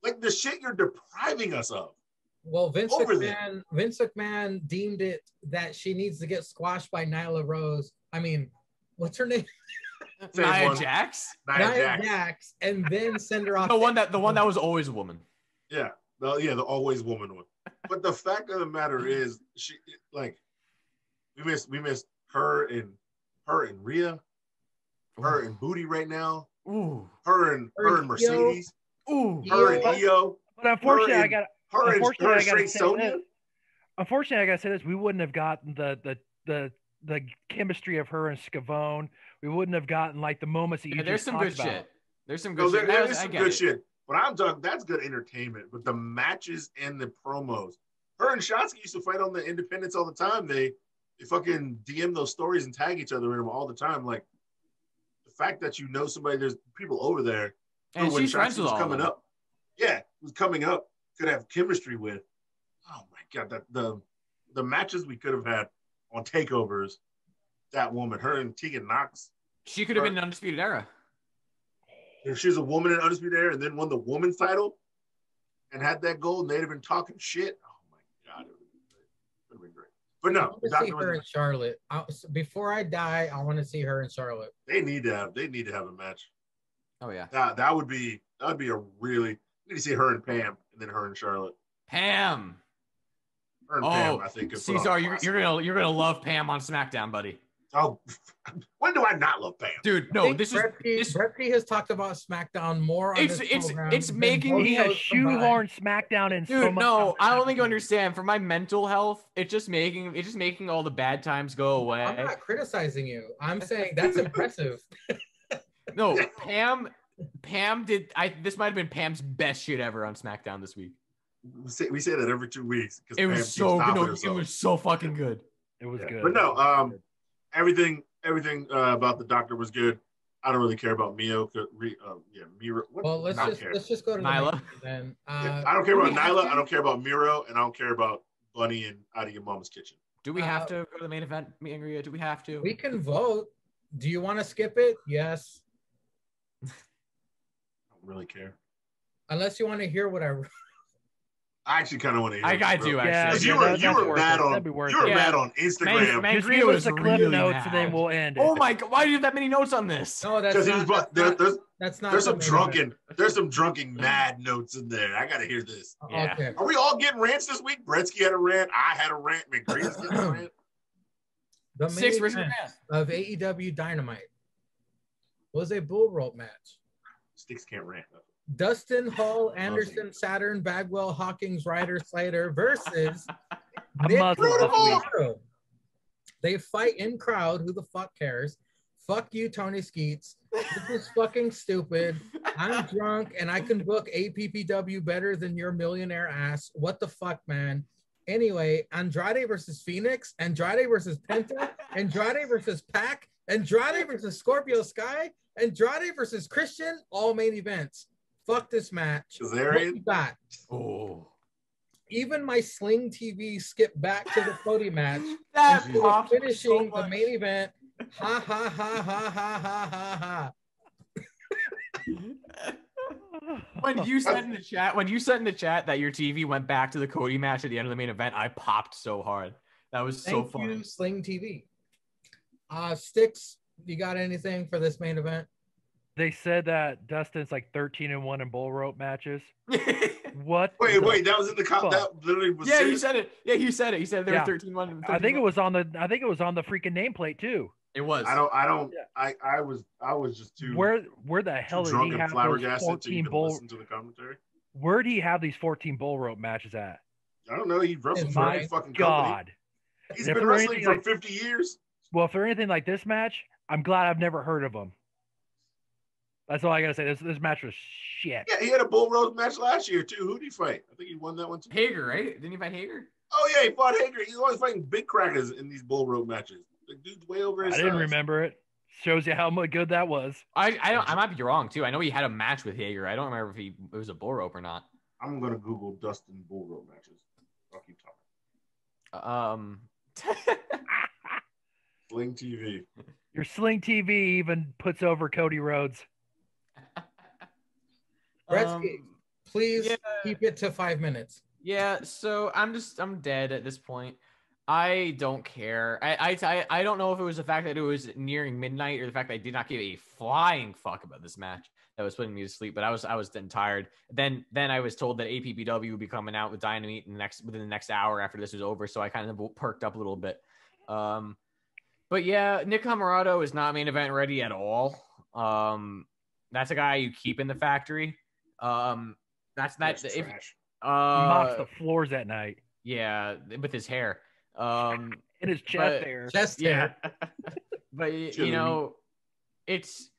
Like the shit you're depriving us of. Well, Vince McMahon deemed it that she needs to get squashed by Nyla Rose. I mean, what's her name? Nia Jax? Nia Jax, and then send her off. The one that was always a woman. Yeah. The always woman one. But the fact of the matter is, we missed her and Rhea, her and Booty right now. Ooh. Her and Mercedes. Ooh. Her and Io. But unfortunately, I gotta say this: we wouldn't have gotten the chemistry of her and Scavone. We wouldn't have gotten like the moments that you there's just some talked good about. shit. There's some good shit. There's some good shit. But I'm talking, that's good entertainment. But the matches and the promos, her and Shotzi used to fight on the independents all the time. They fucking DM those stories and tag each other in them all the time. Like the fact that you know somebody, there's people over there, and when she's friends Shotzi with was all coming of them. up. Yeah, was coming up, could have chemistry with. Oh my god, the matches we could have had on takeovers. That woman, her and Tegan Knox. She could have been an Undisputed Era. If she was a woman in Undisputed Era and then won the women's title and had that gold, and they'd have been talking shit. Oh my god, it would have been great. But no, I want to see her in Charlotte. Before I die, I want to see her in Charlotte. They need to have a match. Oh yeah, that would be a really. You need to see her and Pam, and then her and Charlotte. Pam. Her and Pam, I think. Cesar, you're gonna love Pam on SmackDown, buddy. Oh, when do I not love Pam? Dude, no, Bret P has talked about SmackDown more on this program. It's making he has shoehorned SmackDown in. Dude, so much no, I don't think you understand. For my mental health, it's just making all the bad times go away. I'm not criticizing you. I'm saying that's impressive. No, Pam did. This might have been Pam's best shit ever on SmackDown this week. We say that every 2 weeks. It was so good. No, it was so fucking good. It was good. But no, everything about the Doctor was good. I don't really care about Mio. Miro. Well, let's just go to Nyla. Then. I don't care about Nyla. I don't care about Miro, and I don't care about Bunny and Out of Your Mama's Kitchen. Do we have to go to the main event, meet and greet? Do we have to? We can vote. Do you want to skip it? Yes. I don't really care. Unless you want to hear what I I actually kind of want to hear. I do actually. You were mad on Instagram. Just give us the clip notes and then we'll end it. Oh my god! Why do you have that many notes on this? No, that's not. There's some drunken mad notes in there. I gotta hear this. Yeah. Okay. Are we all getting rants this week? Bretsky had a rant. I had a rant. McGree's getting a rant. The main event of AEW Dynamite was a bull rope match. Sticks can't rant. Dustin, Hall, Anderson, Saturn, Bagwell, Hawkins, Ryder, Slater versus Nick Rudolph. They fight in crowd. Who the fuck cares? Fuck you, Tony Skeets. This is fucking stupid. I'm drunk and I can book APPW better than your millionaire ass. What the fuck, man? Anyway, Andrade versus Phoenix, Andrade versus Penta, Andrade versus Pac, Andrade versus Scorpio Sky, Andrade versus Christian, all main events. Fuck this match. What you got? Oh. Even my Sling TV skipped back to the Cody match. That finishing the main event. Ha ha ha ha ha ha ha ha. When you said in the chat that your TV went back to the Cody match at the end of the main event, I popped so hard. That was so fun. Thank you, Sling TV. Sticks, you got anything for this main event? They said that Dustin's like 13-1 in bull rope matches. What? Wait, that was in the that literally was. Yeah, you said it. Yeah, you said it. You said they were 13-1. I think it was on the freaking nameplate too. It was. I was just too. Where the hell did he have those 14 bull? Listen to the commentary. Where did he have these 14 bull rope matches at? I don't know. He wrestled for any fucking God. Company. He's been wrestling for 50 years. Well, if they're anything like this match, I'm glad I've never heard of him. That's all I gotta say. This match was shit. Yeah, he had a bull rope match last year too. Who did he fight? I think he won that one too. Hager, right? Didn't he fight Hager? Oh yeah, he fought Hager. He's always fighting big crackers in these bull rope matches. The dude's way over his size. I didn't remember it. Shows you how good that was. I might be wrong too. I know he had a match with Hager. I don't remember if it was a bull rope or not. I'm gonna Google Dustin bull rope matches. I'll keep talking. Sling TV. Your Sling TV even puts over Cody Rhodes. Bretsky, please keep it to 5 minutes. Yeah, so I'm dead at this point. I don't care. I don't know if it was the fact that it was nearing midnight or the fact that I did not give a flying fuck about this match that was putting me to sleep. But I was then tired. Then I was told that APPW would be coming out with Dynamite within the next hour after this was over. So I kind of perked up a little bit. But yeah, Nick Comoroto is not main event ready at all. That's a guy you keep in the factory. That's Trash. He mops the floors at night. Yeah, with his hair. In his chest hair. Chest hair. But you know, it's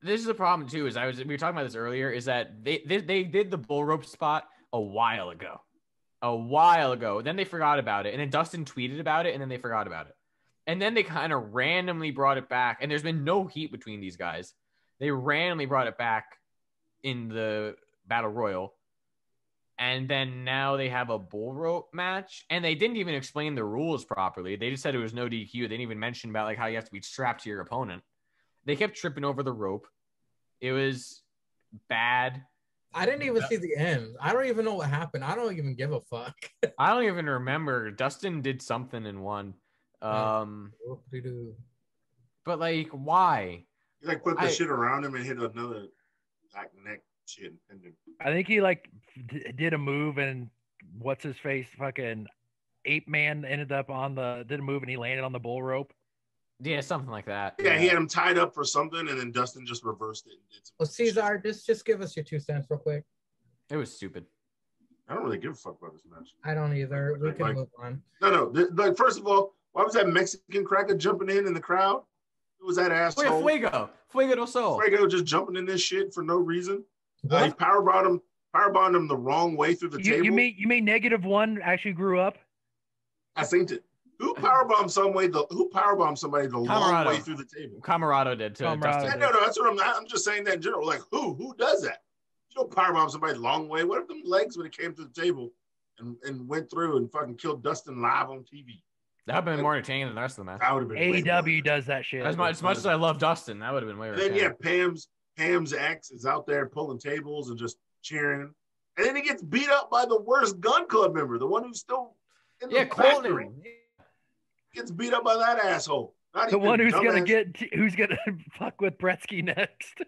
this is the problem too. We were talking about this earlier. Is that they did the bull rope spot a while ago. Then they forgot about it, and then Dustin tweeted about it, and then they forgot about it, and then they kind of randomly brought it back. And there's been no heat between these guys. They randomly brought it back in the Battle Royal. And then now they have a bull rope match, and they didn't even explain the rules properly. They just said it was no DQ. They didn't even mention about like how you have to be strapped to your opponent. They kept tripping over the rope. It was bad. I didn't even see the end. I don't even know what happened. I don't even give a fuck. I don't even remember. Dustin did something in one. But like, why? He like put the shit around him and hit another like neck shit. I think he like did a move, and what's his face, fucking Ape Man ended up did a move, and he landed on the bull rope. Yeah, something like that. Yeah, he had him tied up for something, and then Dustin just reversed it. And did Well, Cesar, just give us your 2 cents real quick. It was stupid. I don't really give a fuck about this match. I don't either. We can move on. No. Like, first of all, why was that Mexican cracker jumping in the crowd? Who was that asshole? Fuego del Sol. Fuego just jumping in this shit for no reason. He powerbombed him the wrong way through the table. You mean -1 actually grew up? I think it. Who powerbombed somebody the long way through the table? Comoroto did too. No, that's what I'm just saying that in general. Like, who does that? You don't powerbomb somebody the long way. What if them legs when it came to the table and went through and fucking killed Dustin live on TV? That would have been more entertaining than the rest of the match. That would have been AEW does that shit. As much as I love Dustin, that would have been way. And then Pam's ex is out there pulling tables and just cheering, and then he gets beat up by the worst Gun Club member, the one who's still in the factory. Gets beat up by that asshole. The one who's gonna fuck with Bretsky next.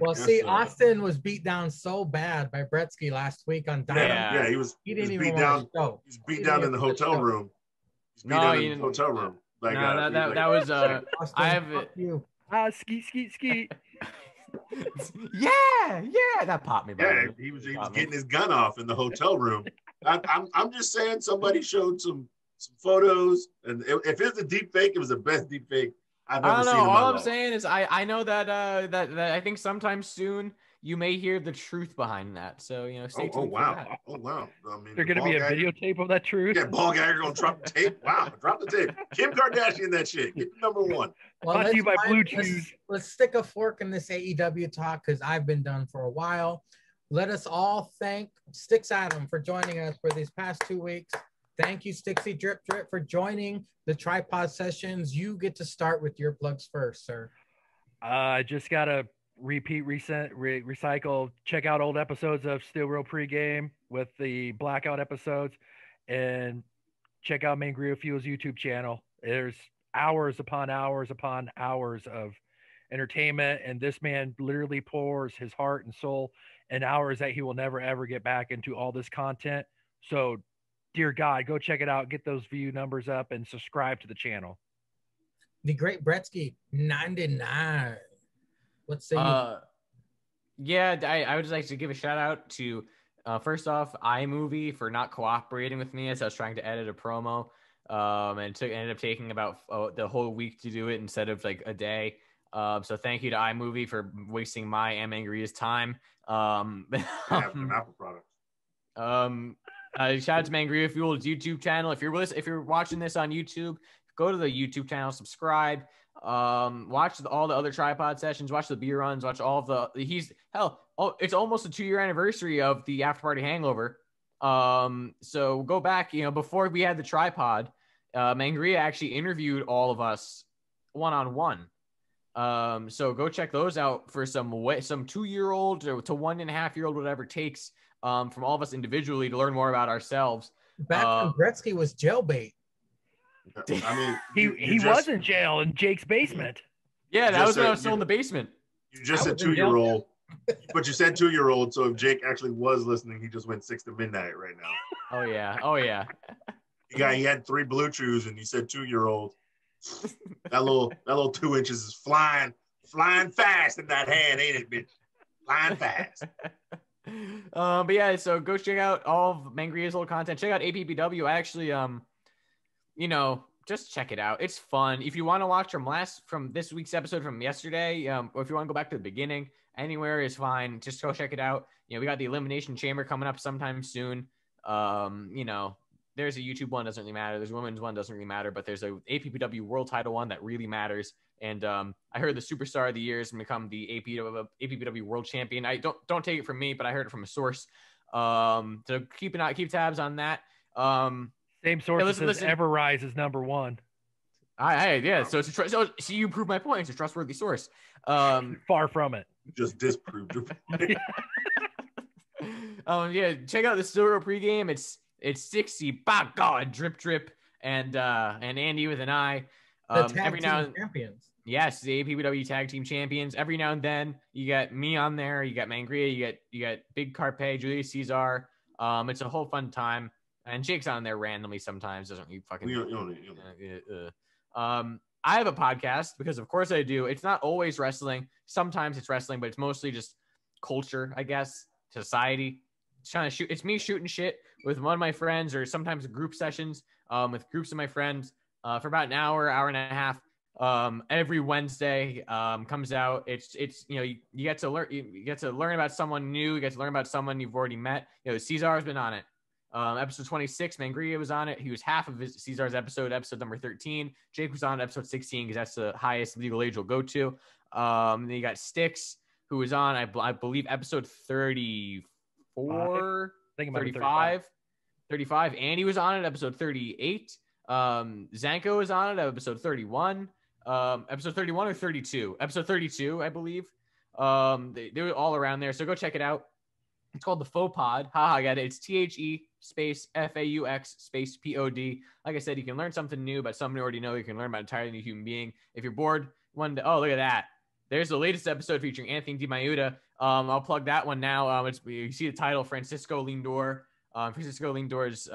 Well, see, Austin was beat down so bad by Bretsky last week on Dynamite. Yeah, he was beat down. He's beat down in the hotel room. He's beat down in the hotel room. Like, that was Austin, I have you. Skeet. yeah, that popped me. Yeah, he was getting his gun off in the hotel room. I'm just saying, somebody showed some photos, and if it's a deep fake, it was the best deep fake I've ever seen. All I'm saying is I know that I think sometime soon you may hear the truth behind that. So stay tuned. Oh wow! I mean, there's gonna be a videotape of that truth. Yeah, Ball Gagger gonna drop the tape. Wow, drop the tape. Kim Kardashian, that shit. Get number 1. Well, brought to you by Blue Chews. Let's stick a fork in this AEW talk because I've been done for a while. Let us all thank Sticks Adam for joining us for these past 2 weeks. Thank you, Stixie Drip Drip, for joining the Tripod Sessions. You get to start with your plugs first, sir. I just got to recycle, check out old episodes of Steel Real Pregame with the Blackout episodes, and check out Mangria Fuel's YouTube channel. There's hours upon hours upon hours of entertainment, and this man literally pours his heart and soul in hours that he will never, ever get back into all this content. So, dear God, go check it out, get those view numbers up, and subscribe to the channel. The great Bretsky, 99. Let's say. Yeah, I would just like to give a shout out to, first off, iMovie for not cooperating with me as I was trying to edit a promo. And ended up taking about the whole week to do it instead of like a day. So thank you to iMovie for wasting my Angria's time. Apple products. Shout out to Mangria Fuel's YouTube channel. If you're watching this on YouTube, go to the YouTube channel, subscribe, watch all the other Tripod Sessions, watch the beer runs, watch all of it's almost a 2-year anniversary of the After Party Hangover. So go back, before we had the tripod, Mangria actually interviewed all of us one-on-one. So go check those out for some 2-year-old to 1.5-year-old, whatever it takes, from all of us individually to learn more about ourselves. Back when Gretzky was jailbait. I mean, he was in jail in Jake's basement. Yeah, that was when I was still in the basement. You just said 2-year-old, but you said 2-year-old. So if Jake actually was listening, he just went 6 to midnight right now. Oh yeah. He had 3 blue chews, and he said 2-year-old. That little 2 inches is flying fast in that hand, ain't it, bitch? Flying fast. But yeah, so go check out all of Mangria's old content. Check out APPW. I actually, just check it out. It's fun. If you want to watch from this week's episode from yesterday, or if you want to go back to the beginning, anywhere is fine. Just go check it out. We got the Elimination Chamber coming up sometime soon. There's a YouTube one, doesn't really matter. There's a women's one, doesn't really matter. But there's a APPW world title one that really matters. And I heard the superstar of the year is going to become the APPW world champion. I don't take it from me, but I heard it from a source. So keep tabs on that. Same source that says Everrise is number 1. Yeah. So see, you prove my point. It's a trustworthy source. Far from it. Just disproved it. Yeah. Check out the Silver pregame. It's 60. By God, drip, and Andy with an I. The tag team champions. Yes, the APPW tag team champions. Every now and then, you got me on there. You got Mangria. You got Big Carpe, Julius Caesar. It's a whole fun time. And Jake's on there randomly sometimes. Doesn't he fucking? I have a podcast because, of course, I do. It's not always wrestling. Sometimes it's wrestling, but it's mostly just culture, I guess, society. It's me shooting shit with one of my friends, or sometimes group sessions with groups of my friends for about an hour and a half. Every Wednesday comes out. It's you get to learn about someone new. You get to learn about someone you've already met. Cesar has been on it. Episode 26, Mangria was on it. He was half of Cesar's episode number 13. Jake was on episode 16 because that's the highest legal age we'll go to. Then you got Styx, who was on, I believe, episode 34, 35. Andy was on it, episode 38. Zanko was on it, episode 31. Episode 31 or 32? Episode 32, I believe. They were all around there, so go check it out. It's called the Faux Pod. I got it. It's THE space FAUX space POD. Like I said, you can learn something new about something you already know. You can learn about an entirely new human being. If you're bored, oh, look at that. There's the latest episode featuring Anthony DiMaiuta. I'll plug that one now. You see the title, Francisco Lindor. Francisco Lindor's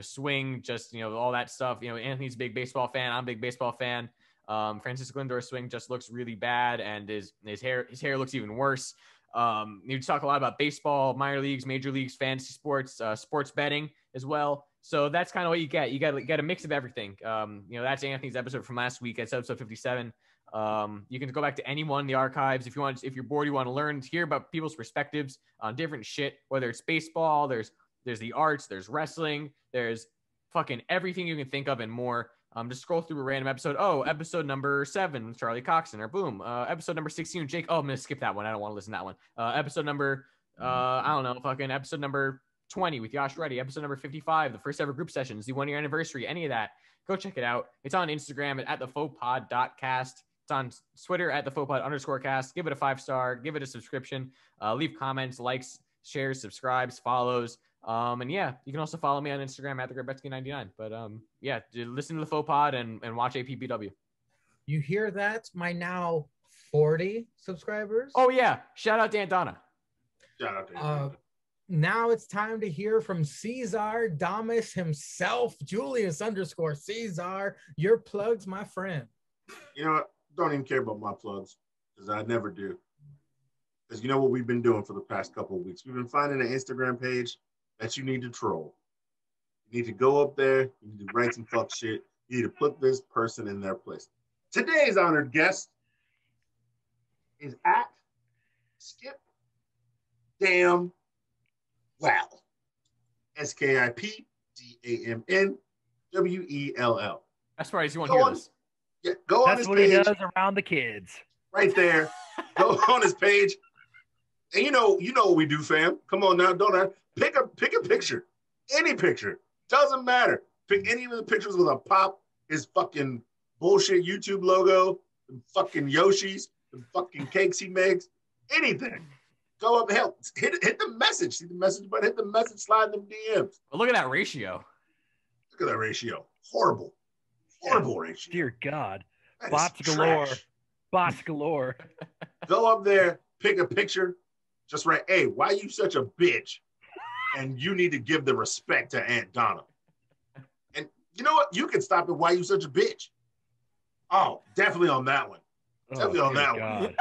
swing, just, all that stuff. Anthony's a big baseball fan. I'm a big baseball fan. Francisco Lindor's swing just looks really bad, and his hair looks even worse. You talk a lot about baseball, minor leagues, major leagues, fantasy sports, sports betting as well. So that's kind of what you get. You get a mix of everything. That's Anthony's episode from last week. That's episode 57. You can go back to any one in the archives if you're bored, you want to learn, hear about people's perspectives on different shit, whether it's baseball, there's the arts, there's wrestling, there's fucking everything you can think of and more. Just scroll through a random episode. Oh, episode number 7 with Charlie Coxon, or boom. Episode number 16 with Jake. Oh, I'm going to skip that one. I don't want to listen to that one. Episode number, episode number 20 with Yash Reddy. Episode number 55, the first ever group sessions, the 1-year anniversary, any of that. Go check it out. It's on Instagram at thefauxpod.cast. It's on Twitter at thefauxpod_cast. Give it a 5-star. Give it a subscription. Leave comments, likes, shares, subscribes, follows. And yeah, you can also follow me on Instagram at thegretzky99. But listen to the Faux Pod and watch APPW. You hear that? My now 40 subscribers. Oh yeah, shout out to Aunt Donna. Shout out to Aunt Donna. Now it's time to hear from Cesar Damas himself, Julius_Cesar. Your plugs, my friend. You know what? Don't even care about my plugs, because I never do. Because you know what we've been doing for the past couple of weeks? We've been finding an Instagram page that you need to troll. You need to go up there. You need to write some fuck shit. You need to put this person in their place. Today's honored guest is at Skip Damn Well. SKIPDAMNWELL. That's right. You want to hear this? Yeah, go on his page. That's what he does around the kids. Right there. Go on his page. And you know what we do, fam. Come on now, don't I? Pick a picture. Any picture. Doesn't matter. Pick any of the pictures with a pop, his fucking bullshit YouTube logo, the fucking Yoshis, the fucking cakes he makes. Anything. Go up, hell, hit the message. See the message button, hit the message, slide in them DMs. But look at that ratio. Look at that ratio. Horrible ratio. Dear God. That Bots is galore. trash. Bots galore. Go up there, pick a picture, just write, hey, why you such a bitch? And you need to give the respect to Aunt Donna. And you know what? You can stop it. Why you such a bitch? Oh, definitely on that one. Definitely on that one.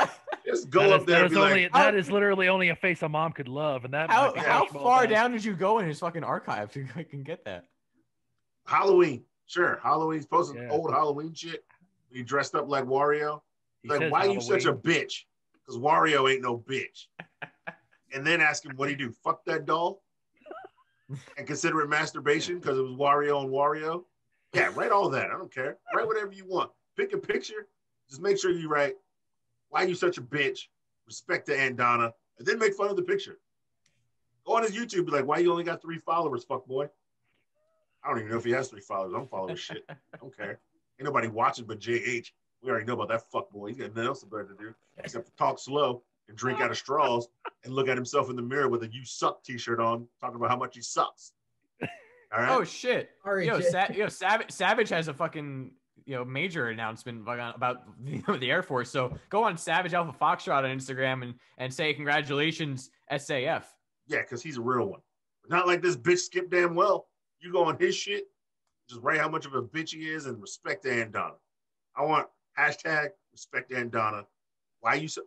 Just go up there and be like, that is literally only a face a mom could love. And that how far down did you go in his fucking archive to can get that? Halloween. Sure. Halloween's posting old Halloween shit. He dressed up like Wario. Like, why you such a bitch? Because Wario ain't no bitch. And then ask him what he do. Fuck that doll? And consider it masturbation because it was Wario and Wario? Yeah, write all that. I don't care. Write whatever you want. Pick a picture. Just make sure you write, why you such a bitch? Respect to Aunt Donna. And then make fun of the picture. Go on his YouTube, be like, why you only got 3 followers, fuck boy? I don't even know if he has 3 followers. I don't follow his shit. I don't care. Ain't nobody watching but JH. We already know about that fuck boy. He's got nothing else better to do except for talk slow and drink out of straws and look at himself in the mirror with a "You Suck" t-shirt on, talking about how much he sucks. All right. Oh shit! Right, Savage has a fucking major announcement about the Air Force. So go on Savage Alpha Foxtrot on Instagram and say congratulations SAF. Yeah, because he's a real one. But not like this bitch Skip Damn Well. You go on his shit, just write how much of a bitch he is and respect to Aunt Donna. I want hashtag respect to Aunt Donna.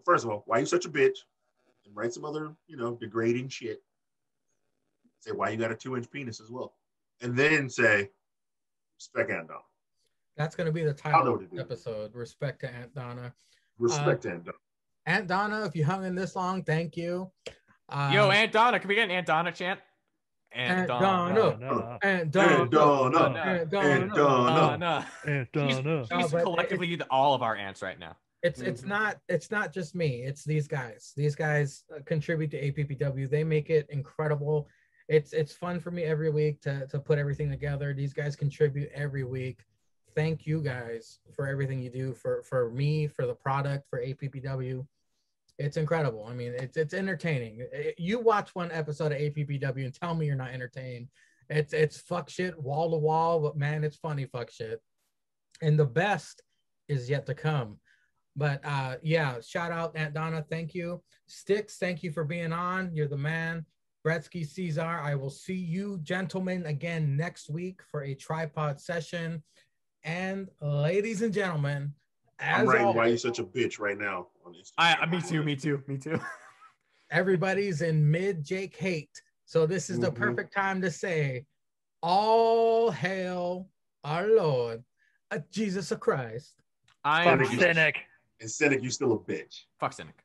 First of all, why you such a bitch? And write some other, degrading shit. Say why you got a 2-inch penis as well. And then say, respect Aunt Donna. That's going to be the title of the episode. Respect to Aunt Donna. Respect to Aunt Donna. Aunt Donna, if you hung in this long, thank you. Aunt Donna. Can we get an Aunt Donna chant? Aunt Donna. Aunt Donna. Aunt Donna. She's collectively all of our aunts right now. It's not just me. It's these guys. These guys contribute to APPW. They make it incredible. It's fun for me every week to put everything together. These guys contribute every week. Thank you guys for everything you do for me, for the product, for APPW. It's incredible. I mean, it's entertaining. You watch one episode of APPW and tell me you're not entertained. It's fuck shit wall to wall, but man, it's funny fuck shit. And the best is yet to come. But shout out Aunt Donna. Thank you. Sticks, thank you for being on. You're the man. Bretsky, Cesar, I will see you gentlemen again next week for a tripod session. And ladies and gentlemen, I'm writing why you such a bitch right now on Instagram. Me too. Everybody's in mid Jake hate. So this is the perfect time to say, all hail our Lord, Jesus Christ. I'm Cynic. And Cynic, you still a bitch. Fuck Cynic.